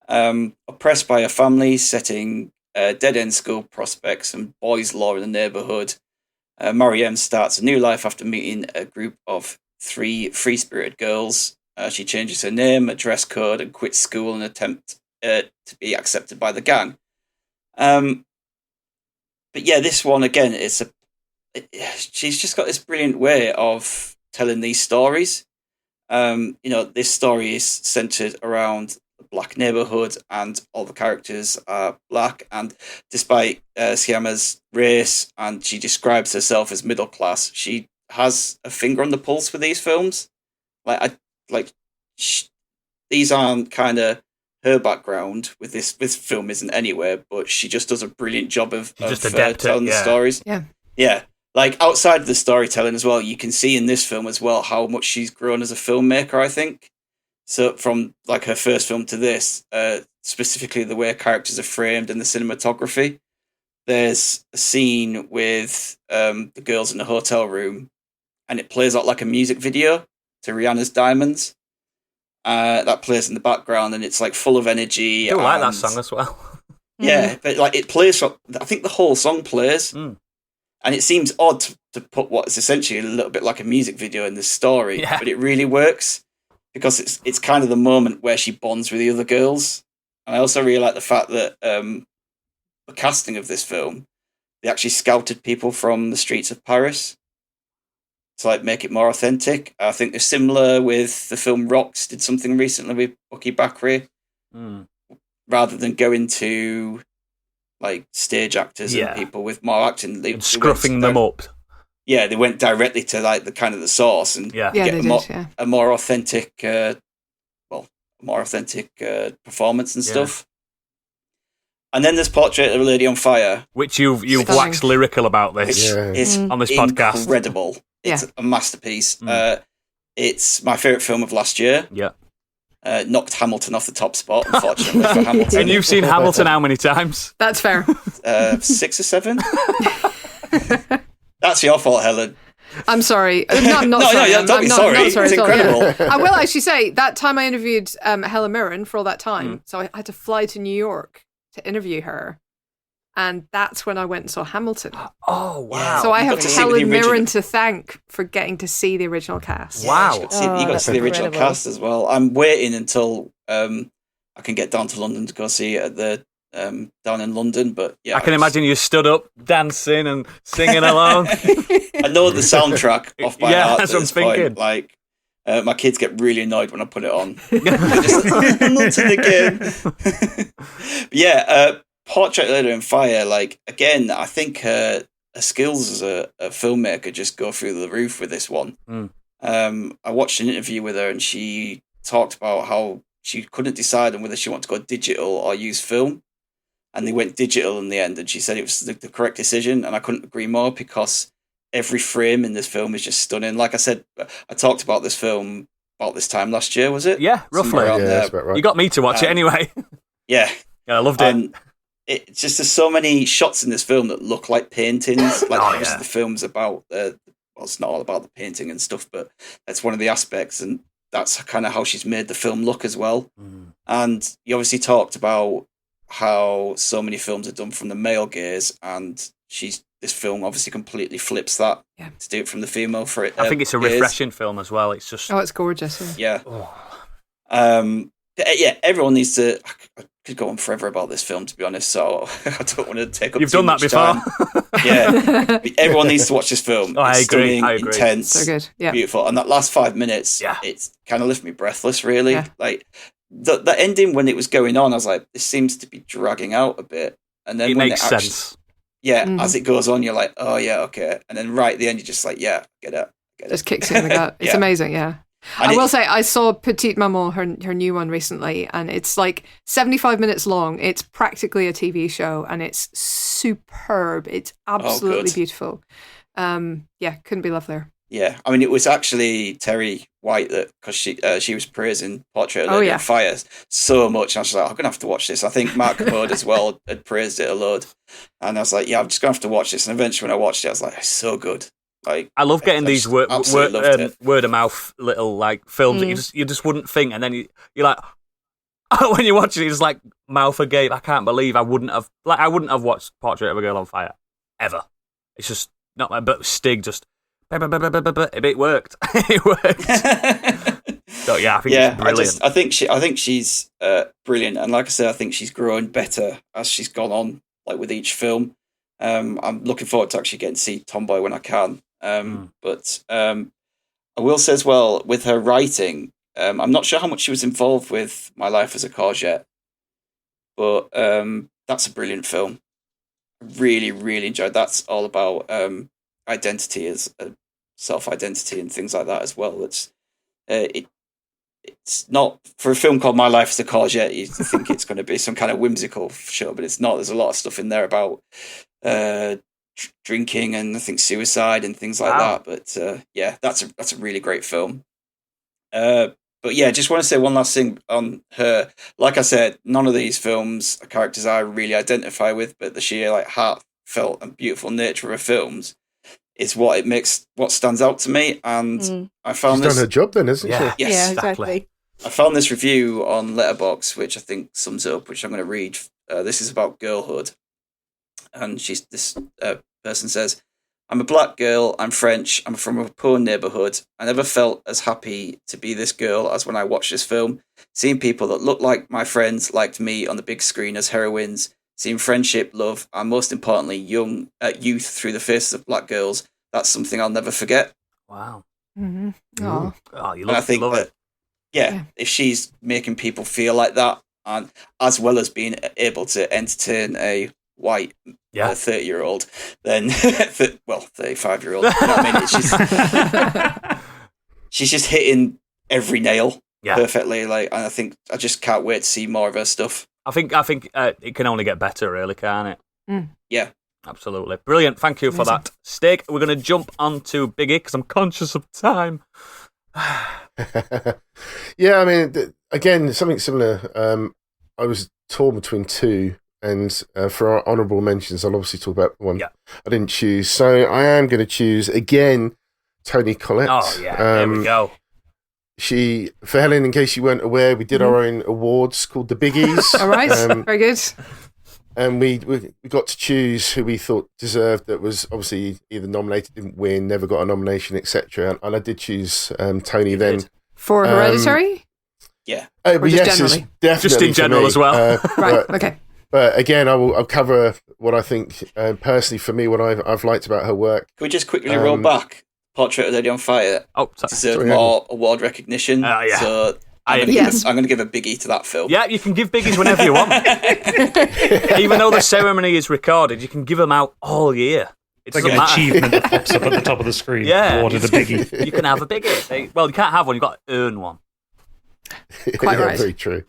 Oppressed by a family, setting dead-end school prospects and boys' law in the neighbourhood, Marianne starts a new life after meeting a group of three free-spirited girls. She changes her name, a dress code, and quits school in an attempt to be accepted by the gang. But yeah, this one again she's just got this brilliant way of telling these stories. This story is centered around the black neighborhood, and all the characters are black. And despite Sciamma's race, and she describes herself as middle class, she has a finger on the pulse with these films. These aren't kind of her background with this. This film isn't anywhere, but she just does a brilliant job of telling the stories. Yeah. Like, outside of the storytelling as well, you can see in this film as well how much she's grown as a filmmaker, I think. So from, like, her first film to this, specifically the way characters are framed and the cinematography. There's a scene with the girls in the hotel room, and it plays out like a music video to Rihanna's Diamonds. That plays in the background, and it's, like, full of energy. I do like that song as well. Yeah, but, like, it plays from... I think the whole song plays... And it seems odd to put what is essentially a little bit like a music video in this story, but it really works because it's kind of the moment where she bonds with the other girls. And I also really like the fact that the casting of this film, they actually scouted people from the streets of Paris to like make it more authentic. I think they're similar with the film Rocks did something recently with Bucky Bakri, rather than going to like stage actors and people with more acting, they scruffing them up. Yeah, they went directly to like the kind of the source and get a more authentic, performance and stuff. And then there's Portrait of a Lady on Fire, which you've waxed lyrical about this on this podcast. Incredible! It's a masterpiece. It's my favorite film of last year. Yeah. Knocked Hamilton off the top spot, unfortunately, for Hamilton. And you've seen Hamilton how many times? That's fair. 6 or 7. That's your fault, Helen. I'm sorry. No, I'm not sorry. No, don't be sorry. It's incredible. I will actually say, that time I interviewed Helen Mirren for all that time, so I had to fly to New York to interview her. And that's when I went and saw Hamilton. Oh, wow. So I have Helen Mirren to thank for getting to see the original cast. Wow. You got to see the original cast as well. I'm waiting until I can get down to London to go see it at the down in London. But yeah, I can imagine you stood up dancing and singing along. I know the soundtrack off by heart. That's what I'm thinking. Like, my kids get really annoyed when I put it on. They're just like, Hamilton again. But Portrait of a Lady on Fire, like, again, I think her skills as a filmmaker just go through the roof with this one. I watched an interview with her and she talked about how she couldn't decide on whether she wanted to go digital or use film. And they went digital in the end, and she said it was the correct decision, and I couldn't agree more because every frame in this film is just stunning. Like I said, I talked about this film about this time last year, was it? Yeah, roughly. That's about right. You got me to watch it anyway. Yeah, I loved it. It's just there's so many shots in this film that look like paintings. Like the film's about it's not all about the painting and stuff, but that's one of the aspects, and that's kind of how she's made the film look as well. And you obviously talked about how so many films are done from the male gaze, and this film obviously completely flips that to do it from the female for it. I think it's a refreshing film as well. It's just it's gorgeous. Yeah. Everyone needs to. I could go on forever about this film, to be honest. So I don't want to take up. You've too done that much before. Time. Yeah, everyone needs to watch this film. I agree. Intense, so good, beautiful, and that last 5 minutes, it's kind of left me breathless. Really, like the ending when it was going on, I was like, this seems to be dragging out a bit, and then it when makes it actually, sense. As it goes on, you're like, oh yeah, okay, and then right at the end, you're just like, get it. Just kicks you in the gut. It's amazing, yeah. And I will say, I saw Petite Maman, her new one recently, and it's like 75 minutes long. It's practically a TV show, and it's superb. It's absolutely beautiful. Couldn't be lovelier. Yeah, I mean, it was actually Terry White because she was praising Portrait of a Lady on Fire so much, and I was like, I'm going to have to watch this. I think Mark Code as well had praised it a load, and I was like, I'm just going to have to watch this. And eventually when I watched it, I was like, it's so good. Like, I love getting these word of mouth little like films that you just wouldn't think, and then you're like, when you're watching it, you're just like mouth agape. I can't believe I wouldn't have watched Portrait of a Girl on Fire ever. It's just not. But Stig just It worked. It worked. So yeah, I think it's brilliant. I think she's brilliant, and like I said, I think she's growing better as she's gone on, like with each film. I'm looking forward to actually getting to see Tomboy when I can. But I will say as well, with her writing, I'm not sure how much she was involved with My Life as a Courgette, but that's a brilliant film. Really, really enjoyed. That's all about identity, as self-identity and things like that as well. It's not, for a film called My Life as a Courgette, you think it's going to be some kind of whimsical show, but it's not. There's a lot of stuff in there about drinking and I think suicide and things like that. But yeah, that's a really great film. But yeah, just want to say one last thing on her. Like I said, none of these films are characters I really identify with, but the sheer like heartfelt and beautiful nature of her films is what stands out to me. And I found She's done her job then, isn't she? Yes, yeah, exactly. I found this review on Letterboxd, which I think sums it up, which I'm going to read. This is about girlhood. And this person says, I'm a black girl, I'm French, I'm from a poor neighbourhood. I never felt as happy to be this girl as when I watched this film. Seeing people that looked like my friends liked me on the big screen as heroines, seeing friendship, love, and most importantly, youth through the faces of black girls, that's something I'll never forget. Wow. Mm-hmm. Oh, you love it. Yeah, if she's making people feel like that, and as well as being able to entertain a white 30-year-old, then 35-year-old. You know what I mean? It's just, she's just hitting every nail perfectly. Like, and I just can't wait to see more of her stuff. I think it can only get better, really, can't it? Mm. Yeah, absolutely, brilliant. Thank you for that, Steak. We're going to jump onto Biggie because I'm conscious of time. Yeah, I mean, again, something similar. I was torn between two. And for our honourable mentions, I'll obviously talk about the one I didn't choose. So I am going to choose, again, Toni Collette. Oh, yeah, there we go. For Helen, in case you weren't aware, we did our own awards called the Biggies. All right, very good. And we got to choose who we thought deserved, that was obviously either nominated, didn't win, never got a nomination, etc. And I did choose Toni then. For Hereditary? Yeah. But yes, generally? definitely just in general as well. Right, okay. But again, I'll cover what I think personally for me, what I've liked about her work. Can we just quickly roll back? Portrait of Lady on Fire deserved more award recognition. Yeah. So I'm going to give a biggie to that film. Yeah, you can give biggies whenever you want. Even though the ceremony is recorded, you can give them out all year. It's like an achievement that pops up at the top of the screen. Yeah. Awarded a biggie. You can have a biggie. Well, you can't have one, you've got to earn one. Quite right. Very true.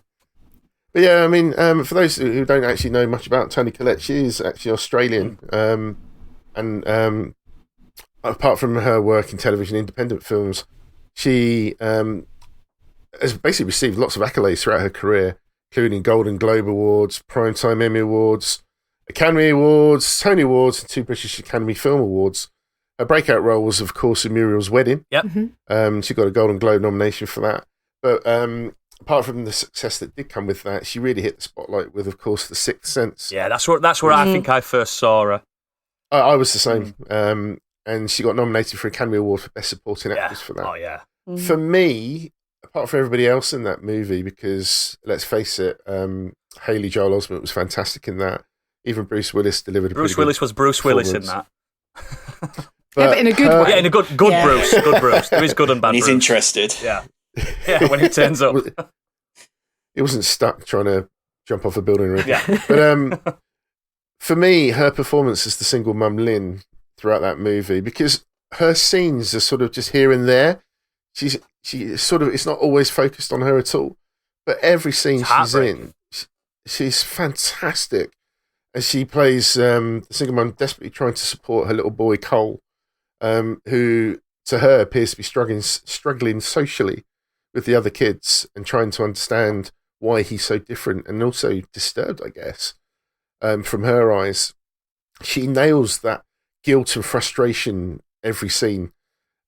But yeah, I mean, for those who don't actually know much about Toni Collette, she is actually Australian. And apart from her work in television, independent films, she has basically received lots of accolades throughout her career, including Golden Globe Awards, Primetime Emmy Awards, Academy Awards, Tony Awards, and 2 British Academy Film Awards. Her breakout role was, of course, in Muriel's Wedding. Yep. Mm-hmm. She got a Golden Globe nomination for that. But apart from the success that did come with that, she really hit the spotlight with, of course, The Sixth Sense. Yeah, that's where I think I first saw her. I was the same. And she got nominated for Academy Award for Best Supporting Actress for that. Oh, yeah. For me, apart from everybody else in that movie, because let's face it, Haley Joel Osment was fantastic in that. Even Bruce Willis delivered a Bruce Willis was Bruce Willis in that. But in a good way. Yeah, in a good Bruce. Good Bruce. There is good and bad When he's Bruce. interested. Yeah. Yeah, when he turns up. He wasn't stuck trying to jump off a building or anything. Yeah. But for me, her performance as the single mum Lynn throughout that movie, because her scenes are sort of just here and there. She sort of, it's not always focused on her at all, but every scene she's in, she's fantastic. As she plays the single mum desperately trying to support her little boy Cole, who to her appears to be struggling socially with the other kids and trying to understand why he's so different and also disturbed, I guess, from her eyes. She nails that guilt and frustration every scene.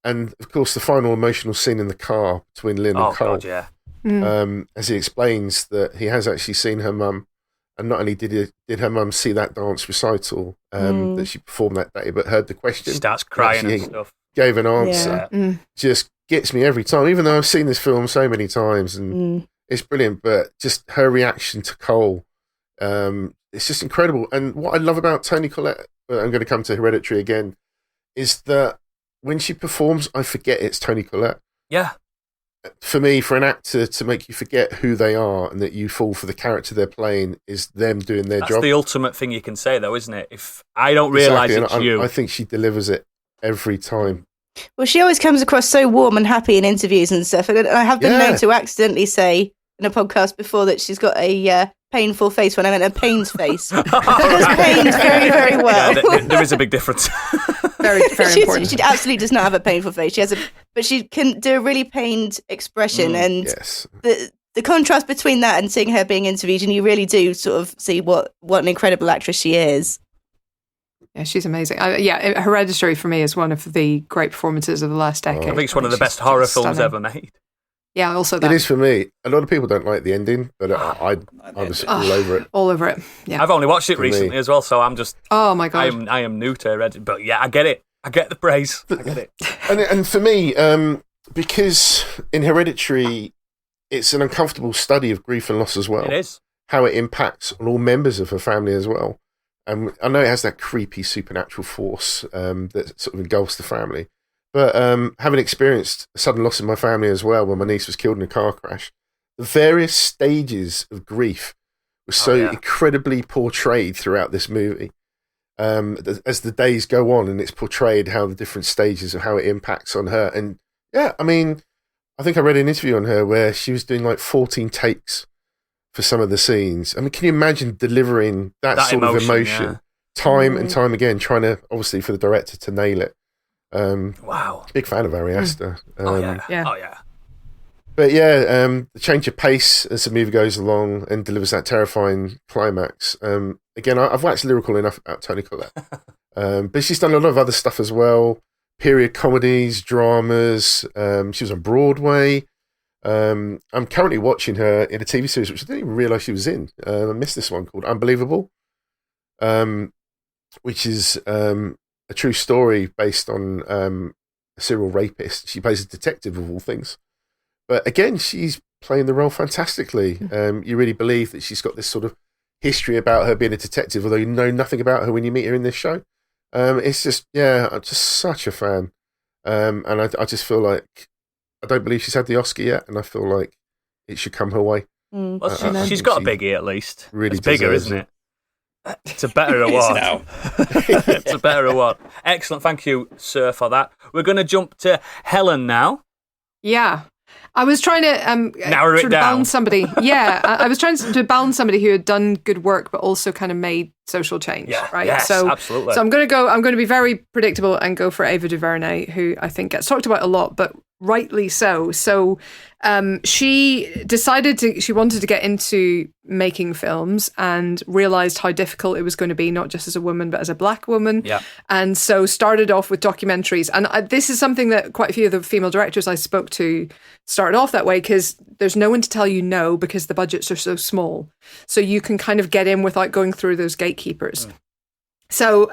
And, of course, the final emotional scene in the car between Lynn and Cole. God, yeah. As he explains that he has actually seen her mum, and not only did her mum see that dance recital that she performed that day, but heard the question. She starts crying and stuff. gave an answer just gets me every time, even though I've seen this film so many times and it's brilliant. But just her reaction to Cole, it's just incredible. And what I love about Toni Collette, I'm going to come to Hereditary again, is that when she performs, I forget it's Toni Collette. Yeah. For me, for an actor to make you forget who they are and that you fall for the character they're playing is them doing their job. That's the ultimate thing you can say, though, isn't it? If I don't realise it's you. I think she delivers it every time. Well, she always comes across so warm and happy in interviews and stuff. And I have been known to accidentally say in a podcast before that she's got a painful face when I meant a pains face. Because pains very, very well. Yeah, there is a big difference. Very, very important. She absolutely does not have a painful face. But she can do a really pained expression. And the contrast between that and seeing her being interviewed, and you really do sort of see what an incredible actress she is. Yeah, she's amazing. Hereditary for me is one of the great performances of the last decade. I think it's one of the best horror films ever made. Yeah, also that. It is for me. A lot of people don't like the ending, but I was all over it. All over it. Yeah. I've only watched it recently as well, so I'm just. Oh my god! I am new to Hereditary, but yeah, I get it. I get the praise. I get it. And for me, because in Hereditary, it's an uncomfortable study of grief and loss as well. It is. How it impacts on all members of her family as well. I know it has that creepy supernatural force that sort of engulfs the family. But having experienced a sudden loss in my family as well, when my niece was killed in a car crash, the various stages of grief were so incredibly portrayed throughout this movie. As the days go on, and it's portrayed how the different stages of how it impacts on her. And yeah, I mean, I think I read an interview on her where she was doing like 14 takes for some of the scenes. I mean, can you imagine delivering that sort of emotion time and time again, trying to, obviously, for the director to nail it. Wow. Big fan of Ari Aster. Oh yeah. But yeah, the change of pace as the movie goes along and delivers that terrifying climax. Again, I've waxed lyrical enough about Toni Collette. But she's done a lot of other stuff as well. Period comedies, dramas. She was on Broadway. I'm currently watching her in a TV series which I didn't even realise she was in. I missed this one called Unbelievable, which is a true story based on a serial rapist. She plays a detective of all things. But again, she's playing the role fantastically. You really believe that she's got this sort of history about her being a detective, although you know nothing about her when you meet her in this show. It's just, I'm just such a fan. And I just feel like, I don't believe she's had the Oscar yet, and I feel like it should come her way. Well, she's got a biggie at least. Really it's bigger, isn't it? It's a better award. Now. It's a better award. Excellent. Thank you, sir, for that. We're going to jump to Helen now. Yeah. I was trying to narrow it down. Balance somebody. Yeah, I was trying to balance somebody who had done good work, but also kind of made social change. Yeah, right. Yes, so absolutely. So I'm going to be very predictable and go for Ava DuVernay, who I think gets talked about a lot, but rightly so. So she decided she wanted to get into making films and realized how difficult it was going to be, not just as a woman, but as a black woman. Yeah. And so started off with documentaries. And this is something that quite a few of the female directors I spoke to started off that way, because there's no one to tell you no, because the budgets are so small. So you can kind of get in without going through those gatekeepers. So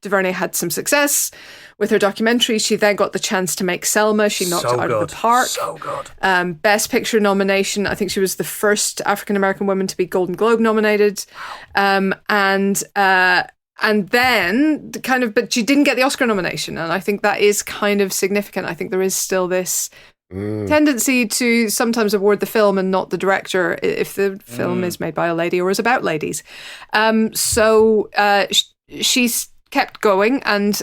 DuVernay had some success with her documentary. She then got the chance to make Selma. She knocked it out of the park. So good. Best Picture nomination. I think she was the first African-American woman to be Golden Globe nominated. And then but she didn't get the Oscar nomination. And I think that is kind of significant. I think there is still this tendency to sometimes award the film and not the director if the film is made by a lady or is about ladies. So she's kept going and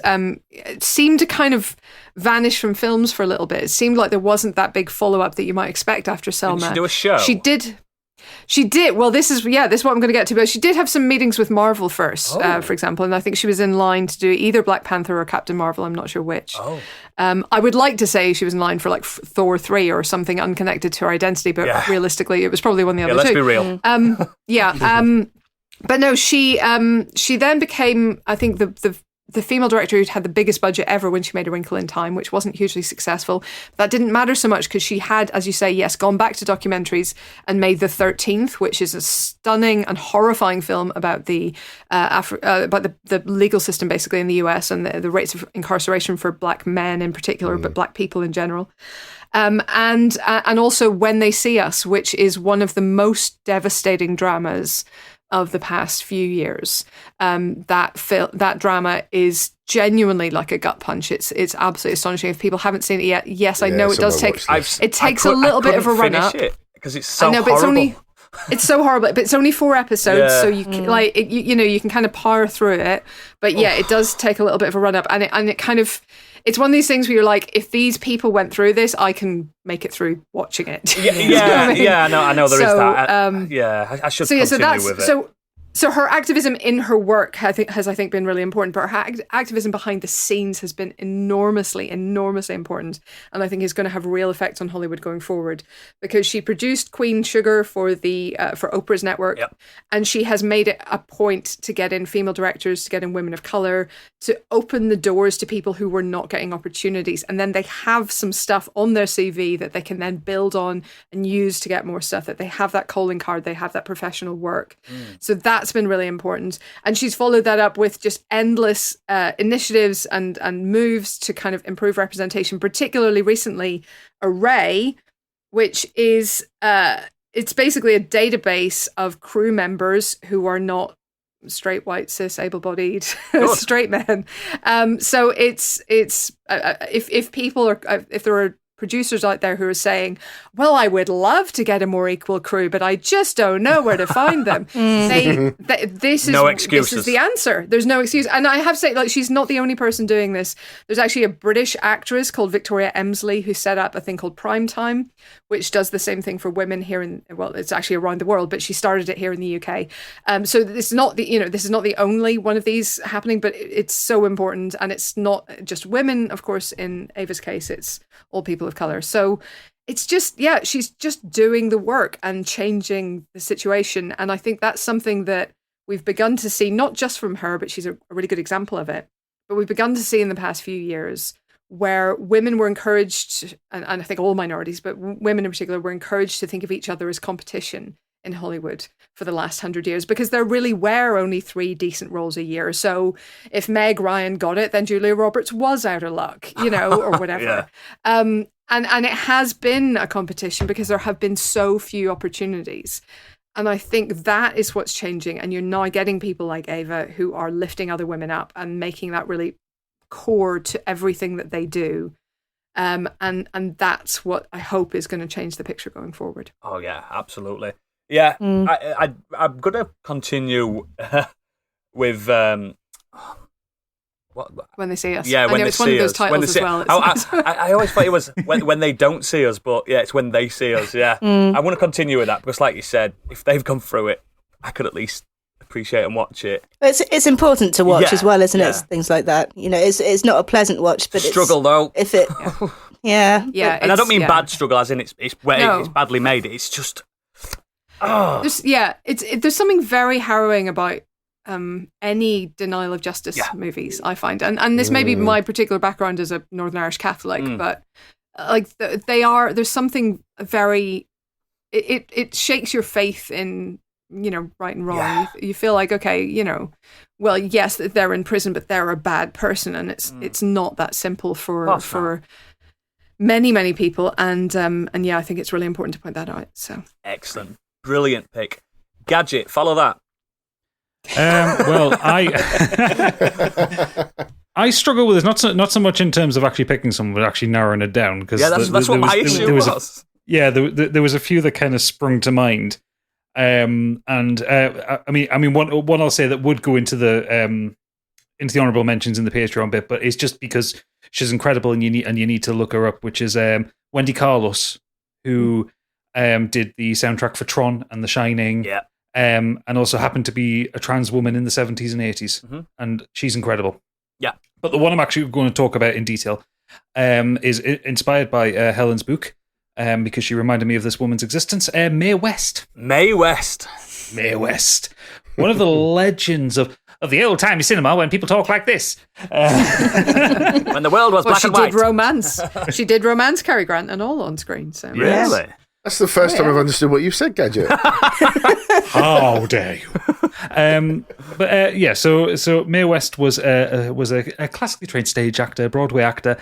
it seemed to kind of vanish from films for a little bit. It seemed like there wasn't that big follow-up that you might expect after Selma. Did she do a show? She did. Well, this is what I'm going to get to. But she did have some meetings with Marvel first, for example. And I think she was in line to do either Black Panther or Captain Marvel. I'm not sure which. I would like to say she was in line for like Thor 3 or something unconnected to her identity. But realistically, it was probably one of the other two. Let's be real. But no, she then became, I think, the the female director who'd had the biggest budget ever when she made A Wrinkle in Time, which wasn't hugely successful. That didn't matter so much because she had, as you say, yes, gone back to documentaries and made The 13th, which is a stunning and horrifying film about the legal system basically in the US and the rates of incarceration for black men in particular, but black people in general. And also When They See Us, which is one of the most devastating dramas of the past few years. That drama is genuinely like a gut punch. It's absolutely astonishing. If people haven't seen it yet, yes, I know it does take. It takes a little bit of a run up because it's so horrible. But it's so horrible. But it's only 4 episodes, so you can, you can kind of power through it. But yeah, it does take a little bit of a run up, and it kind of. It's one of these things where you're like, if these people went through this, I can make it through watching it. I know there is that. I should continue with it. So her activism in her work has I think been really important, but her activism behind the scenes has been enormously important, and I think is going to have a real effect on Hollywood going forward, because she produced Queen Sugar for Oprah's network, and she has made it a point to get in female directors, to get in women of color, to open the doors to people who were not getting opportunities, and then they have some stuff on their CV that they can then build on and use to get more stuff, that they have that calling card, they have that professional work. So that's been really important, and she's followed that up with just endless initiatives and moves to kind of improve representation, particularly recently Array, which is it's basically a database of crew members who are not straight, white, cis, able-bodied straight men. So it's if people are if there are producers out there who are saying, well, I would love to get a more equal crew, but I just don't know where to find them. This is the answer. There's no excuse. And I have to say, like, she's not the only person doing this. There's actually a British actress called Victoria Emsley who set up a thing called Primetime, which does the same thing for women here it's actually around the world, but she started it here in the UK. So this is not the only one of these happening, but it's so important. And it's not just women, of course, in Ava's case, it's all people of color. So it's just, she's just doing the work and changing the situation. And I think that's something that we've begun to see, not just from her, but she's a really good example of it. But we've begun to see in the past few years where women were encouraged, and I think all minorities, but women in particular, were encouraged to think of each other as competition in Hollywood for the last 100 years, because there really were only 3 decent roles a year. So if Meg Ryan got it, then Julia Roberts was out of luck, or whatever. And it has been a competition because there have been so few opportunities. And I think that is what's changing. And you're now getting people like Ava who are lifting other women up and making that really core to everything that they do. And that's what I hope is going to change the picture going forward. Oh, yeah, absolutely. Yeah, I'm going to continue with... When They See Us. Yeah, when they it's one of those titles as well. I always thought it was when they don't see us, but yeah, it's when they see us. Yeah, I want to continue with that because, like you said, if they've gone through it, I could at least appreciate and watch it. It's important to watch as well, isn't it? Things like that. It's not a pleasant watch, but struggle though. If it, yeah, and I don't mean bad struggle, as in it's badly made. It's just. There's something very harrowing about any denial of justice movies, I find, and this may be my particular background as a Northern Irish Catholic, but like there's something very it shakes your faith in right and wrong. You feel like, okay, well, yes, they're in prison, but they're a bad person, and it's not that simple for many people, and I think it's really important to point that out. So excellent. Brilliant pick. Gadget, follow that. Well, I struggle with this, not so much in terms of actually picking someone, but actually narrowing it down. Because that's what my issue was. There was a few that kind of sprung to mind. I mean, one I'll say that would go into the honorable mentions in the Patreon bit, but it's just because she's incredible, and you need to look her up, which is Wendy Carlos, who did the soundtrack for Tron and The Shining, and also happened to be a trans woman in the 70s and 80s, and she's incredible. Yeah, but the one I'm actually going to talk about in detail is inspired by Helen's book, because she reminded me of this woman's existence. Mae West. Mae West. Mae West. One of the legends of... of the old-timey cinema when people talk like this. When the world was black and white. She did romance Cary Grant and all on screen. So Really? That's the first time I've understood what you've said, Gadget. How dare you? So Mae West was a classically trained stage actor, Broadway actor,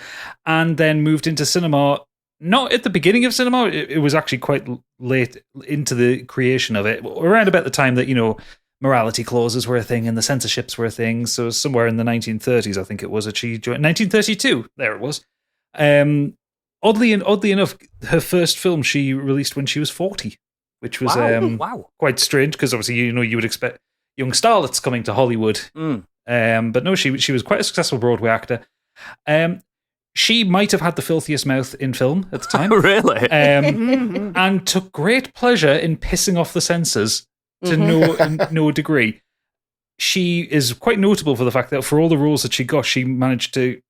and then moved into cinema. Not at the beginning of cinema. It was actually quite late into the creation of it, around about the time that morality clauses were a thing and the censorships were a thing. So somewhere in the 1930s, I think it was. She joined 1932. There it was. Oddly enough, her first film she released when she was 40, which was quite strange because obviously you would expect young starlets coming to Hollywood, but no, she was quite a successful Broadway actor. She might have had the filthiest mouth in film at the time, really, and took great pleasure in pissing off the censors to no degree. She is quite notable for the fact that for all the roles that she got, she managed to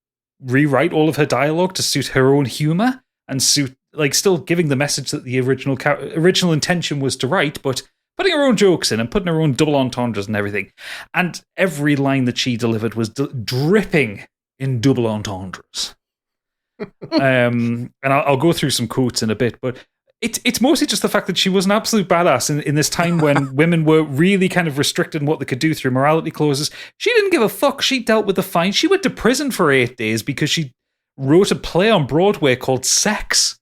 rewrite all of her dialogue to suit her own humor and suit, still giving the message that the original intention was to write, but putting her own jokes in and putting her own double entendres and everything. And every line that she delivered was dripping in double entendres. And I'll go through some quotes in a bit, but it's mostly just the fact that she was an absolute badass in this time when women were really kind of restricted in what they could do through morality clauses. She didn't give a fuck. She dealt with the fine. She went to prison for 8 days because she wrote a play on Broadway called Sex.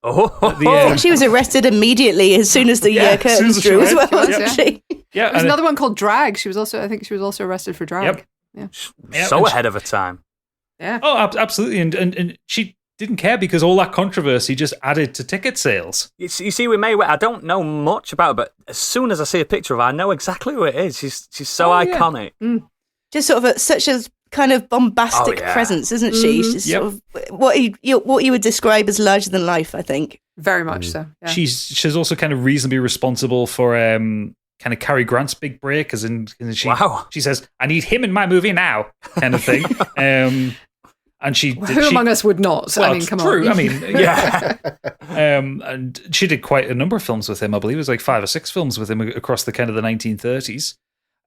She was arrested immediately as soon as the curtains drew as well, wasn't she? Yeah, there was another one called Drag. I think she was also arrested for drag. Yep. So ahead of her time. Yeah. Oh, absolutely. And she didn't care because all that controversy just added to ticket sales. You see, with Mae West, I don't know much about her, but as soon as I see a picture of her, I know exactly who it is. She's so iconic. Mm. Just sort of such a kind of bombastic presence, isn't she? She's sort of what you would describe as larger than life, I think. Very much so. Yeah. She's also kind of reasonably responsible for kind of Cary Grant's big break, as in she says, "I need him in my movie now," kind of thing. And who among us would not? Well, I mean, come true. on. I mean, yeah. And she did quite a number of films with him. I believe it was like 5 or 6 films with him across the kind of the 1930s.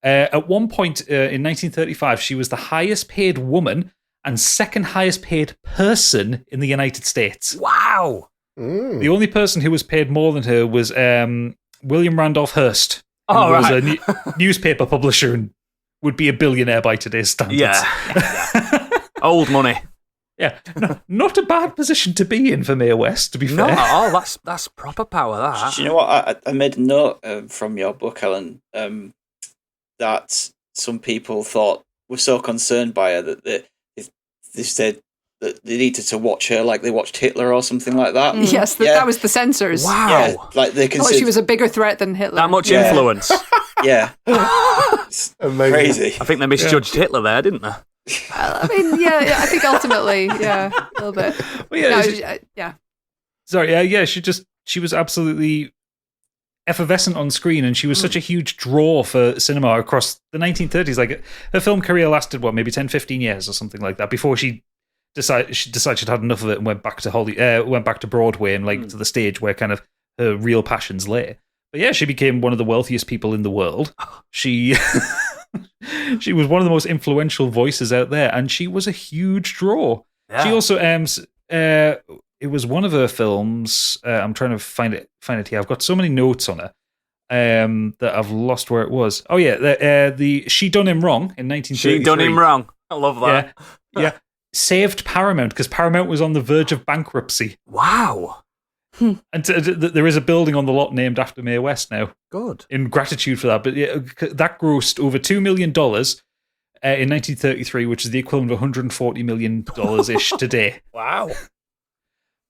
At one point in 1935, she was the highest paid woman and second highest paid person in the United States. Wow. The only person who was paid more than her was William Randolph Hearst, who was a newspaper publisher and would be a billionaire by today's standards. Yeah. Old money. Yeah, not a bad position to be in for Mae West, to be fair. No, that's proper power, that. Do you know what? I made a note from your book, Helen, that some people were so concerned by her that they said that they needed to watch her like they watched Hitler or something like that. Yes, that was the censors. Wow. Yeah, like they considered she was a bigger threat than Hitler. That much influence. Yeah. Amazing. Crazy. I think they misjudged Hitler there, didn't they? I mean, I think ultimately, a little bit. Well, Sorry, she was absolutely effervescent on screen, and she was such a huge draw for cinema across the 1930s. Like, her film career lasted, maybe 10, 15 years or something like that before she decided she'd had enough of it and went back to Broadway and to the stage where kind of her real passions lay. But yeah, she became one of the wealthiest people in the world. She was one of the most influential voices out there, and she was a huge draw. Yeah. She also it was one of her films. I'm trying to find it here. I've got so many notes on it that I've lost where it was. Oh yeah, the She Done Him Wrong in 1933. She Done Him Wrong. I love that. Yeah. Saved Paramount because Paramount was on the verge of bankruptcy. Wow. And there is a building on the lot named after Mae West now. Good. In gratitude for that. But that grossed over $2 million in 1933, which is the equivalent of $140 million-ish today. Wow.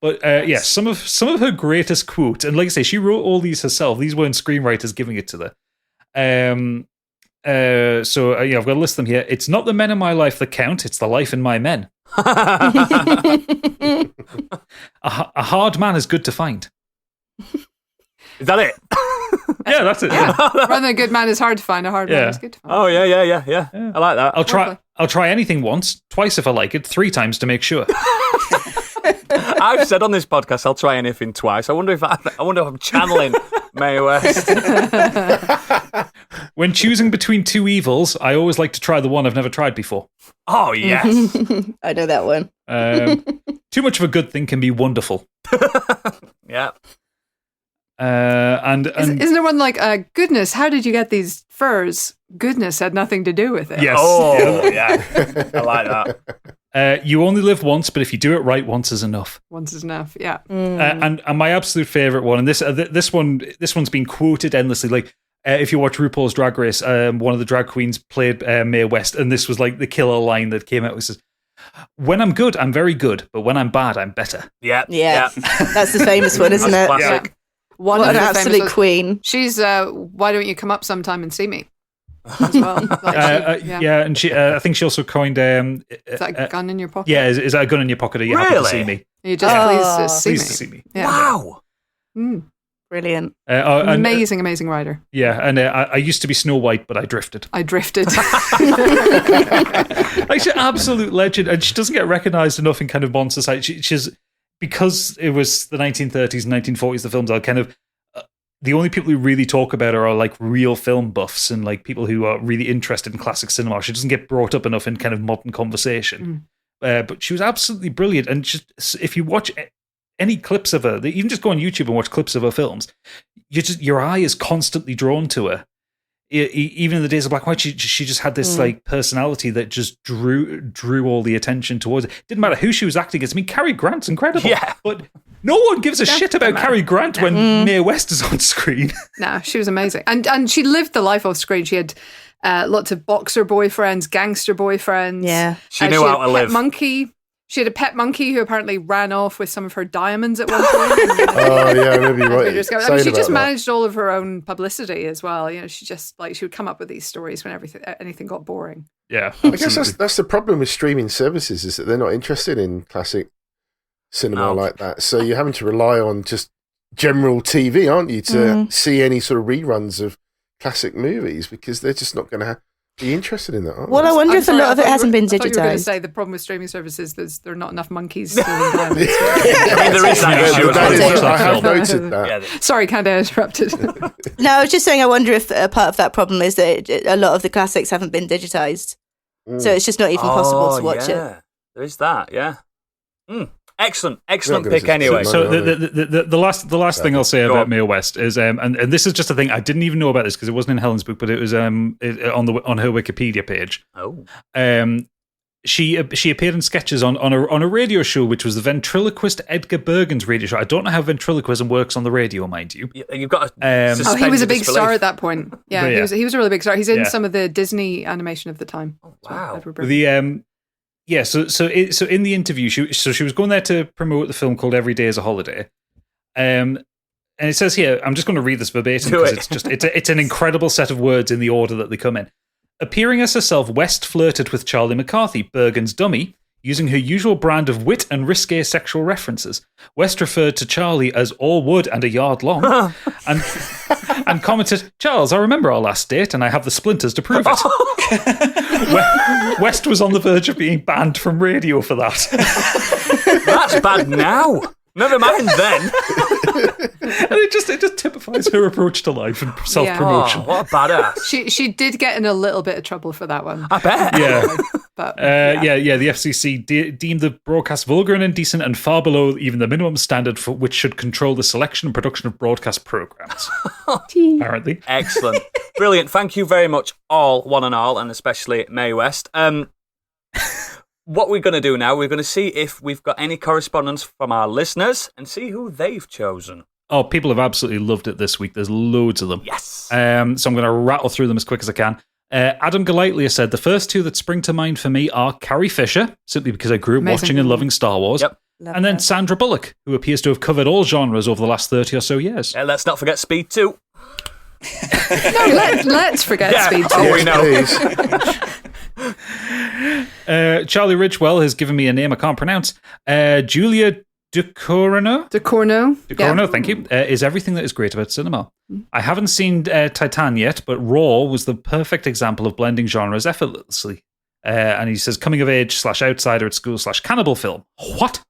But some of her greatest quotes, and like I say, she wrote all these herself. These weren't screenwriters giving it to her. I've got to list them here. It's not the men in my life that count, it's the life in my men. A hard man is good to find. Is that it? Yeah, that's it. Yeah. Rather than a good man is hard to find, a hard man is good to find. Oh, yeah. I like that. I'll try anything once, twice if I like it, 3 times to make sure. I've said on this podcast I'll try anything twice. I wonder if I'm channeling Mae West. When choosing between two evils, I always like to try the one I've never tried before. Oh, yes. I know that one. Too much of a good thing can be wonderful. Yeah. And Isn't there one like, goodness, how did you get these furs? Goodness had nothing to do with it. yes. Oh, yeah. I like that. You only live once, but if you do it right, once is enough. Once is enough, yeah. And my absolute favorite one, and this one's been quoted endlessly. Like if you watch RuPaul's Drag Race, one of the drag queens played Mae West, and this was like the killer line that came out. It says, "When I'm good, I'm very good, but when I'm bad, I'm better." Yeah. Yeah. That's the famous one, isn't That's it? classic. One What of an the absolute famous- queen. She's, why don't you come up sometime and see me? As well. Like And she, I think she also coined. Is that a gun in your pocket? Yeah, is that a gun in your pocket? Are you happy to Really? see me? You just please Pleased to see see me. me. Yeah. Wow. Brilliant. And, Amazing writer. Yeah, and I used to be Snow White, but I drifted. I drifted. Like she's an absolute legend, and she doesn't get recognised enough in kind of modern society. She's because it was the 1930s and 1940s. The films are kind of the only people who really talk about her are like real film buffs and like people who are really interested in classic cinema. She doesn't get brought up enough in kind of modern conversation. But she was absolutely brilliant, and just if you watch any clips of her, even just go on YouTube and watch clips of her films, your eye is constantly drawn to her. Even in the days of black and white, she just had this like personality that just drew all the attention towards it. Didn't matter who she was acting against. I mean, Cary Grant's incredible, but no one gives a shit about Cary Grant when Mae West is on screen. No, she was amazing, and she lived the life off screen. She had lots of boxer boyfriends, gangster boyfriends. Yeah, she knew how to live. Monkey. She had a pet monkey who apparently ran off with some of her diamonds at one point. Oh yeah, maybe you're right. I mean, she just managed all of her own publicity as well. You know, she just she would come up with these stories when anything got boring. Yeah, I guess that's the problem with streaming services, is that they're not interested in classic cinema like that. So you're having to rely on just general TV, aren't you, to see any sort of reruns of classic movies, because they're just not going to be interested in that, aren't Well, they? I wonder if a lot of it hasn't been I thought you were going to digitized. say the problem with streaming services is there are not enough monkeys stealing diamonds. I mean, there is that issue as That is- well. I have noted that. Yeah, Sorry, kind of interrupted. No, I was just saying I wonder if a part of that problem is that a lot of the classics haven't been digitized. So it's just not even possible to watch it. There is that, yeah. Excellent Not pick gonna anyway. just- So the last thing I'll say about Mae West is, and this is just a thing I didn't even know about this because it wasn't in Helen's book, but it was on her Wikipedia page. Oh, she appeared in sketches on a radio show, which was the ventriloquist Edgar Bergen's radio show. I don't know how ventriloquism works on the radio, mind you. you've got to He was a big star at that point. Yeah, But yeah. he was a really big star. He's in Yeah. some of the Disney animation of the time. Wow. Edward Bergen. So in the interview, she was going there to promote the film called Every Day is a Holiday, and it says here, I'm just going to read this verbatim because it's an incredible set of words in the order that they come in. Appearing as herself, West flirted with Charlie McCarthy, Bergen's dummy, using her usual brand of wit and risque sexual references. West referred to Charlie as all wood and a yard long, and commented, "Charles, I remember our last date, and I have the splinters to prove it." West was on the verge of being banned from radio for that. That's bad now. Never mind then. And it just typifies her approach to life and self-promotion. Oh, what a badass. She did get in a little bit of trouble for that one. I bet. Yeah. But The FCC deemed the broadcast vulgar and indecent and far below even the minimum standard for which should control the selection and production of broadcast programs. Apparently. Excellent. Brilliant. Thank you very much, all, one and all, and especially Mae West. What we're going to do now, we're going to see if we've got any correspondence from our listeners and see who they've chosen. Oh, people have absolutely loved it this week. There's loads of them. Yes. So I'm going to rattle through them as quick as I can. Adam Golightly said, the first two that spring to mind for me are Carrie Fisher, simply because I grew up watching and loving Star Wars. Yep. Love And then that. Sandra Bullock, who appears to have covered all genres over the last 30 or so years. Let's not forget Speed 2. no, let's forget Speed 2. Oh, we know. Charlie Ridgewell has given me a name I can't pronounce. Julia Ducournau? Ducournau, Thank you. Is everything that is great about cinema. I haven't seen Titan yet, but Raw was the perfect example of blending genres effortlessly. And he says, coming of age / outsider at school / cannibal film. What?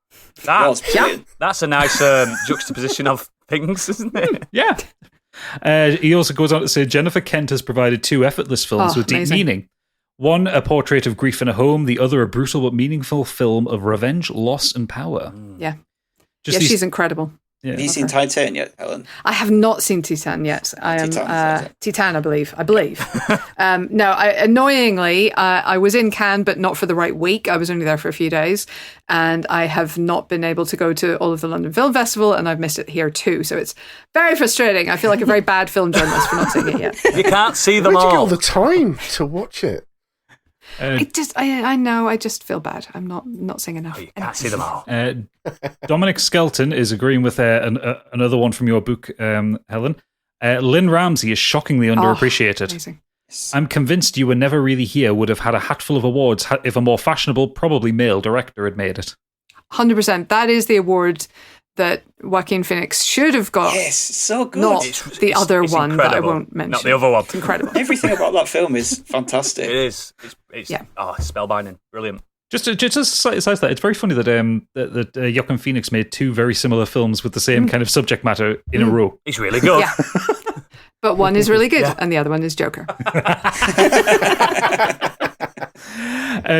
That was brilliant. That's a nice juxtaposition of things, isn't it? Yeah. He also goes on to say Jennifer Kent has provided 2 effortless films with deep amazing. meaning. One, a portrait of grief in a home. The other, a brutal but meaningful film of revenge, loss, and power. Yeah. Just She's incredible. Yeah. Have you seen Titan yet, Helen? I have not seen Titan yet. I am Titan, I believe. Annoyingly, I was in Cannes, but not for the right week. I was only there for a few days, and I have not been able to go to all of the London Film Festival, and I've missed it here too. So it's very frustrating. I feel like a very bad film journalist for not seeing it yet. You can't see them Where'd you get all all. the time to watch it? I know. I just feel bad. I'm not seeing enough. You can't see them all. Dominic Skelton is agreeing with another one from your book, Helen. Lynn Ramsey is shockingly underappreciated. Amazing. I'm convinced You Were Never Really Here would have had a hatful of awards if a more fashionable, probably male director had made it. 100%. That is the award that Joaquin Phoenix should have got. Yes, so good. Not the other it's one that I incredible. won't mention. Not the other one. It's incredible. Everything about that film is fantastic. It is. It's spellbinding. Brilliant. Just besides that, it's very funny that Joaquin Phoenix made 2 very similar films with the same kind of subject matter in a row. He's really good. Yeah. But one is really good, and the other one is Joker.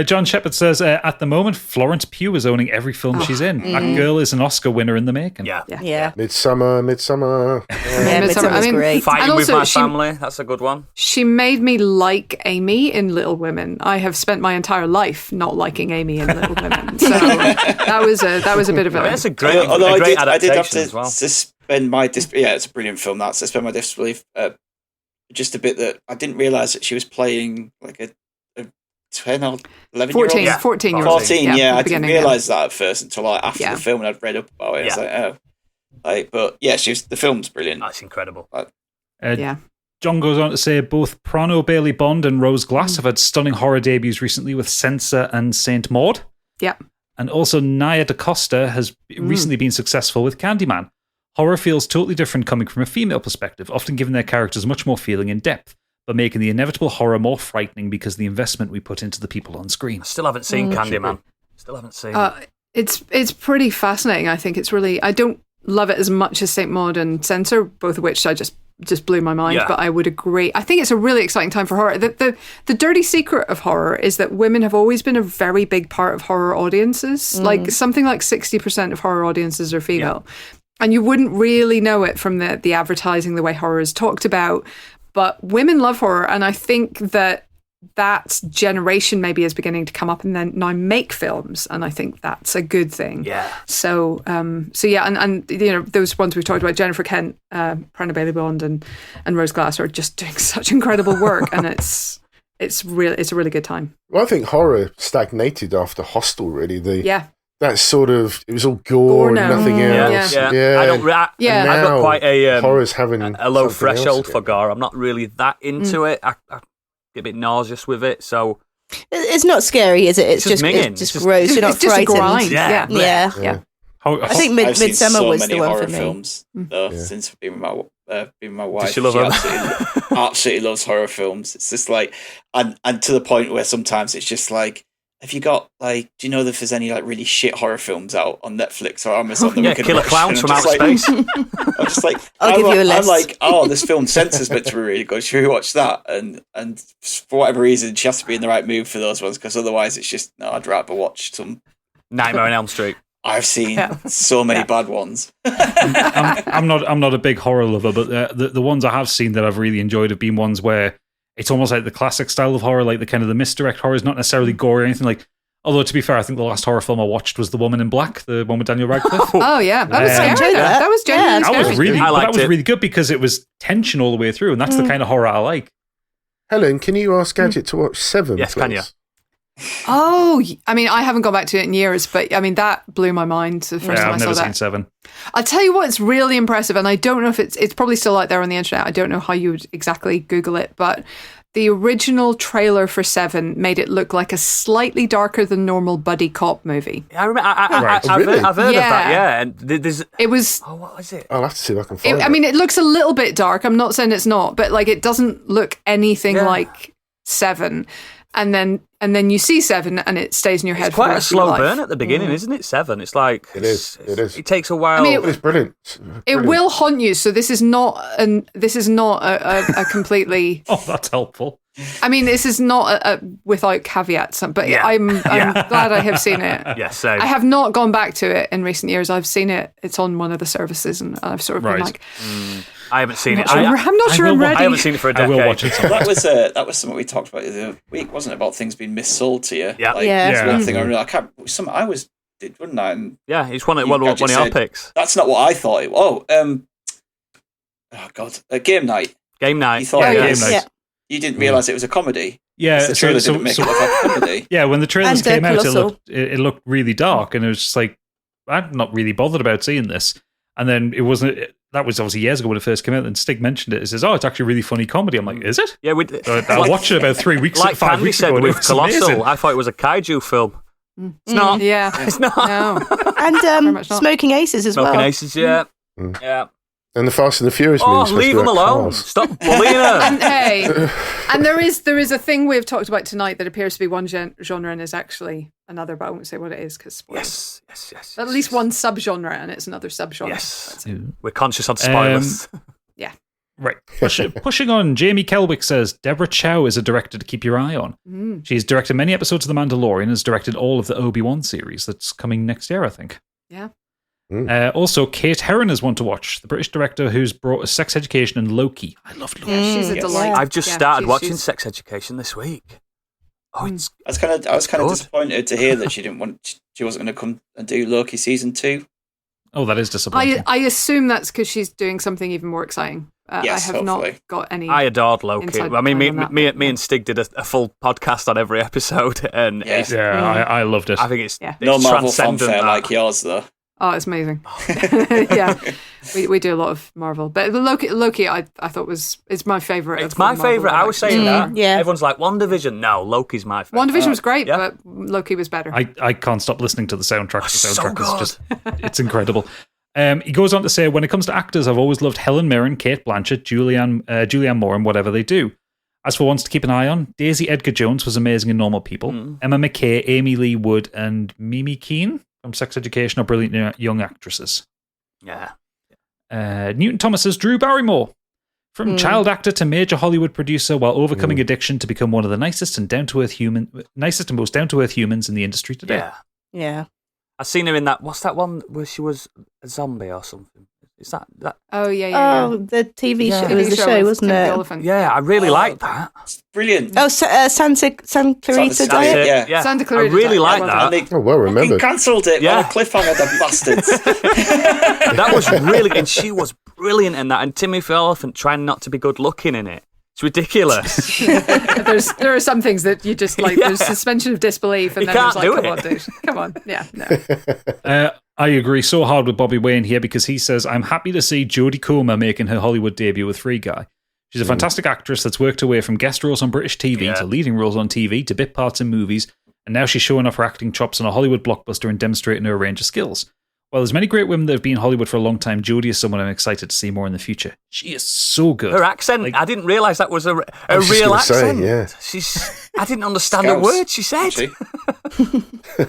John Shepard says, at the moment, Florence Pugh is owning every film she's in. That girl is an Oscar winner in the making. Yeah. Midsummer. Yeah, Midsummer was great. And Fighting with also My Family. That's a good one. She made me like Amy in Little Women. I have spent my entire life not liking Amy in Little Women. So that was a bit of a... That's a great, Although great I did have adaptation to as well. suspend my it's a brilliant film. That suspend my disbelief. Just a bit that I didn't realise that she was playing like a 10 or 11 14, year old. 14 year old. 14, at yeah. the I didn't beginning, realise that at first until after Yeah. the film, and I'd read up about it. I was Yeah. like, but yeah, the film's brilliant. That's incredible. Yeah. John goes on to say both Prano Bailey Bond and Rose Glass have had stunning horror debuts recently with Censor and Saint Maud. Yeah. And also Nia DaCosta has recently been successful with Candyman. Horror feels totally different coming from a female perspective, often giving their characters much more feeling and depth, but making the inevitable horror more frightening because of the investment we put into the people on screen. I still haven't seen Candyman. Still haven't seen it. It's pretty fascinating. I think it's really... I don't love it as much as Saint Maud and Censor, both of which I just blew my mind, but I would agree. I think it's a really exciting time for horror. The dirty secret of horror is that women have always been a very big part of horror audiences. Like something like 60% of horror audiences are female. Yeah. And you wouldn't really know it from the advertising, the way horror is talked about. But women love horror, and I think that generation maybe is beginning to come up and then now make films, and I think that's a good thing. Yeah. So yeah, and you know, those ones we talked about, Jennifer Kent, Prana Bailey Bond, and Rose Glass are just doing such incredible work, and it's a really good time. Well, I think horror stagnated after Hostel. Really, that sort of, it was all gore and now. nothing else. Yeah. I've got quite horror's having a low threshold for gore. I'm not really that into it. I get a bit nauseous with it, so it's not scary, is it? It's just minging. it's just gross. You're not it's just a frightened. grind. Yeah. I think Midsummer was the one for me. Films, though, since being with my wife. Does she love them? Absolutely loves horror films. It's just like, and to the point where sometimes it's just like, have you got, like, do you know if there's any like really shit horror films out on Netflix or Amazon that we could Killer watch? Clowns from Outer Space. I'm just like, I'll give you a list. I'm like, oh, this film Censor's meant to be really good. Should we watch that? And for whatever reason, she has to be in the right mood for those ones, because otherwise it's just, no, I'd rather watch some Nightmare on Elm Street. I've seen so many bad ones. I'm not a big horror lover, but the ones I have seen that I've really enjoyed have been ones where it's almost like the classic style of horror, like the kind of the misdirect horror is not necessarily gory or anything. Like, although to be fair, I think the last horror film I watched was The Woman in Black, the one with Daniel Radcliffe. Oh yeah, that was scary. That was genuinely scary. That was really good because it was tension all the way through, and that's the kind of horror I like. Helen, can you ask Gadget to watch Seven? Yes, please? can you? Oh, I mean, I haven't gone back to it in years, but I mean, that blew my mind the first time I I've saw never that. seen Seven. I'll tell you what, it's really impressive, and I don't know if it's probably still out there on the internet. I don't know how you would exactly Google it, but the original trailer for Seven made it look like a slightly darker than normal buddy cop movie. I remember. I've Really? heard of that. Yeah, and it was. Oh, what is it? I'll have to see if I can find it. I mean, it looks a little bit dark. I'm not saying it's not, but like it doesn't look anything like Seven. And then and then you see 7 and it stays in your head. It's quite for the a rest of your slow life. burn at the beginning, isn't it? 7. It's like It is. It takes a while. I mean, It's brilliant. It will haunt you. So this is not a completely. Oh, that's helpful. I mean, this is not a without caveats, but I'm glad I have seen it. Yes, same. I have not gone back to it in recent years. I've seen it. It's on one of the services, and I've sort of been like, I haven't seen it. I'm not sure I'm ready. I haven't seen it for a decade. I will watch it. That was something we talked about the other week, wasn't it? About things being missold to you. Yeah. That's one thing I really. I did, wouldn't I? And Yeah, it's one of our said, picks. That's not what I thought. Oh God, game night. Game night. You thought Game night. Yeah. You didn't realise it was a comedy. Yeah, The trailer didn't make it look like a comedy. yeah. When the trailers And, came out, Colossal. it looked really dark, and it was just like I'm not really bothered about seeing this. And then it wasn't. That was obviously years ago when it first came out. And Stig mentioned it. He says, "Oh, it's actually a really funny comedy." I'm like, "Is it?" Yeah, I watched it about 3 weeks, like 5 Candy weeks said ago. And it with was Colossal. amazing. I thought it was a kaiju film. It's not. Yeah, It's not. no. And much not. Smoking Aces as Smoking well. Aces, yeah. Yeah. And the Fast and the Furious Oh, movies. leave them alone. Stop bullying her. And hey, and there is a thing we've talked about tonight that appears to be one genre and is actually another, but I won't say what it is because Yes. at least one subgenre and it's another subgenre. Yes. We're conscious on spoilers. Yeah. Right. Pushing on, Jamie Kelwick says, Deborah Chow is a director to keep your eye on. She's directed many episodes of The Mandalorian and has directed all of the Obi-Wan series that's coming next year, I think. Yeah. Also, Kate Herron is one to watch, the British director who's brought us Sex Education and Loki. I love Loki. Yeah, she's a delight. I've just Yeah, started watching she's- Sex Education this week. Oh, it's I was kind of good. disappointed to hear that she wasn't going to come and do Loki season 2. Oh, that is disappointing. I assume that's because she's doing something even more exciting. Yes, I have not hopefully. got any. I adored Loki. Inside I mean, on that me bit, and Stig did a full podcast on every episode, and Yeah. I loved it. I think it's, Yeah. it's No Marvel transcendent. fanfare that. like yours, though. Oh, it's amazing. Yeah, we do a lot of Marvel, but Loki I thought it's my favorite. It's my favourite. I was saying that. Yeah. Everyone's like, WandaVision. No, Loki's my favourite. WandaVision was great, Yeah. but Loki was better. I can't stop listening to the soundtrack. The so soundtrack is good. just, it's incredible. He goes on to say, when it comes to actors, I've always loved Helen Mirren, Kate Blanchett, Julianne Moore, and whatever they do. As for ones to keep an eye on, Daisy Edgar Jones was amazing in Normal People. Emma McKay, Amy Lee Wood, and Mimi Keane from Sex Education are brilliant young actresses. Yeah. Newton Thomas says Drew Barrymore. From child actor to major Hollywood producer while overcoming addiction to become one of the nicest and most down-to-earth humans in the industry today. Yeah. Yeah. I've seen her in that. What's that one where she was a zombie or something? Is that? Oh yeah. Oh, the TV Yeah. show. It was the show, wasn't Timothy it? Olyphant. Yeah, I really like that. It's brilliant. Oh, Santa Clarita That's Diet. it. Yeah. Yeah. Santa I Clarita really Diet. like I love that. And they Oh, well remembered. cancelled it. Yeah. Yeah. Cliffhanger, the bastards. That was really, and she was brilliant in that. And Timothy Olyphant trying not to be good looking in it. It's ridiculous. There are some things that you just like. Yeah. There's suspension of disbelief, and You then there's can't like, do come it. on, dude, come on, yeah, no. I agree so hard with Bobby Wayne here because he says, I'm happy to see Jodie Comer making her Hollywood debut with Free Guy. She's a fantastic actress that's worked her way from guest roles on British TV to leading roles on TV to bit parts in movies, and now she's showing off her acting chops on a Hollywood blockbuster and demonstrating her range of skills. While there's many great women that have been in Hollywood for a long time, Jodie is someone I'm excited to see more in the future. She is so good. Her accent, I didn't realise that was a was just real gonna say, accent. yeah. I didn't understand a Scouse, word she said. actually.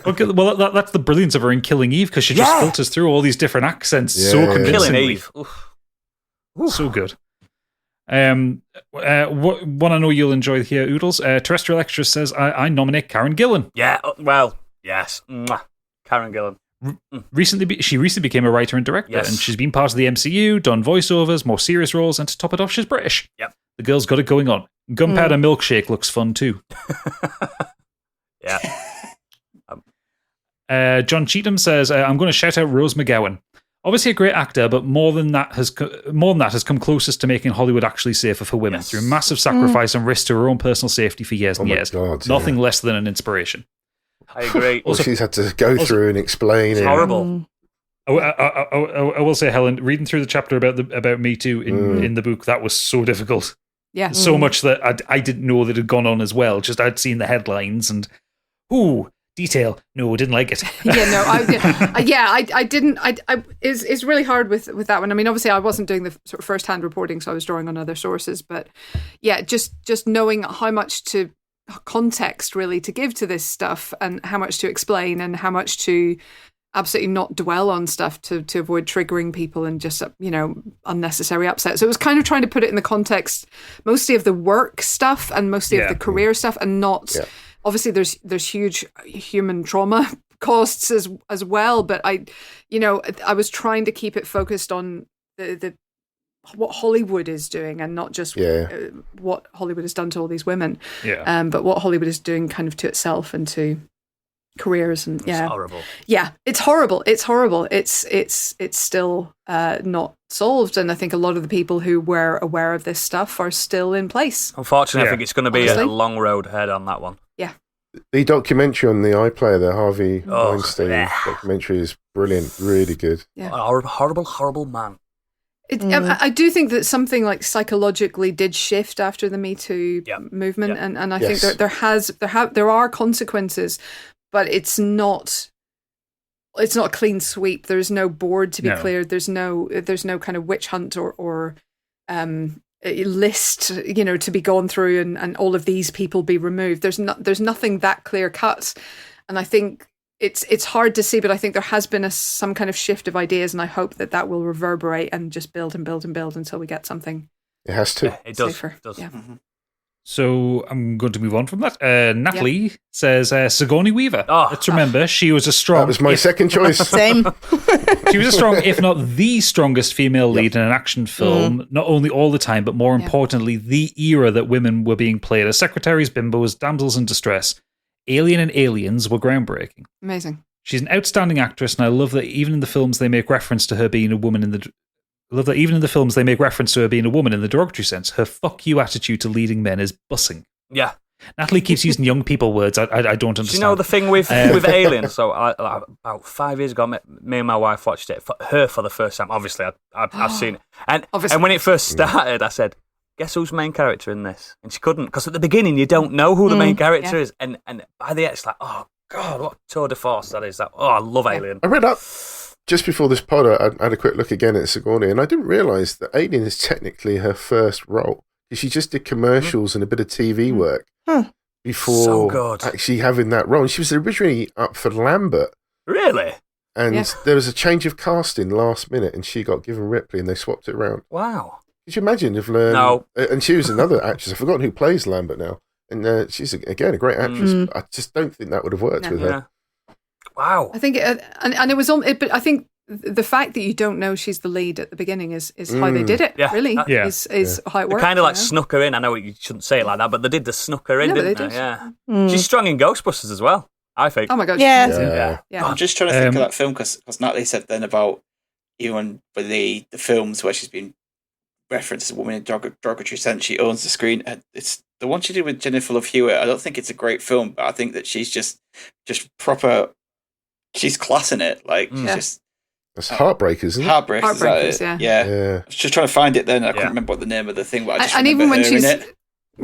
Okay, well, that's the brilliance of her in Killing Eve because she just Yeah. filters through all these different accents so Yeah. convincingly. Killing Eve. Oof. So good. One I know you'll enjoy here, Oodles. Terrestrial Extra says, I nominate Karen Gillan. Yeah, well, yes. Mwah. Karen Gillan. She recently became a writer and director, Yes. and she's been part of the MCU, done voiceovers, more serious roles, and to top it off, she's British. Yep. The girl's got it going on. Gunpowder Milkshake looks fun too. Yeah. John Cheatham says, I'm going to shout out Rose McGowan. Obviously a great actor, but more than that has come closest to making Hollywood actually safer for women Yes. through massive sacrifice and risk to her own personal safety for years and Oh my years. God, Nothing less than an inspiration. I agree. Well, she's had to go through and explain It's it. horrible. I will say, Helen, reading through the chapter about Me Too in the book, that was so difficult. Yeah. So much that I didn't know that it had gone on as well. Just I'd seen the headlines and, detail. No, I didn't like it. I didn't. It's really hard with that one. I mean, obviously, I wasn't doing the sort of first-hand reporting, so I was drawing on other sources. But yeah, just knowing how much to context really to give to this stuff, and how much to explain, and how much to absolutely not dwell on stuff to avoid triggering people and just, unnecessary upset. So it was kind of trying to put it in the context mostly of the work stuff and mostly of the career stuff, and not obviously there's huge human trauma costs as well, but I was trying to keep it focused on the what Hollywood is doing, and not just what Hollywood has done to all these women, but what Hollywood is doing kind of to itself and to careers. And It's horrible. Yeah, it's horrible. It's still not solved, and I think a lot of the people who were aware of this stuff are still in place. Unfortunately, I think it's going to be a long road ahead on that one. Yeah. The documentary on the iPlayer, the Harvey Weinstein documentary, is brilliant, really good. Yeah. Horrible man. I do think that something like psychologically did shift after the Me Too movement, and I think there are consequences, but it's not a clean sweep. There's no board to be cleared. There's no kind of witch hunt or list, to be gone through and all of these people be removed. There's nothing that clear cut, and I think it's hard to see, but I think there has been some kind of shift of ideas, and I hope that will reverberate and just build and build and build until we get something. It has to. Yeah, it does. Safer. It does. Yeah. Mm-hmm. So I'm going to move on from that. Natalie says Sigourney Weaver. Let's remember, she was a strong... That was my second choice. Same. She was a strong, if not the strongest female lead in an action film, not only all the time, but more importantly, the era that women were being played as secretaries, bimbos, damsels in distress. Alien and Aliens were groundbreaking. Amazing. She's an outstanding actress, and I love that even in the films they make reference to her being a woman in the... derogatory sense. Her fuck you attitude to leading men is bussing. Yeah. Natalie keeps using young people words. I don't understand. Do you know the thing with Alien? So about 5 years ago, me and my wife watched it for the first time. Obviously, I've seen it. And when it first started, I said, guess who's the main character in this? And she couldn't, because at the beginning, you don't know who the main character is. And by the end, it's like, oh, God, what tour de force that is. I love Alien. I read up just before this pod. I had a quick look again at Sigourney, and I didn't realise that Alien is technically her first role. She just did commercials and a bit of TV work before actually having that role. And she was originally up for Lambert. Really? And there was a change of casting last minute, and she got given Ripley, and they swapped it around. Wow. Could you imagine if... No. And she was another actress. I've forgotten who plays Lambert now. And she's, again, a great actress. I just don't think that would have worked with her. Wow. I think, and it was on, but I think the fact that you don't know she's the lead at the beginning is how they did it, really, is how it works. They kind of like snuck her in. I know you shouldn't say it like that, but they did the snuck her in, didn't they? Yeah. She's strong in Ghostbusters as well, I think. Oh my God. Yeah. I'm just trying to think of that film, because Natalie said then about even with the films where she's been referenced as a woman in derogatory sense, she owns the screen. It's the one she did with Jennifer Love Hewitt. I don't think it's a great film, but I think that she's just proper. She's classing it. Like she's just. That's Heartbreakers, isn't it? Heartbreakers, yeah. I was just trying to find it then. I couldn't remember what the name of the thing was. And even when she's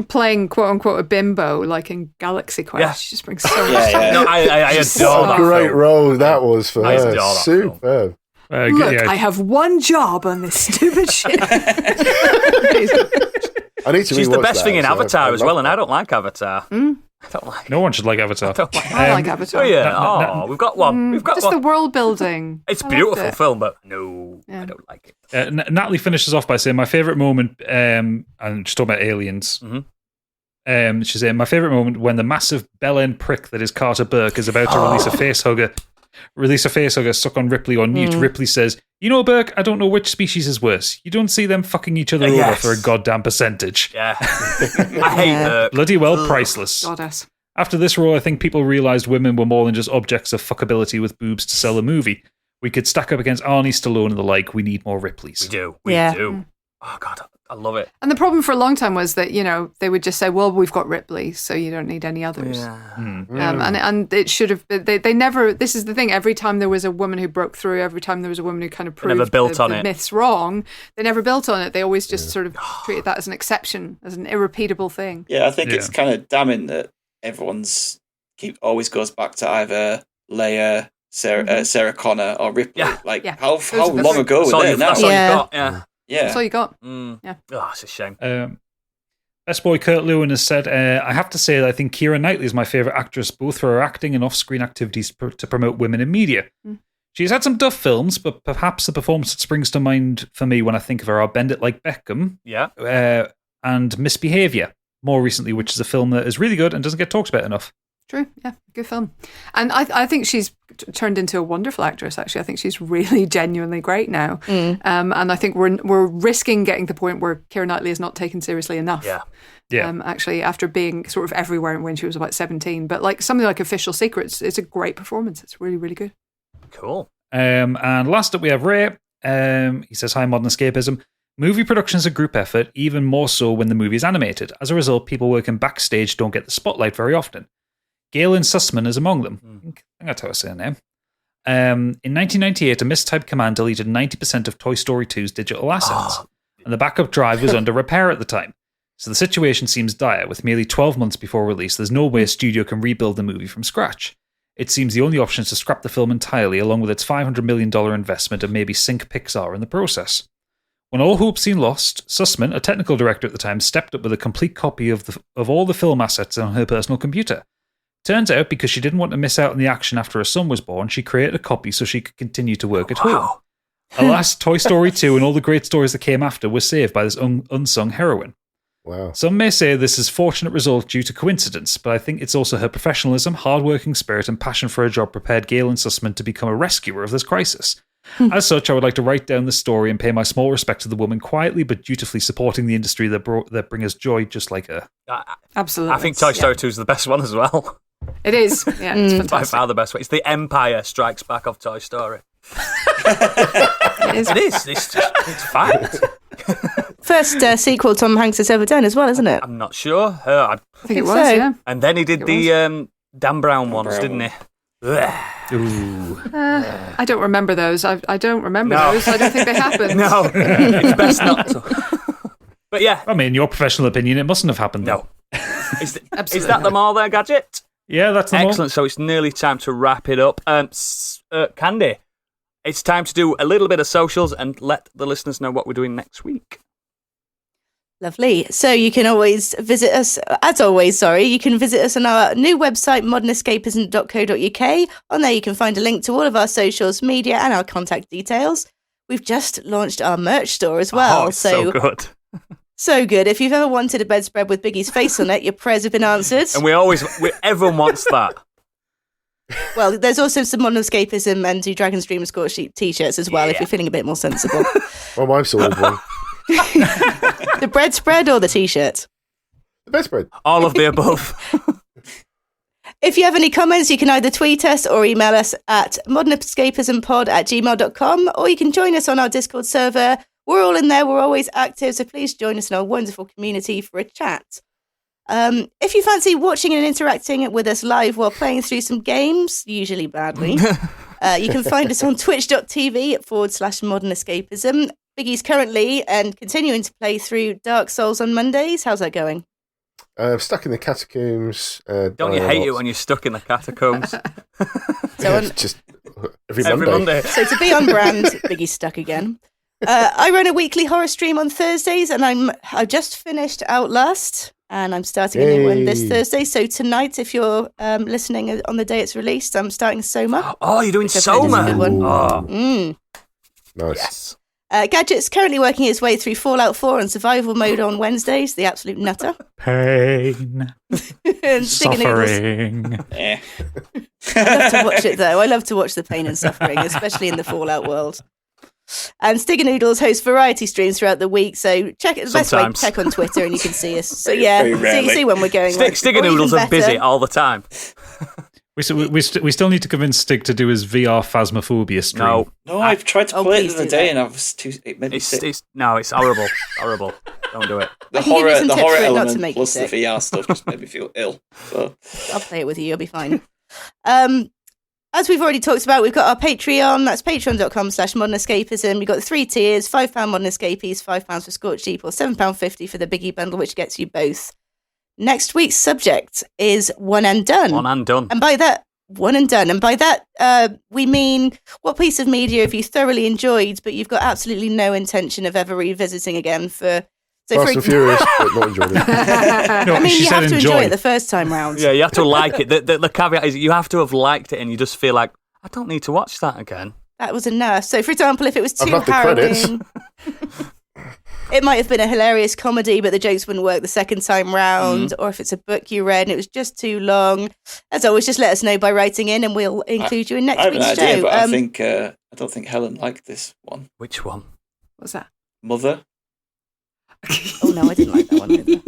playing quote unquote a bimbo, like in Galaxy Quest, she just brings so much. No, I adore that. Great role that was for her. Superb. Look, I have one job on this stupid shit. I need to. She's the best thing in Avatar as well, and I don't like Avatar. I don't like. No one should like Avatar. I like Avatar. Oh yeah. We've got one. We've got just one. the world building. It's a beautiful film, but no, I don't like it. Natalie finishes off by saying my favorite moment, and she's talking about Aliens. Mm-hmm. She's saying my favorite moment when the massive bell-end prick that is Carter Burke is about to release a facehugger stuck on Ripley on mute. Ripley says, "You know, Burke, I don't know which species is worse. You don't see them fucking each other over for a goddamn percentage." Yeah. I hate Burke. Bloody well priceless. Goddess. After this role, I think people realised women were more than just objects of fuckability with boobs to sell a movie. We could stack up against Arnie, Stallone and the like. We need more Ripleys. We do. We do. Oh, God, I love it. And the problem for a long time was that, they would just say, well, we've got Ripley, so you don't need any others. Yeah. And it should have, they never, this is the thing, every time there was a woman who broke through, every time there was a woman who kind of proved the myths wrong, they never built on it. They always just sort of treated that as an exception, as an irrepeatable thing. Yeah, I think it's kind of damning that everyone's always goes back to either Leia, Sarah Connor or Ripley. Yeah. How long ago were they now? That's all you got. Yeah. Yeah. That's all you got. Yeah. Oh, it's a shame. Best boy Kurt Lewin has said, I have to say that I think Keira Knightley is my favourite actress, both for her acting and off-screen activities to promote women in media. She's had some duff films, but perhaps the performance that springs to mind for me when I think of her are Bend It Like Beckham and Misbehaviour, more recently, which is a film that is really good and doesn't get talked about enough. True, yeah, good film. And I think she's turned into a wonderful actress, actually. I think she's really genuinely great now. And I think we're risking getting to the point where Keira Knightley is not taken seriously enough. Actually, after being sort of everywhere when she was about 17. But like something like Official Secrets, it's a great performance. It's really, really good. Cool. And last up we have Ray. He says, hi, Modern Escapism. Movie production is a group effort, even more so when the movie is animated. As a result, people working backstage don't get the spotlight very often. Galen Sussman is among them. I think that's how I say her name. In 1998, a mistyped command deleted 90% of Toy Story 2's digital assets, and the backup drive was under repair at the time. So the situation seems dire. With merely 12 months before release, there's no way a studio can rebuild the movie from scratch. It seems the only option is to scrap the film entirely, along with its $500 million investment, and maybe sink Pixar in the process. When all hope seemed lost, Sussman, a technical director at the time, stepped up with a complete copy of all the film assets on her personal computer. Turns out, because she didn't want to miss out on the action after her son was born, she created a copy so she could continue to work at home. Alas, Toy Story 2 and all the great stories that came after were saved by this unsung heroine. Wow. Some may say this is a fortunate result due to coincidence, but I think it's also her professionalism, hard-working spirit, and passion for her job prepared Galen Sussman to become a rescuer of this crisis. As such, I would like to write down the story and pay my small respect to the woman quietly but dutifully supporting the industry that bring us joy just like her. Absolutely. I think Toy Story 2 is the best one as well. It is. Yeah, it's fantastic. By far the best one. It's the Empire Strikes Back of Toy Story. It is. It is. It's fact. First sequel Tom Hanks has ever done as well, isn't it? I'm not sure. I think it was, so. yeah. And then he did the Dan Brown ones, didn't he? Ooh. I don't remember those. I don't remember those. I don't think they happened. No, it's best not to. But yeah. I mean, in your professional opinion, it mustn't have happened, No. though. Is that them all there, Gadget? Yeah, that's them all. Excellent. So it's nearly time to wrap it up. Candy, it's time to do a little bit of socials and let the listeners know what we're doing next week. Lovely. So you can always visit us, you can visit us on our new website, modernescapism.co.uk. On there you can find a link to all of our socials, media, and our contact details. We've just launched our merch store as well. Oh, it's so good. So good. If you've ever wanted a bedspread with Biggie's face on it, your prayers have been answered. And everyone wants that. Well, there's also some Modern Escapism and Do Dragons Dream and Scorched t-shirts as well, if you're feeling a bit more sensible. My wife's ordered one. The breadspread or the t-shirt? The bedspread. All of the above. If you have any comments, you can either tweet us or email us at modernescapismpod@gmail.com, or you can join us on our Discord server. We're all in there. We're always active, so please join us in our wonderful community for a chat. If you fancy watching and interacting with us live while playing through some games, usually badly, you can find us on twitch.tv/modernescapism. Biggie's currently and continuing to play through Dark Souls on Mondays. How's that going? Stuck in the catacombs. Don't you hate it when you're stuck in the catacombs? So just every Monday. So to be on brand, Biggie's stuck again. I run a weekly horror stream on Thursdays, and I just finished Outlast, and I'm starting a new one this Thursday. So tonight, if you're listening on the day it's released, I'm starting Soma. Oh, you're doing Soma. Nice. Yes. Gadget's currently working his way through Fallout 4 on survival mode on Wednesdays, the absolute nutter. Pain. And suffering. Yeah. I love to watch it, though. I love to watch the pain and suffering, especially in the Fallout world. And Stigger Noodles hosts variety streams throughout the week, so check the best way to check on Twitter and you can see us. So yeah, see when we're going. Stigger Noodles are busy all the time. We still need to convince Stig to do his VR Phasmophobia stream. No, I've tried to play it the other day and it made me sick. It's horrible. Horrible. Don't do it. The horror element plus the VR stuff just made me feel ill. So I'll play it with you. You'll be fine. As we've already talked about, we've got our Patreon. That's patreon.com/modernescapism. You've got the 3 tiers: £5 Modern Escapees, £5 for Scorched Sheep, or £7.50 for the Biggie bundle, which gets you both. Next week's subject is one and done. One and done. And by that, one and done. And by that, we mean, what piece of media have you thoroughly enjoyed, but you've got absolutely no intention of ever revisiting again for So Fast and Furious, but not enjoyed it. No, I mean, she you said have to enjoy it the first time round. Yeah, you have to like it. The caveat is you have to have liked it, and you just feel like I don't need to watch that again. That was enough. So, for example, if it was I too love the credits. harrowing, it might have been a hilarious comedy, but the jokes wouldn't work the second time round. Or if it's a book you read and it was just too long, as always, just let us know by writing in, and we'll include you in next I have an week's idea, show. but I don't think Helen liked this one. Which one? What's that? Mother. Oh no, I didn't like that one either.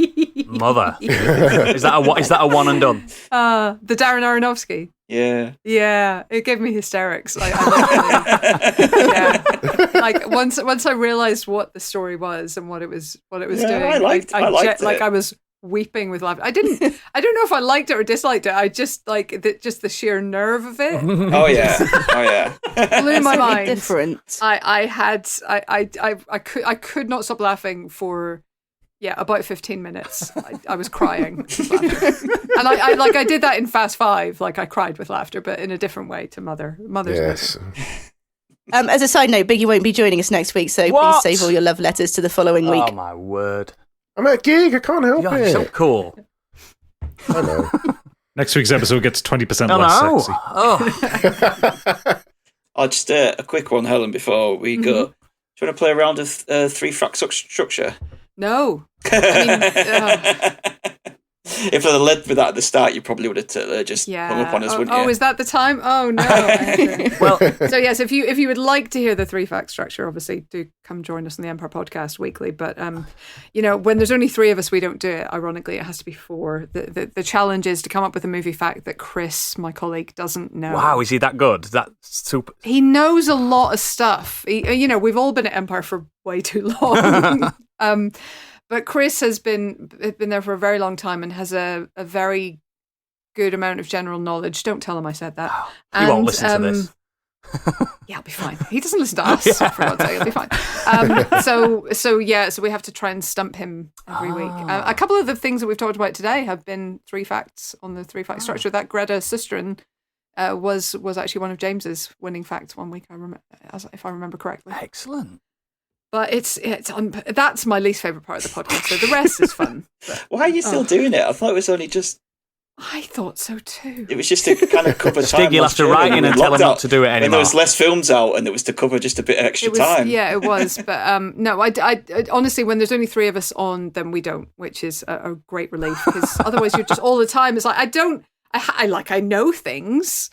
Mother. Is that a one and done? The Darren Aronofsky. Yeah. Yeah, it gave me hysterics. Yeah. Like once I realized what the story was and what it was doing, I liked it. I was weeping with laughter. I don't know if I liked it or disliked it. I just like the sheer nerve of it. Oh yeah. Blew my Something mind. different. I could not stop laughing for about 15 minutes. I was crying with laughter. And I did that in Fast 5. Like I cried with laughter, but in a different way to Mother's Yes. movie. As a side note, Biggie won't be joining us next week, so What? please save all your love letters to the following week. Oh my word! I'm at a gig. I can't help You're it. so cool. I know. Next week's episode gets 20% I less know. sexy. Oh, just a quick one, Helen, before we go. Do you want to play a round of 3-fact structure? No. I mean, If I'd have led with that at the start, you probably would have just hung up on us, wouldn't you? Oh, is that the time? Oh no. Well, So yes, if you would like to hear the 3-fact structure, obviously do come join us on the Empire Podcast weekly. But when there's only 3 of us, we don't do it. Ironically, it has to be 4. The challenge is to come up with a movie fact that Chris, my colleague, doesn't know. wow, is he that good? That's super. He knows a lot of stuff. We've all been at Empire for way too long. But Chris has been there for a very long time and has a very good amount of general knowledge. Don't tell him I said that. He won't listen to this. Yeah, I'll be fine. He doesn't listen to us, for God's sake. He'll be fine. So we have to try and stump him every week. A couple of the things that we've talked about today have been 3 facts on the 3-fact structure. That Greta Susteren was actually one of James's winning facts one week, if I remember correctly. Excellent. But that's my least favourite part of the podcast. So the rest is fun. But, Why are you still doing it? I thought it was only just... I thought so too. It was just to kind of cover time. Stig, you'll have to write in and tell him not to do it And anymore. there was less films out, and it was to cover just a bit of extra time. Yeah, it was. But no, I honestly, when there's only 3 of us on, then we don't, which is a great relief. Because otherwise, you're just all the time. It's like I know things,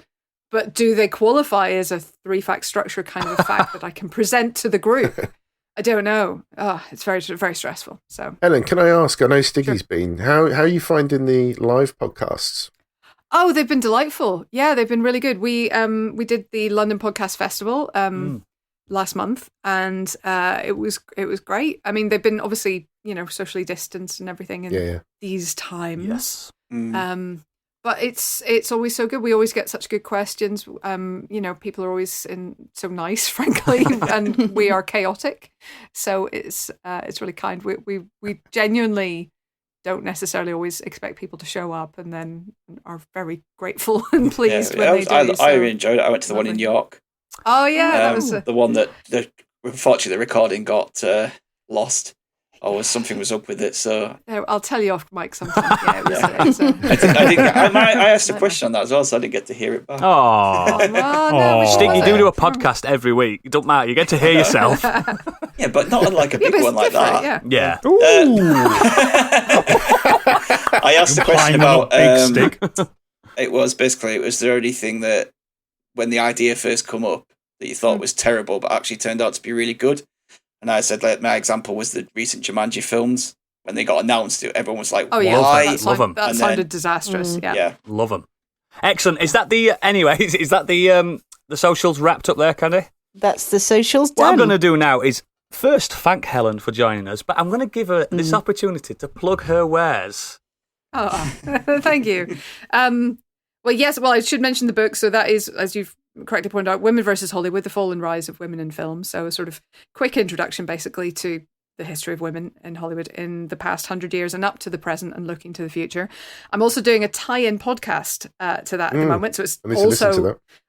but do they qualify as a 3-fact structure kind of a fact that I can present to the group? I don't know. Oh, it's very, very stressful. So, Helen, can I ask? I know Stiggy's been. How are you finding the live podcasts? oh, they've been delightful. Yeah, they've been really good. We did the London Podcast Festival last month, and it was great. I mean, they've been obviously socially distanced and everything in these times. Yes. But it's always so good. We always get such good questions. People are always so nice, frankly, and we are chaotic. So it's really kind. We genuinely don't necessarily always expect people to show up, and then are very grateful and pleased when they do. I really enjoyed it. I went to the one in York. Oh yeah, that was the one that unfortunately the recording got lost. Or something was up with it, so... I'll tell you off mic sometime. Yeah, it was, I asked a question on that as well, so I didn't get to hear it back. Stig, you do a podcast every week. It don't matter. You get to hear yourself. Yeah, but not unlike a big one like that. Yeah. I asked a question about... big Stig. It was the only thing that, when the idea first come up, that you thought was terrible, but actually turned out to be really good. And I said, my example was the recent Jumanji films. When they got announced, everyone was like, "Oh yeah, why?" Love them. That sounded disastrous. Yeah, Love them. Excellent. Is that the the socials wrapped up there, Candy? That's the socials done. What I'm going to do now is first thank Helen for joining us, but I'm going to give her this opportunity to plug her wares. Oh, thank you. Well, yes. Well, I should mention the book. So that is, as you've correctly pointed out, Women versus Hollywood: The Fall and Rise of Women in Film. So a sort of quick introduction, basically, to the history of women in Hollywood in the past 100 years and up to the present and looking to the future. I'm also doing a tie-in podcast to that at the moment. So it's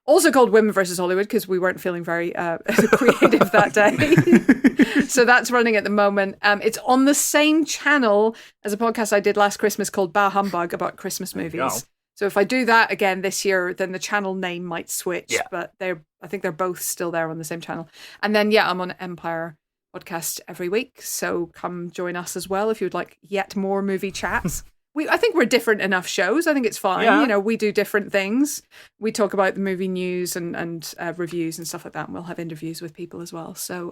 also called Women versus Hollywood because we weren't feeling very creative that day. So that's running at the moment. It's on the same channel as a podcast I did last Christmas called Bah Humbug about Christmas movies. So if I do that again this year, then the channel name might switch, but I think they're both still there on the same channel. And then, I'm on Empire podcast every week. So come join us as well if you'd like yet more movie chats. I think we're different enough shows. I think it's fine. Yeah. We do different things. We talk about the movie news and reviews and stuff like that. And we'll have interviews with people as well. So,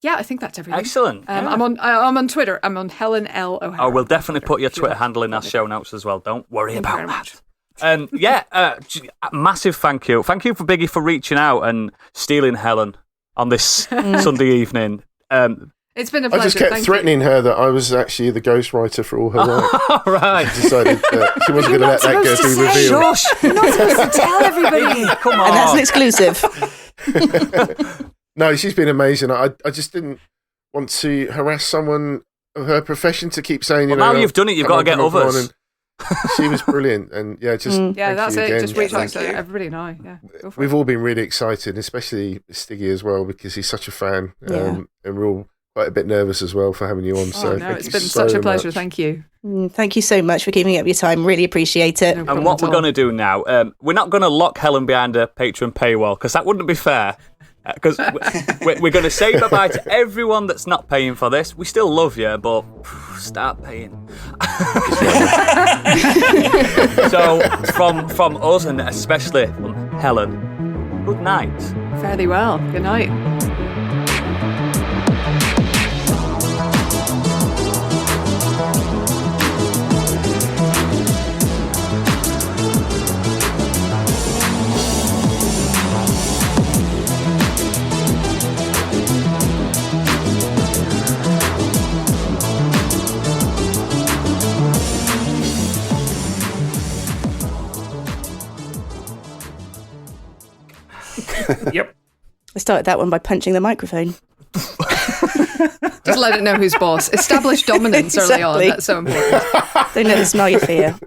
I think that's everything. Excellent. I'm on Twitter. I'm on Helen L. O'Hara. We'll definitely put your Twitter handle in our show notes as well. Don't worry about that. And massive thank you. Thank you for Biggie for reaching out and stealing Helen on this Sunday evening. It's been a pleasure. I just kept threatening her that I was actually the ghostwriter for all her work. Right. She decided that she wasn't going to let that go be revealed. Shush! You're not supposed to tell everybody. Come on. And that's an exclusive. No, she's been amazing. I just didn't want to harass someone of her profession to keep saying, now you've done it, you've got to get others. She was brilliant, and that's it. Again. Just reach out to everybody now. Yeah, go for We've all been really excited, especially Stiggy as well, because he's such a fan, and we're all quite a bit nervous as well for having you on. It's been such a pleasure. Much. Thank you. Thank you so much for giving up your time. Really appreciate it. And what we're going to do now, we're not going to lock Helen behind a Patreon paywall because that wouldn't be fair. Because we're going to say bye-bye to everyone that's not paying for this. We still love you, but start paying. So from us, and especially from Helen, good night. Fairly well. Good night. Yep. I started that one by punching the microphone. Just let it know who's boss. Establish dominance early on. That's so important. They know it's not your fear.